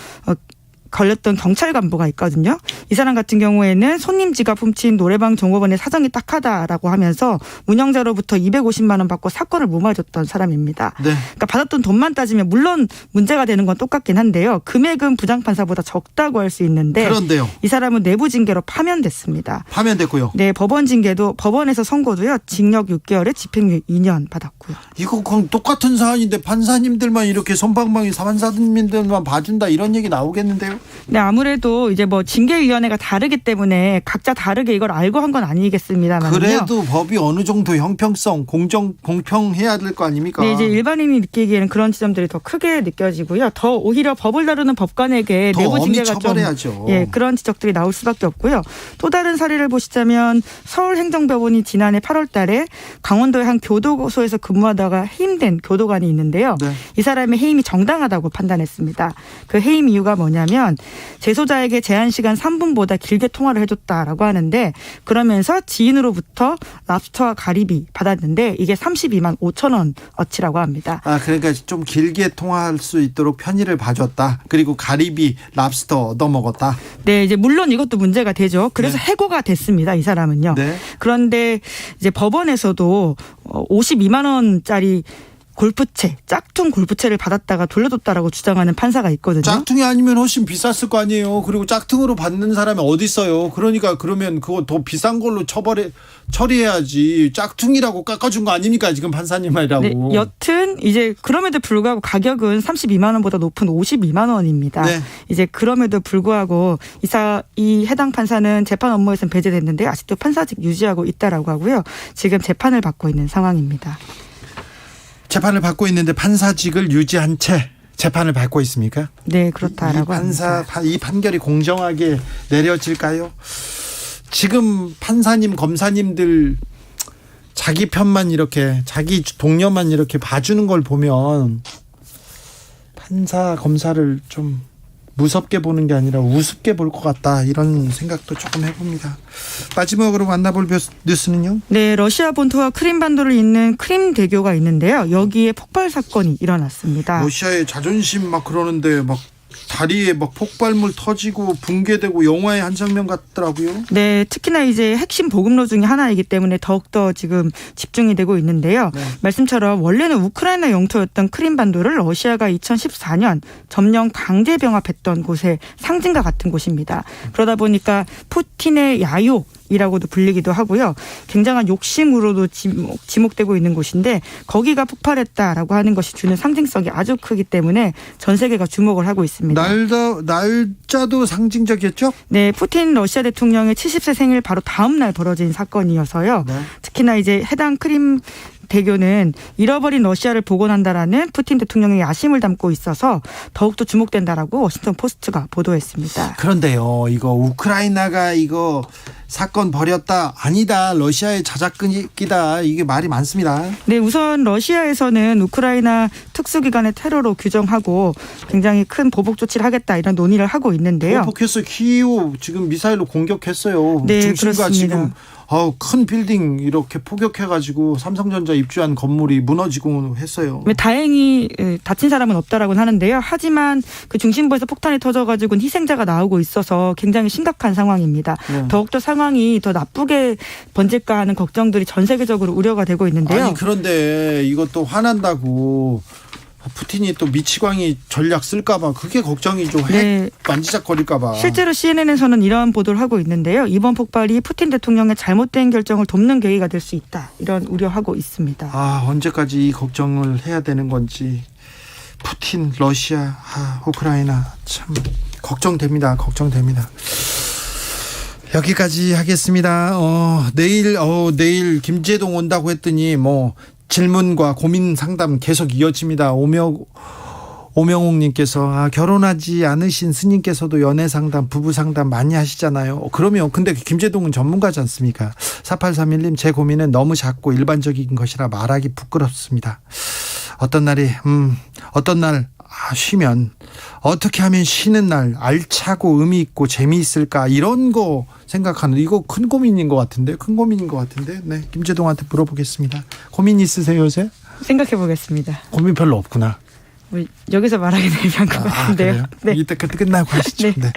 걸렸던 경찰 간부가 있거든요. 이 사람 같은 경우에는 손님 지갑 훔친 노래방 종업원의 사정이 딱하다라고 하면서 운영자로부터 250만 원 받고 사건을 무마해줬던 사람입니다. 네. 그러니까 받았던 돈만 따지면 물론 문제가 되는 건 똑같긴 한데요. 금액은 부장판사보다 적다고 할 수 있는데, 그런데요. 이 사람은 내부 징계로 파면됐습니다. 파면됐고요. 네, 법원 징계도 법원에서 선고도요. 징역 6개월에 집행유예 2년 받았고요. 이거 똑같은 사안인데 판사님들만 이렇게 솜방망이 판사님들만 봐준다 이런 얘기 나오겠는데요? 네, 아무래도 이제 뭐 징계위원회가 다르기 때문에 각자 다르게 이걸 알고 한 건 아니겠습니다만요. 그래도 법이 어느 정도 형평성, 공평해야 될 거 아닙니까? 네, 이제 일반인이 느끼기에는 그런 지점들이 더 크게 느껴지고요. 더 오히려 법을 다루는 법관에게 더 내부 엄히 징계가 처벌해야죠. 예, 그런 지적들이 나올 수밖에 없고요. 또 다른 사례를 보시자면 서울행정법원이 지난해 8월달에 강원도의 한 교도소에서 근무하다가 해임된 교도관이 있는데요. 네. 이 사람의 해임이 정당하다고 판단했습니다. 그 해임 이유가 뭐냐면 재소자에게 제한 시간 3분보다 길게 통화를 해줬다라고 하는데 그러면서 지인으로부터 랍스터와 가리비 받았는데 이게 32만 5천 원어치라고 합니다. 아, 그러니까 좀 길게 통화할 수 있도록 편의를 봐줬다. 그리고 가리비, 랍스터 얻어먹었다. 네, 이제 물론 이것도 문제가 되죠. 그래서 해고가 됐습니다. 이 사람은요. 네. 그런데 이제 법원에서도 52만 원짜리 골프채, 짝퉁 골프채를 받았다가 돌려줬다라고 주장하는 판사가 있거든요. 짝퉁이 아니면 훨씬 비쌌을 거 아니에요. 그리고 짝퉁으로 받는 사람이 어디 있어요. 그러니까 그러면 그거 더 비싼 걸로 처리해야지. 짝퉁이라고 깎아준 거 아닙니까? 지금 판사님 말이라고. 네, 여튼 이제 그럼에도 불구하고 가격은 32만 원보다 높은 52만 원입니다. 네. 이제 그럼에도 불구하고 이 해당 판사는 재판 업무에서는 배제됐는데 아직도 판사직 유지하고 있다라고 하고요. 지금 재판을 받고 있는 상황입니다. 재판을 받고 있는데 판사직을 유지한 채 재판을 받고 있습니까? 네, 그렇다라고 합니다. 이 판결이 공정하게 내려질까요? 지금 판사님, 검사님들 자기 편만 이렇게 자기 동료만 이렇게 봐주는 걸 보면 판사, 검사를 좀 무섭게 보는 게 아니라 우습게 볼 것 같다 이런 생각도 조금 해봅니다. 마지막으로 만나볼 뉴스는요? 네, 러시아 본토와 크림반도를 잇는 크림 대교가 있는데요. 여기에 폭발 사건이 일어났습니다. 러시아의 자존심 막 그러는데 막 다리에 막 폭발물 터지고 붕괴되고 영화의 한 장면 같더라고요. 네, 특히나 이제 핵심 보급로 중에 하나이기 때문에 더욱더 지금 집중이 되고 있는데요. 네. 말씀처럼 원래는 우크라이나 영토였던 크림반도를 러시아가 2014년 점령 강제 병합했던 곳의 상징과 같은 곳입니다. 그러다 보니까 푸틴의 야욕이라고도 불리기도 하고요. 굉장한 욕심으로도 지목되고 있는 곳인데 거기가 폭발했다라고 하는 것이 주는 상징성이 아주 크기 때문에 전 세계가 주목을 하고 있습니다. 날짜도 상징적이었죠? 네, 푸틴 러시아 대통령의 70세 생일 바로 다음 날 벌어진 사건이어서요. 네. 특히나 이제 해당 크림 대교는 잃어버린 러시아를 복원한다라는 푸틴 대통령의 야심을 담고 있어서 더욱더 주목된다라고 워싱턴 포스트가 보도했습니다. 그런데요, 이거 우크라이나가 이거 사건 벌였다 아니다 러시아의 자작극이다 이게 말이 많습니다. 네, 우선 러시아에서는 우크라이나 특수기관의 테러로 규정하고 굉장히 큰 보복 조치를 하겠다 이런 논의를 하고 있는데요. 보복했어요. 키이우 지금 미사일로 공격했어요. 네, 중심가 그렇습니다. 지금 큰 빌딩 이렇게 포격해가지고 삼성전자 입주한 건물이 무너지고 했어요. 다행히 다친 사람은 없다라고는 하는데요. 하지만 그 중심부에서 폭탄이 터져가지고 희생자가 나오고 있어서 굉장히 심각한 상황입니다. 네. 더욱더 상황이 더 나쁘게 번질까 하는 걱정들이 전 세계적으로 우려가 되고 있는데요. 아니 그런데 이것도 화난다고 푸틴이 또 미치광이 전략 쓸까봐 그게 걱정이죠. 네. 만지작거릴까봐. 실제로 CNN에서는 이런 보도를 하고 있는데요. 이번 폭발이 푸틴 대통령의 잘못된 결정을 돕는 계기가 될 수 있다. 이런 우려하고 있습니다. 아, 언제까지 이 걱정을 해야 되는 건지. 푸틴, 러시아, 우크라이나 참 걱정됩니다. 여기까지 하겠습니다. 내일 김재동 온다고 했더니 질문과 고민 상담 계속 이어집니다. 오명옥님께서 결혼하지 않으신 스님께서도 연애 상담, 부부 상담 많이 하시잖아요. 그러면 근데 김재동은 전문가지 않습니까? 4831님 제 고민은 너무 작고 일반적인 것이라 말하기 부끄럽습니다. 어떤 날 쉬면 어떻게 하면 쉬는 날 알차고 의미 있고 재미있을까 이런 거 생각하는 이거 큰 고민인 것 같은데 네, 김재동한테 물어보겠습니다. 고민 있으세요 요새? 생각해 보겠습니다. 고민 별로 없구나. 여기서 말하기 애매한 것 같은데요. 네. 이때 끝나고 하시죠. 네. 네.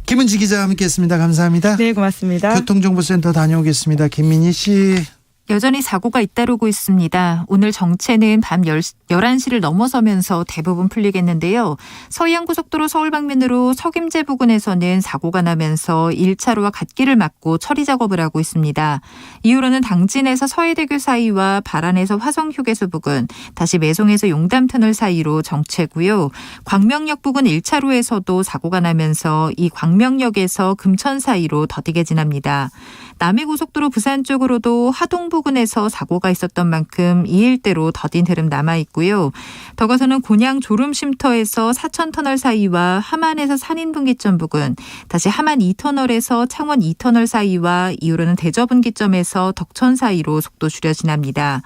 김은지 기자와 함께했습니다. 감사합니다. 네, 고맙습니다. 교통정보센터 다녀오겠습니다. 김민희 씨. 여전히 사고가 잇따르고 있습니다. 오늘 정체는 밤 11시를 넘어서면서 대부분 풀리겠는데요. 서해안고속도로 서울 방면으로 석임제 부근에서는 사고가 나면서 1차로와 갓길을 막고 처리 작업을 하고 있습니다. 이후로는 당진에서 서해대교 사이와 발안에서 화성휴게소 부근, 다시 매송에서 용담터널 사이로 정체고요. 광명역 부근 1차로에서도 사고가 나면서 이 광명역에서 금천 사이로 더디게 지납니다. 남해고속도로 부산 쪽으로도 하동 부근에서 사고가 있었던 만큼 이 일대로 더딘 흐름 남아있고요. 더 가서는 곤양 졸음쉼터에서 사천터널 사이와 함안에서 산인분기점 부근, 다시 함안 2터널에서 창원 2터널 사이와 이후로는 대저분기점에서 덕천 사이로 속도 줄여 지납니다.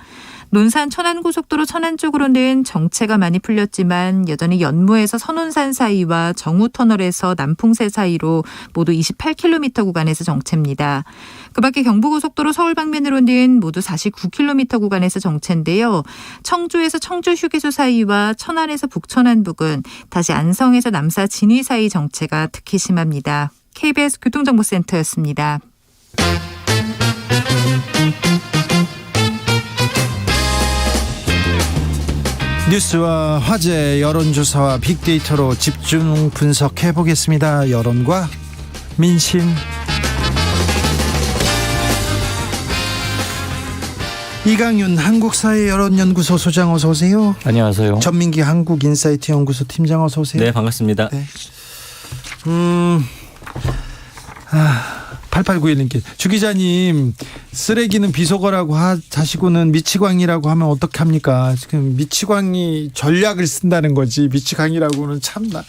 논산 천안고속도로 천안 쪽으로는 정체가 많이 풀렸지만 여전히 연무에서 선운산 사이와 정우터널에서 남풍새 사이로 모두 28km 구간에서 정체입니다. 그 밖에 경부고속도로 서울 방면으로는 모두 49km 구간에서 정체인데요. 청주에서 청주휴게소 사이와 천안에서 북천안 부근, 다시 안성에서 남사 진위 사이 정체가 특히 심합니다. KBS 교통정보센터였습니다. 뉴스와 화제, 여론조사와 빅데이터로 집중 분석해 보겠습니다. 여론과 민심. 이강윤 한국사회여론연구소 소장 어서 오세요. 안녕하세요. 전민기 한국인사이트 연구소 팀장 어서 오세요. 네, 반갑습니다. 네. 8891님께 주 기자님, 쓰레기는 비속어라고 하시고는 미치광이라고 하면 어떡합니까? 지금 미치광이 전략을 쓴다는 거지 미치광이라고는 참나.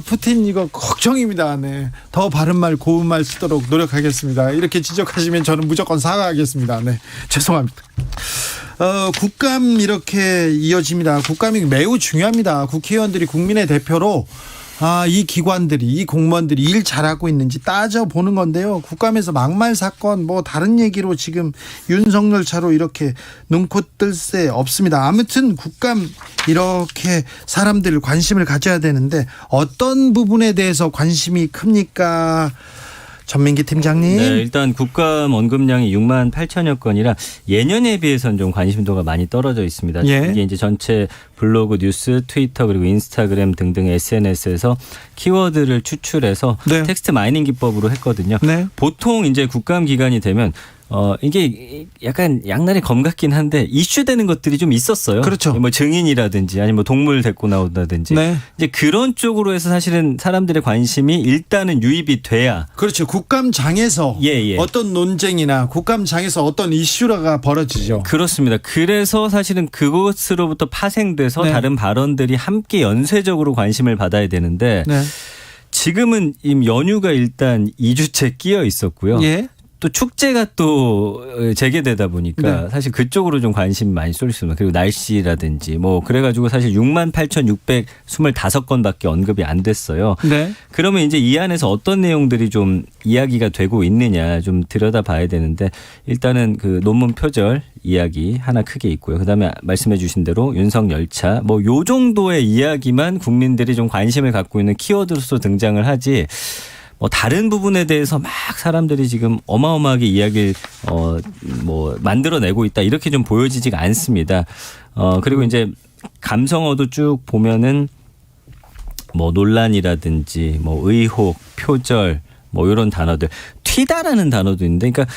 푸틴 이거 걱정입니다. 네. 더 바른말 고운말 쓰도록 노력하겠습니다. 이렇게 지적하시면 저는 무조건 사과하겠습니다. 네. 죄송합니다. 국감 이렇게 이어집니다. 국감이 매우 중요합니다. 국회의원들이 국민의 대표로 이 기관들이, 이 공무원들이 일 잘하고 있는지 따져보는 건데요. 국감에서 막말 사건, 다른 얘기로 지금 윤석열 차로 이렇게 눈코 뜰 새 없습니다. 아무튼 국감 이렇게 사람들 관심을 가져야 되는데 어떤 부분에 대해서 관심이 큽니까? 전민기 팀장님. 네, 일단 국감 언급량이 6만 8천여 건이라 예년에 비해서는 좀 관심도가 많이 떨어져 있습니다. 예. 이게 이제 전체 블로그, 뉴스, 트위터 그리고 인스타그램 등등 SNS에서 키워드를 추출해서 네. 텍스트 마이닝 기법으로 했거든요. 네. 보통 이제 국감 기간이 되면 이게 약간 양날의 검 같긴 한데 이슈되는 것들이 좀 있었어요. 그렇죠. 증인이라든지 아니면 동물 데리고 나온다든지. 네. 이제 그런 쪽으로 해서 사실은 사람들의 관심이 일단은 유입이 돼야. 그렇죠. 국감장에서 예. 어떤 논쟁이나 국감장에서 어떤 이슈가 벌어지죠. 그렇습니다. 그래서 사실은 그것으로부터 파생돼서 네. 다른 발언들이 함께 연쇄적으로 관심을 받아야 되는데 네. 지금은 이 연휴가 일단 2주째 끼어 있었고요. 예. 또 축제가 또 재개되다 보니까 네. 사실 그쪽으로 좀 관심 많이 쏠릴 수 있습니다. 그리고 날씨라든지 그래가지고 사실 68,625건밖에 언급이 안 됐어요. 네. 그러면 이제 이 안에서 어떤 내용들이 좀 이야기가 되고 있느냐 좀 들여다봐야 되는데 일단은 그 논문 표절 이야기 하나 크게 있고요. 그다음에 말씀해 주신 대로 윤석열차 요 정도의 이야기만 국민들이 좀 관심을 갖고 있는 키워드로서 등장을 하지 다른 부분에 대해서 막 사람들이 지금 어마어마하게 이야기를 만들어내고 있다 이렇게 좀 보여지지가 않습니다. 그리고 이제 감성어도 쭉 보면은 논란이라든지 의혹, 표절 이런 단어들, 튀다라는 단어도 있는데, 그러니까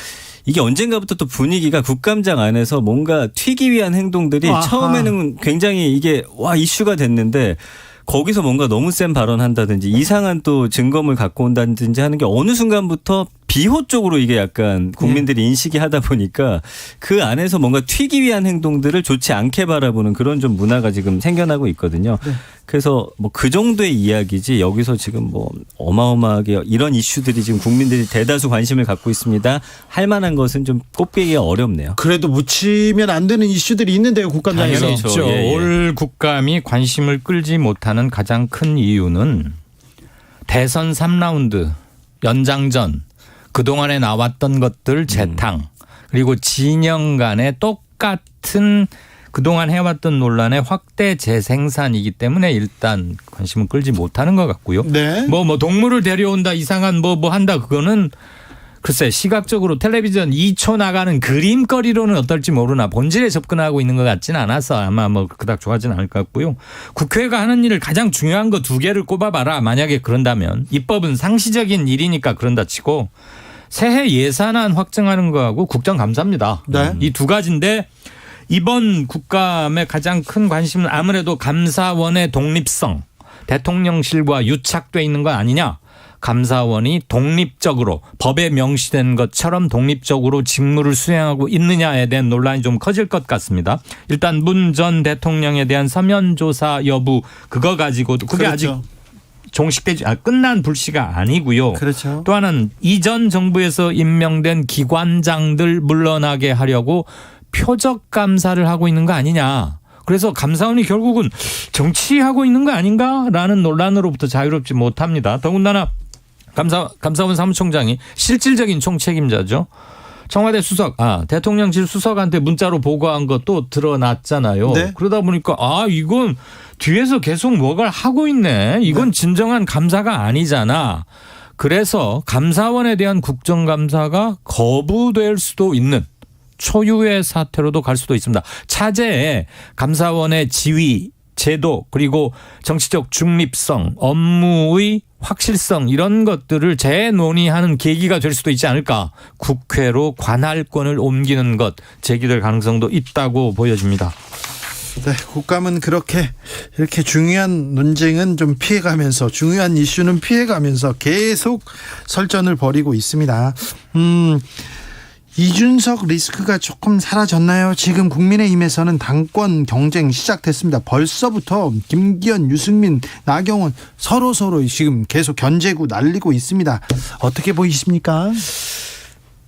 이게 언젠가부터 또 분위기가 국감장 안에서 뭔가 튀기 위한 행동들이 처음에는 굉장히 이게 이슈가 됐는데. 거기서 뭔가 너무 센 발언한다든지 이상한 또 증거물 갖고 온다든지 하는 게 어느 순간부터 비호 쪽으로 이게 약간 국민들이 인식이 하다 보니까 그 안에서 뭔가 튀기 위한 행동들을 좋지 않게 바라보는 그런 좀 문화가 지금 생겨나고 있거든요. 네. 그래서 그 정도의 이야기지 여기서 지금 어마어마하게 이런 이슈들이 지금 국민들이 대다수 관심을 갖고 있습니다. 할 만한 것은 좀 꼽기가 어렵네요. 그래도 묻히면 안 되는 이슈들이 있는데요. 국감장에서. 당연히 있죠. 올 국감이 관심을 끌지 못하는 가장 큰 이유는 대선 3라운드 연장전 그동안에 나왔던 것들 재탕 그리고 진영 간의 똑같은 그동안 해왔던 논란의 확대 재생산이기 때문에 일단 관심을 끌지 못하는 것 같고요. 네. 동물을 데려온다 이상한 한다 그거는 글쎄 시각적으로 텔레비전 2초 나가는 그림거리로는 어떨지 모르나 본질에 접근하고 있는 것 같지는 않아서 아마 뭐 그닥 좋아하지는 않을 것 같고요. 국회가 하는 일을 가장 중요한 거 2개를 꼽아봐라. 만약에 그런다면 입법은 상시적인 일이니까 그런다 치고 새해 예산안 확정하는 거하고 국정감사입니다. 네. 이 2가지인데 이번 국감의 가장 큰 관심은 아무래도 감사원의 독립성, 대통령실과 유착돼 있는 거 아니냐. 감사원이 독립적으로 법에 명시된 것처럼 독립적으로 직무를 수행하고 있느냐에 대한 논란이 좀 커질 것 같습니다. 일단 문 전 대통령에 대한 서면 조사 여부 그거 가지고도 그게 그렇죠. 아직 종식되지 끝난 불씨가 아니고요. 그렇죠. 또 하나는 이전 정부에서 임명된 기관장들 물러나게 하려고 표적 감사를 하고 있는 거 아니냐. 그래서 감사원이 결국은 정치하고 있는 거 아닌가라는 논란으로부터 자유롭지 못합니다. 더군다나 감사원 사무총장이 실질적인 총책임자죠. 청와대 수석, 대통령실 수석한테 문자로 보고한 것도 드러났잖아요. 네. 그러다 보니까 이건 뒤에서 계속 뭐가 하고 있네. 이건 진정한 감사가 아니잖아. 그래서 감사원에 대한 국정감사가 거부될 수도 있는 초유의 사태로도 갈 수도 있습니다. 차제에 감사원의 지위, 제도 그리고 정치적 중립성, 업무의 확실성 이런 것들을 재논의하는 계기가 될 수도 있지 않을까. 국회로 관할권을 옮기는 것 제기될 가능성도 있다고 보여집니다. 네, 국감은 이렇게 중요한 논쟁은 좀 피해가면서 중요한 이슈는 피해가면서 계속 설전을 벌이고 있습니다. 이준석 리스크가 조금 사라졌나요? 지금 국민의힘에서는 당권 경쟁 시작됐습니다. 벌써부터 김기현, 유승민, 나경원 서로 지금 계속 견제구 날리고 있습니다. 어떻게 보이십니까?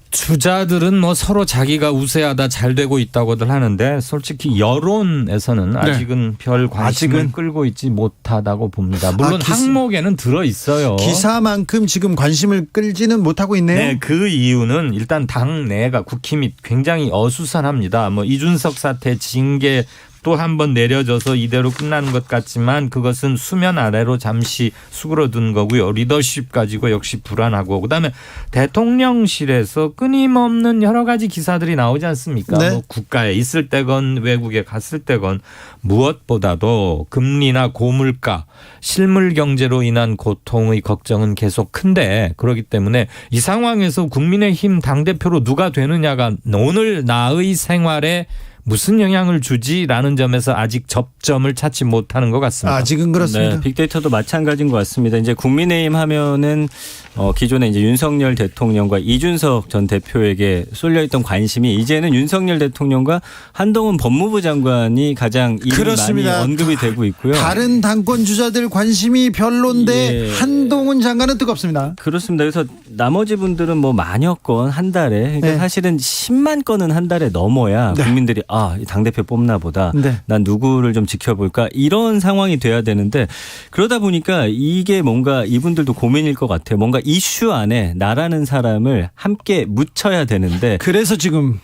주자들은 뭐 서로 자기가 우세하다 잘 되고 있다고들 하는데 솔직히 여론에서는 아직은 별 관심을 끌고 있지 못하다고 봅니다. 물론 항목에는 들어 있어요. 기사만큼 지금 관심을 끌지는 못하고 있네요. 네, 그 이유는 일단 당내가 국힘이 굉장히 어수선합니다. 뭐 이준석 사태 징계 또 한 번 내려져서 이대로 끝나는 것 같지만 그것은 수면 아래로 잠시 수그러든 거고요. 리더십 가지고 역시 불안하고 그다음에 대통령실에서 끊임없는 여러 가지 기사들이 나오지 않습니까? 네. 뭐 국가에 있을 때건 외국에 갔을 때건 무엇보다도 금리나 고물가, 실물 경제로 인한 고통의 걱정은 계속 큰데 그렇기 때문에 이 상황에서 국민의힘 당대표로 누가 되느냐가 오늘 나의 생활에 무슨 영향을 주지라는 점에서 아직 접점을 찾지 못하는 것 같습니다. 아직은 그렇습니다. 네, 빅데이터도 마찬가지인 것 같습니다. 이제 국민의힘 하면은 기존에 이제 윤석열 대통령과 이준석 전 대표에게 쏠려있던 관심이 이제는 윤석열 대통령과 한동훈 법무부 장관이 가장 이름이 많이 언급이 되고 있고요. 다른 당권 주자들 관심이 별론데 한동훈 장관은 뜨겁습니다. 그렇습니다. 그래서 나머지 분들은 뭐 만여 건 한 달에 그러니까 사실은 10만 건은 한 달에 넘어야 국민들이 당대표 뽑나 보다. 난 누구를 좀 지켜볼까 이런 상황이 돼야 되는데 그러다 보니까 이게 뭔가 이분들도 고민일 것 같아요. 뭔가 이슈 안에 나라는 사람을 함께 묻혀야 되는데 그래서 지금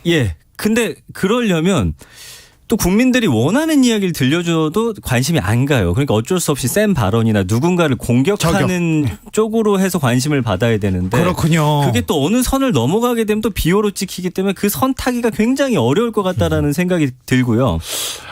근데 그러려면 또 국민들이 원하는 이야기를 들려줘도 관심이 안 가요. 그러니까 어쩔 수 없이 센 발언이나 누군가를 공격하는 쪽으로 해서 관심을 받아야 되는데 그렇군요. 그게 또 어느 선을 넘어가게 되면 또 비호로 찍히기 때문에 그 선 타기가 굉장히 어려울 것 같다라는 생각이 들고요.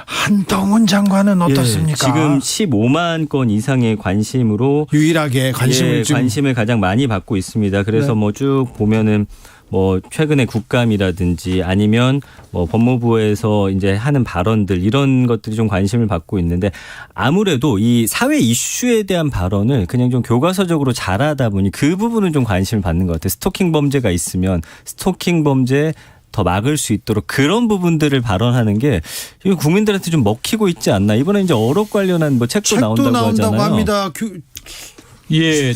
한동훈 장관은 어떻습니까? 지금 15만 건 이상의 관심으로 유일하게 관심을 가장 많이 받고 있습니다. 그래서 뭐 쭉 보면은 뭐 최근에 국감이라든지 아니면 뭐 법무부에서 이제 하는 발언들 이런 것들이 좀 관심을 받고 있는데 아무래도 이 사회 이슈에 대한 발언을 그냥 좀 교과서적으로 잘하다 보니 그 부분은 좀 관심을 받는 것 같아요. 스토킹 범죄가 있으면 스토킹 범죄 더 막을 수 있도록 그런 부분들을 발언하는 게 이거 국민들한테 좀 먹히고 있지 않나. 이번에 이제 어록 관련한 뭐 책도 나온다고 하잖아요. 합니다.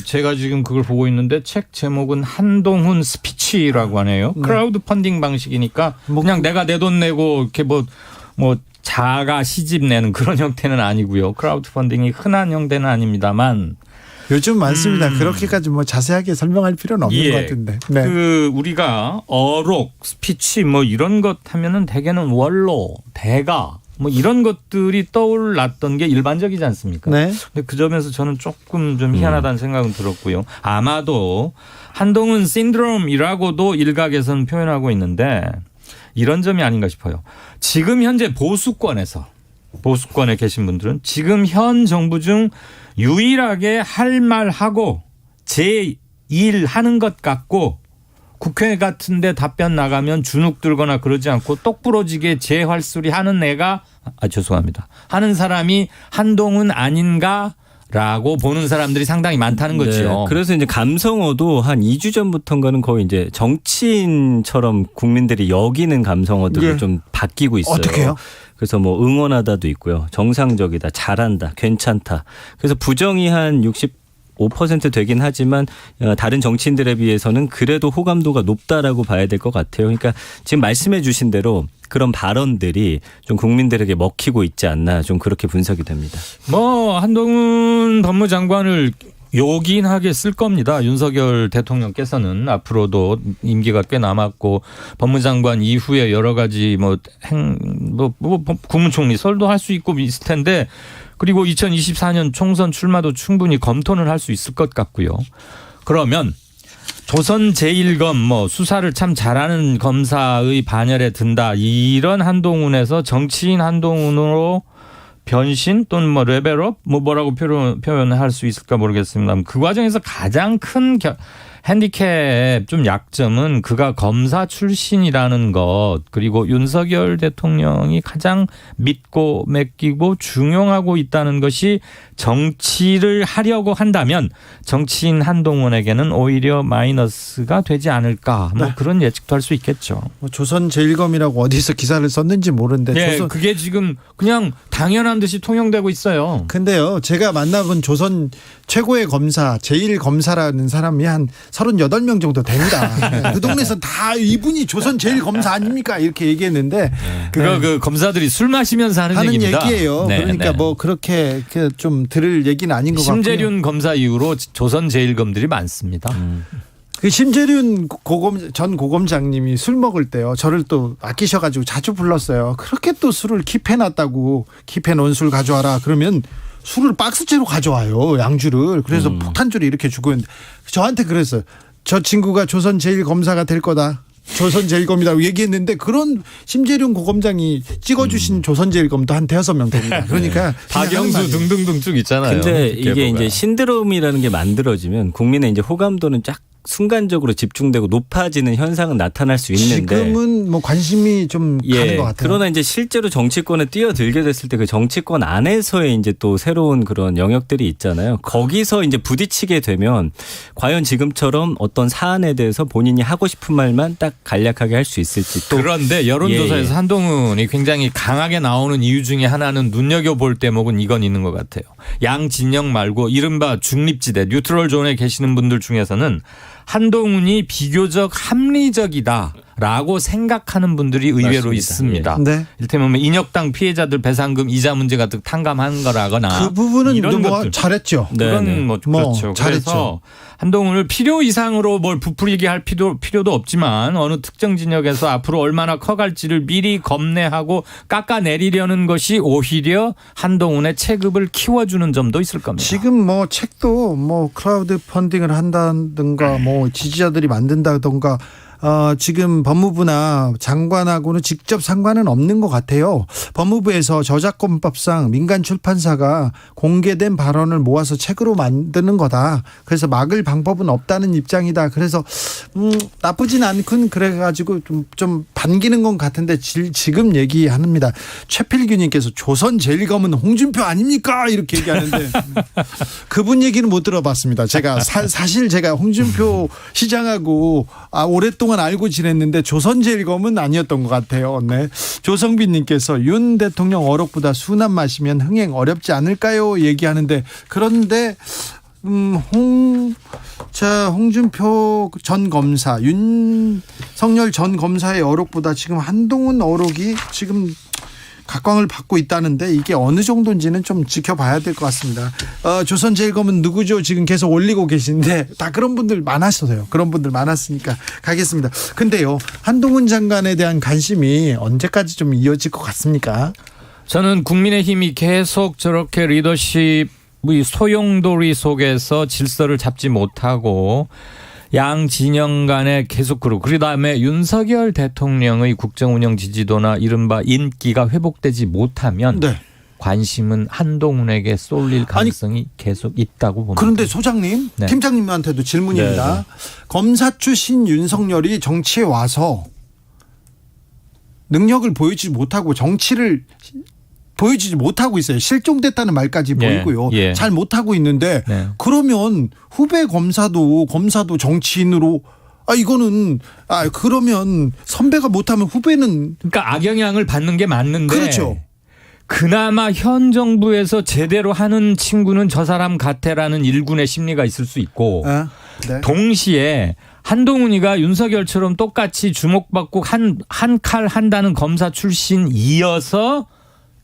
제가 지금 그걸 보고 있는데 책 제목은 한동훈 스피치라고 하네요. 크라우드 펀딩 방식이니까 그냥 내가 내 돈 내고 이렇게 뭐 자가 시집 내는 그런 형태는 아니고요. 크라우드 펀딩이 흔한 형태는 아닙니다만 요즘 많습니다. 그렇게까지 뭐 자세하게 설명할 필요는 없는 것 같은데. 그 우리가 어록, 스피치 뭐 이런 것 하면은 대개는 원로, 대가 뭐 이런 것들이 떠올랐던 게 일반적이지 않습니까? 네. 근데 그 점에서 저는 조금 좀 희한하다는 생각은 들었고요. 아마도 한동훈 신드롬이라고도 일각에서는 표현하고 있는데 이런 점이 아닌가 싶어요. 지금 현재 보수권에 계신 분들은 지금 현 정부 중 유일하게 할 말하고 제 일 하는 것 같고 국회 같은 데 답변 나가면 주눅 들거나 그러지 않고 똑부러지게 제 활소리 하는 애가 죄송합니다. 하는 사람이 한동훈 아닌가라고 보는 사람들이 상당히 많다는 거죠. 네, 그래서 이제 감성어도 한 2주 전부터인가는 거의 이제 정치인처럼 국민들이 여기는 감성어들로 네. 좀 바뀌고 있어요. 어떻게요? 그래서 뭐 응원하다도 있고요. 정상적이다, 잘한다, 괜찮다. 그래서 부정이 한 65% 되긴 하지만 다른 정치인들에 비해서는 그래도 호감도가 높다라고 봐야 될 것 같아요. 그러니까 지금 말씀해 주신 대로 그런 발언들이 좀 국민들에게 먹히고 있지 않나 좀 그렇게 분석이 됩니다. 뭐 한동훈 법무장관을 요긴하게 쓸 겁니다. 윤석열 대통령께서는 앞으로도 임기가 꽤 남았고 법무장관 이후에 여러 가지 국무총리 설도 할 수 있고 있을 텐데 그리고 2024년 총선 출마도 충분히 검토는 할 수 있을 것 같고요. 그러면 조선 제1검 수사를 참 잘하는 검사의 반열에 든다. 이런 한동훈에서 정치인 한동훈으로 변신 또는 레벨업 뭐라고 표현할 수 있을까 모르겠습니다. 그 과정에서 가장 큰 핸디캡 좀 약점은 그가 검사 출신이라는 것 그리고 윤석열 대통령이 가장 믿고 맡기고 중용하고 있다는 것이 정치를 하려고 한다면 정치인 한동훈에게는 오히려 마이너스가 되지 않을까 그런 예측도 할 수 있겠죠. 조선 제1검이라고 어디서 기사를 썼는지 모르는데 네, 그게 지금 그냥 당연한 듯이 통용되고 있어요. 근데요, 제가 만나본 조선 최고의 검사 제1검사라는 사람이 한 38명 정도 됩니다. 그 동네에서 다 이분이 조선 제1검사 아닙니까? 이렇게 얘기했는데 그거 그 검사들이 술 마시면서 하는 얘기입니다. 얘기예요. 네, 그러니까 네. 뭐 그렇게 좀 들을 얘기는 아닌 것 같고요. 심재륜 검사 이후로 조선 제1검들이 많습니다. 그 심재륜 전 고검장님이 술 먹을 때요. 저를 또 아끼셔가지고 자주 불렀어요. 그렇게 또 술을 킵해놨다고 킵해놓은 술 가져와라. 그러면 술을 박스째로 가져와요. 양주를. 그래서 폭탄주를 이렇게 주고 있는데 저한테 그랬어요. 저 친구가 조선 제1검사가 될 거다. 조선 제1검이라고 얘기했는데 그런 심재륜 고검장이 찍어주신 조선 제1검도 한 5명 됩니다. 그러니까 박영수 등등등 쭉 있잖아요. 근데 이게 이제 신드롬이라는 게 만들어지면 국민의 이제 호감도는 쫙 순간적으로 집중되고 높아지는 현상은 나타날 수 있는데 지금은 뭐 관심이 좀 가는 것 같아요. 그러나 이제 실제로 정치권에 뛰어들게 됐을 때 그 정치권 안에서의 이제 또 새로운 그런 영역들이 있잖아요. 거기서 이제 부딪히게 되면 과연 지금처럼 어떤 사안에 대해서 본인이 하고 싶은 말만 딱 간략하게 할 수 있을지 또 그런데 여론조사에서 한동훈이 굉장히 강하게 나오는 이유 중에 하나는 눈여겨볼 대목은 이건 있는 것 같아요. 양 진영 말고 이른바 중립지대 뉴트럴 존에 계시는 분들 중에서는 한동훈이 비교적 합리적이다라고 생각하는 분들이 의외로 맞습니다. 있습니다. 네. 이를테면 인혁당 피해자들 배상금 이자 문제 같은 탕감한 거라거나 그 부분은 이런 뭐 것들. 잘했죠. 그건 그렇죠. 잘했죠. 그래서 한동훈을 필요 이상으로 뭘 부풀리게 할 필요도 없지만 어느 특정 진영에서 앞으로 얼마나 커갈지를 미리 검내하고 깎아내리려는 것이 오히려 한동훈의 체급을 키워주는 점도 있을 겁니다. 지금 뭐 책도 뭐 크라우드 펀딩을 한다든가 뭐 지지자들이 만든다든가 지금 법무부나 장관하고는 직접 상관은 없는 것 같아요. 법무부에서 저작권법상 민간 출판사가 공개된 발언을 모아서 책으로 만드는 거다. 그래서 막을 방법은 없다는 입장이다. 그래서 나쁘진 않군 그래가지고 좀 반기는 것 같은데 지금 얘기합니다. 최필규님께서 조선 제1검은 홍준표 아닙니까? 이렇게 얘기하는데 그분 얘기는 못 들어봤습니다. 제가 사실 제가 홍준표 시장하고 오랫동안 알고 지냈는데 조선 제1검은 아니었던 것 같아요. 네. 조성빈님께서 윤 대통령 어록보다 순한 맛이면 흥행 어렵지 않을까요? 얘기하는데 그런데 홍준표 전 검사, 윤석열 전 검사의 어록보다 지금 한동훈 어록이 지금 각광을 받고 있다는데 이게 어느 정도인지는 좀 지켜봐야 될 것 같습니다. 조선 제1검은 누구죠? 지금 계속 올리고 계신데 다 그런 분들 많았어요. 그런 분들 많았으니까 가겠습니다. 근데요, 한동훈 장관에 대한 관심이 언제까지 좀 이어질 것 같습니까? 저는 국민의힘이 계속 저렇게 리더십의 소용돌이 속에서 질서를 잡지 못하고 양 진영 간에 계속 그다음에 윤석열 대통령의 국정운영 지지도나 이른바 인기가 회복되지 못하면 관심은 한동훈에게 쏠릴 가능성이 계속 있다고 봅니다. 그런데 소장님, 네. 팀장님한테도 질문입니다. 네. 검사 출신 윤석열이 정치에 와서 능력을 보여주지 못하고 정치를 보여주지 못하고 있어요. 실종됐다는 말까지 보이고요. 예. 잘 못하고 있는데 그러면 후배 검사도 정치인으로 이거는 그러면 선배가 못하면 후배는 그러니까 악영향을 받는 게 맞는데 그렇죠. 그나마 현 정부에서 제대로 하는 친구는 저 사람 같애라는 일군의 심리가 있을 수 있고 동시에 한동훈이가 윤석열처럼 똑같이 주목받고 한 칼 한다는 검사 출신이어서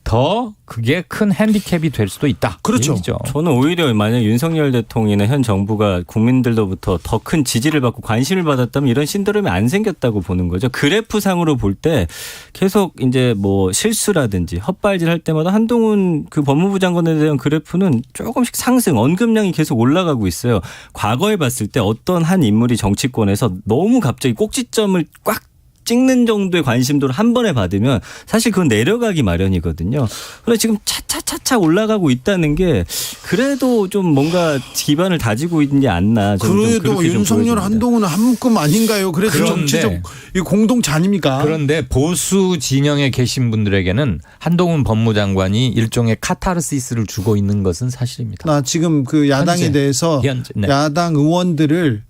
더 그게 큰 핸디캡이 될 수도 있다. 그렇죠. 얘기죠. 저는 오히려 만약 윤석열 대통령이나 현 정부가 국민들로부터 더 큰 지지를 받고 관심을 받았다면 이런 신드롬이 안 생겼다고 보는 거죠. 그래프상으로 볼 때 계속 이제 뭐 실수라든지 헛발질 할 때마다 한동훈 그 법무부 장관에 대한 그래프는 조금씩 상승, 언급량이 계속 올라가고 있어요. 과거에 봤을 때 어떤 한 인물이 정치권에서 너무 갑자기 꼭지점을 꽉 찍는 정도의 관심도를 한 번에 받으면 사실 그건 내려가기 마련이거든요. 그런데 지금 차차차차 올라가고 있다는 게 그래도 좀 뭔가 기반을 다지고 있지 않나. 그래도 윤석열 한동훈은 한 묶음 아닌가요? 그래서 정치적 공동체 아닙니까? 그런데 보수 진영에 계신 분들에게는 한동훈 법무장관이 일종의 카타르시스를 주고 있는 것은 사실입니다. 나 지금 그 야당에 대해서 야당 의원들을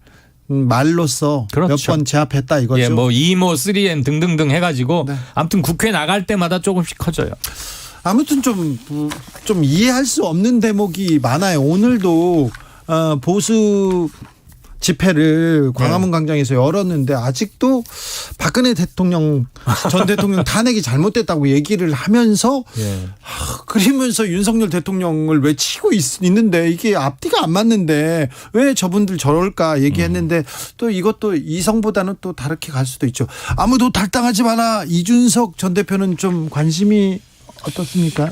말로써 몇 번 제압했다 이거죠. 예, 뭐 2모, 3M 등등등 해가지고 아무튼 국회 나갈 때마다 조금씩 커져요. 아무튼 좀 이해할 수 없는 대목이 많아요. 오늘도 보수 집회를 광화문 광장에서 열었는데 아직도 박근혜 전 대통령 탄핵이 잘못됐다고 얘기를 하면서 그러면서 윤석열 대통령을 외치고 있는데 이게 앞뒤가 안 맞는데 왜 저분들 저럴까 얘기했는데 또 이것도 이성보다는 또 다르게 갈 수도 있죠. 아무도 탈당하지 마라. 이준석 전 대표는 좀 관심이 어떻습니까?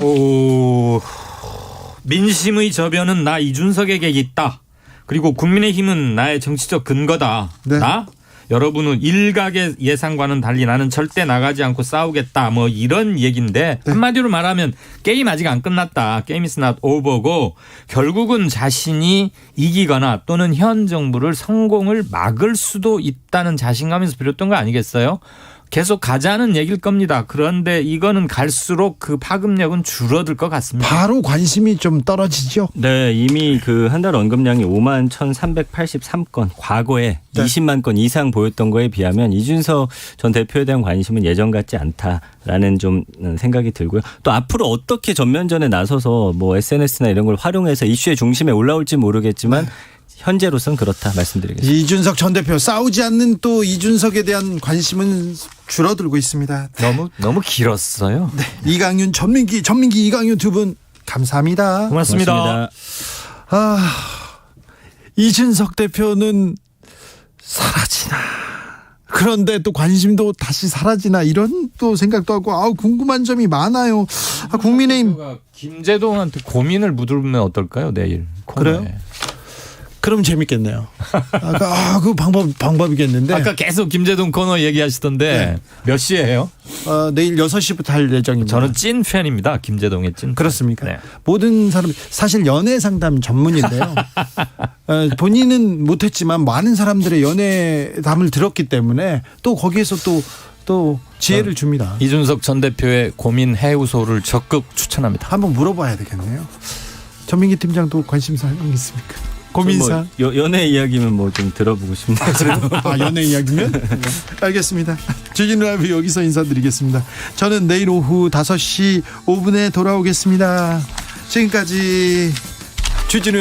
민심의 저변은 나 이준석에게 있다. 그리고 국민의힘은 나의 정치적 근거다. 나? 여러분은 일각의 예상과는 달리 나는 절대 나가지 않고 싸우겠다. 뭐 이런 얘기인데 한마디로 말하면 게임 아직 안 끝났다. Game is not over고 결국은 자신이 이기거나 또는 현 정부를 성공을 막을 수도 있다는 자신감에서 비롯된 거 아니겠어요? 계속 가자는 얘기일 겁니다. 그런데 이거는 갈수록 그 파급력은 줄어들 것 같습니다. 바로 관심이 좀 떨어지죠? 네, 이미 그 한 달 언급량이 51,383건, 과거에 20만 건 이상 보였던 거에 비하면 이준석 전 대표에 대한 관심은 예전 같지 않다라는 좀 생각이 들고요. 또 앞으로 어떻게 전면전에 나서서 뭐 SNS나 이런 걸 활용해서 이슈의 중심에 올라올지 모르겠지만 현재로선 그렇다 말씀드리겠습니다. 이준석 전 대표 싸우지 않는 또 이준석에 대한 관심은 줄어들고 있습니다. 너무 길었어요. 네. 이강윤, 전민기 이강윤 두 분 감사합니다. 고맙습니다. 이준석 대표는 사라지나. 그런데 또 관심도 다시 사라지나 이런 또 생각도 하고 궁금한 점이 많아요. 국민의힘 김재동한테 고민을 묻으면 어떨까요? 내일 코너에. 그래요? 그럼 재밌겠네요. 그 방법이겠는데. 아까 계속 김재동 코너 얘기하시던데 몇 시에요? 내일 6시부터 할 예정입니다. 저는 찐 팬입니다. 김재동의 찐 팬. 그렇습니까? 네. 모든 사람 사실 연애 상담 전문인데요. 본인은 못했지만 많은 사람들의 연애담을 들었기 때문에 또 거기에서 또 지혜를 줍니다. 이준석 전 대표의 고민 해우소를 적극 추천합니다. 한번 물어봐야 되겠네요. 전민기 팀장도 관심사 있습니까? 고민사. 연애 이야기면 뭐 좀 들어보고 싶네요. 연애 이야기면? 네. 알겠습니다. 주진우 라이브 여기서 인사드리겠습니다. 저는 내일 오후 5시 5분에 돌아오겠습니다. 지금까지 주진우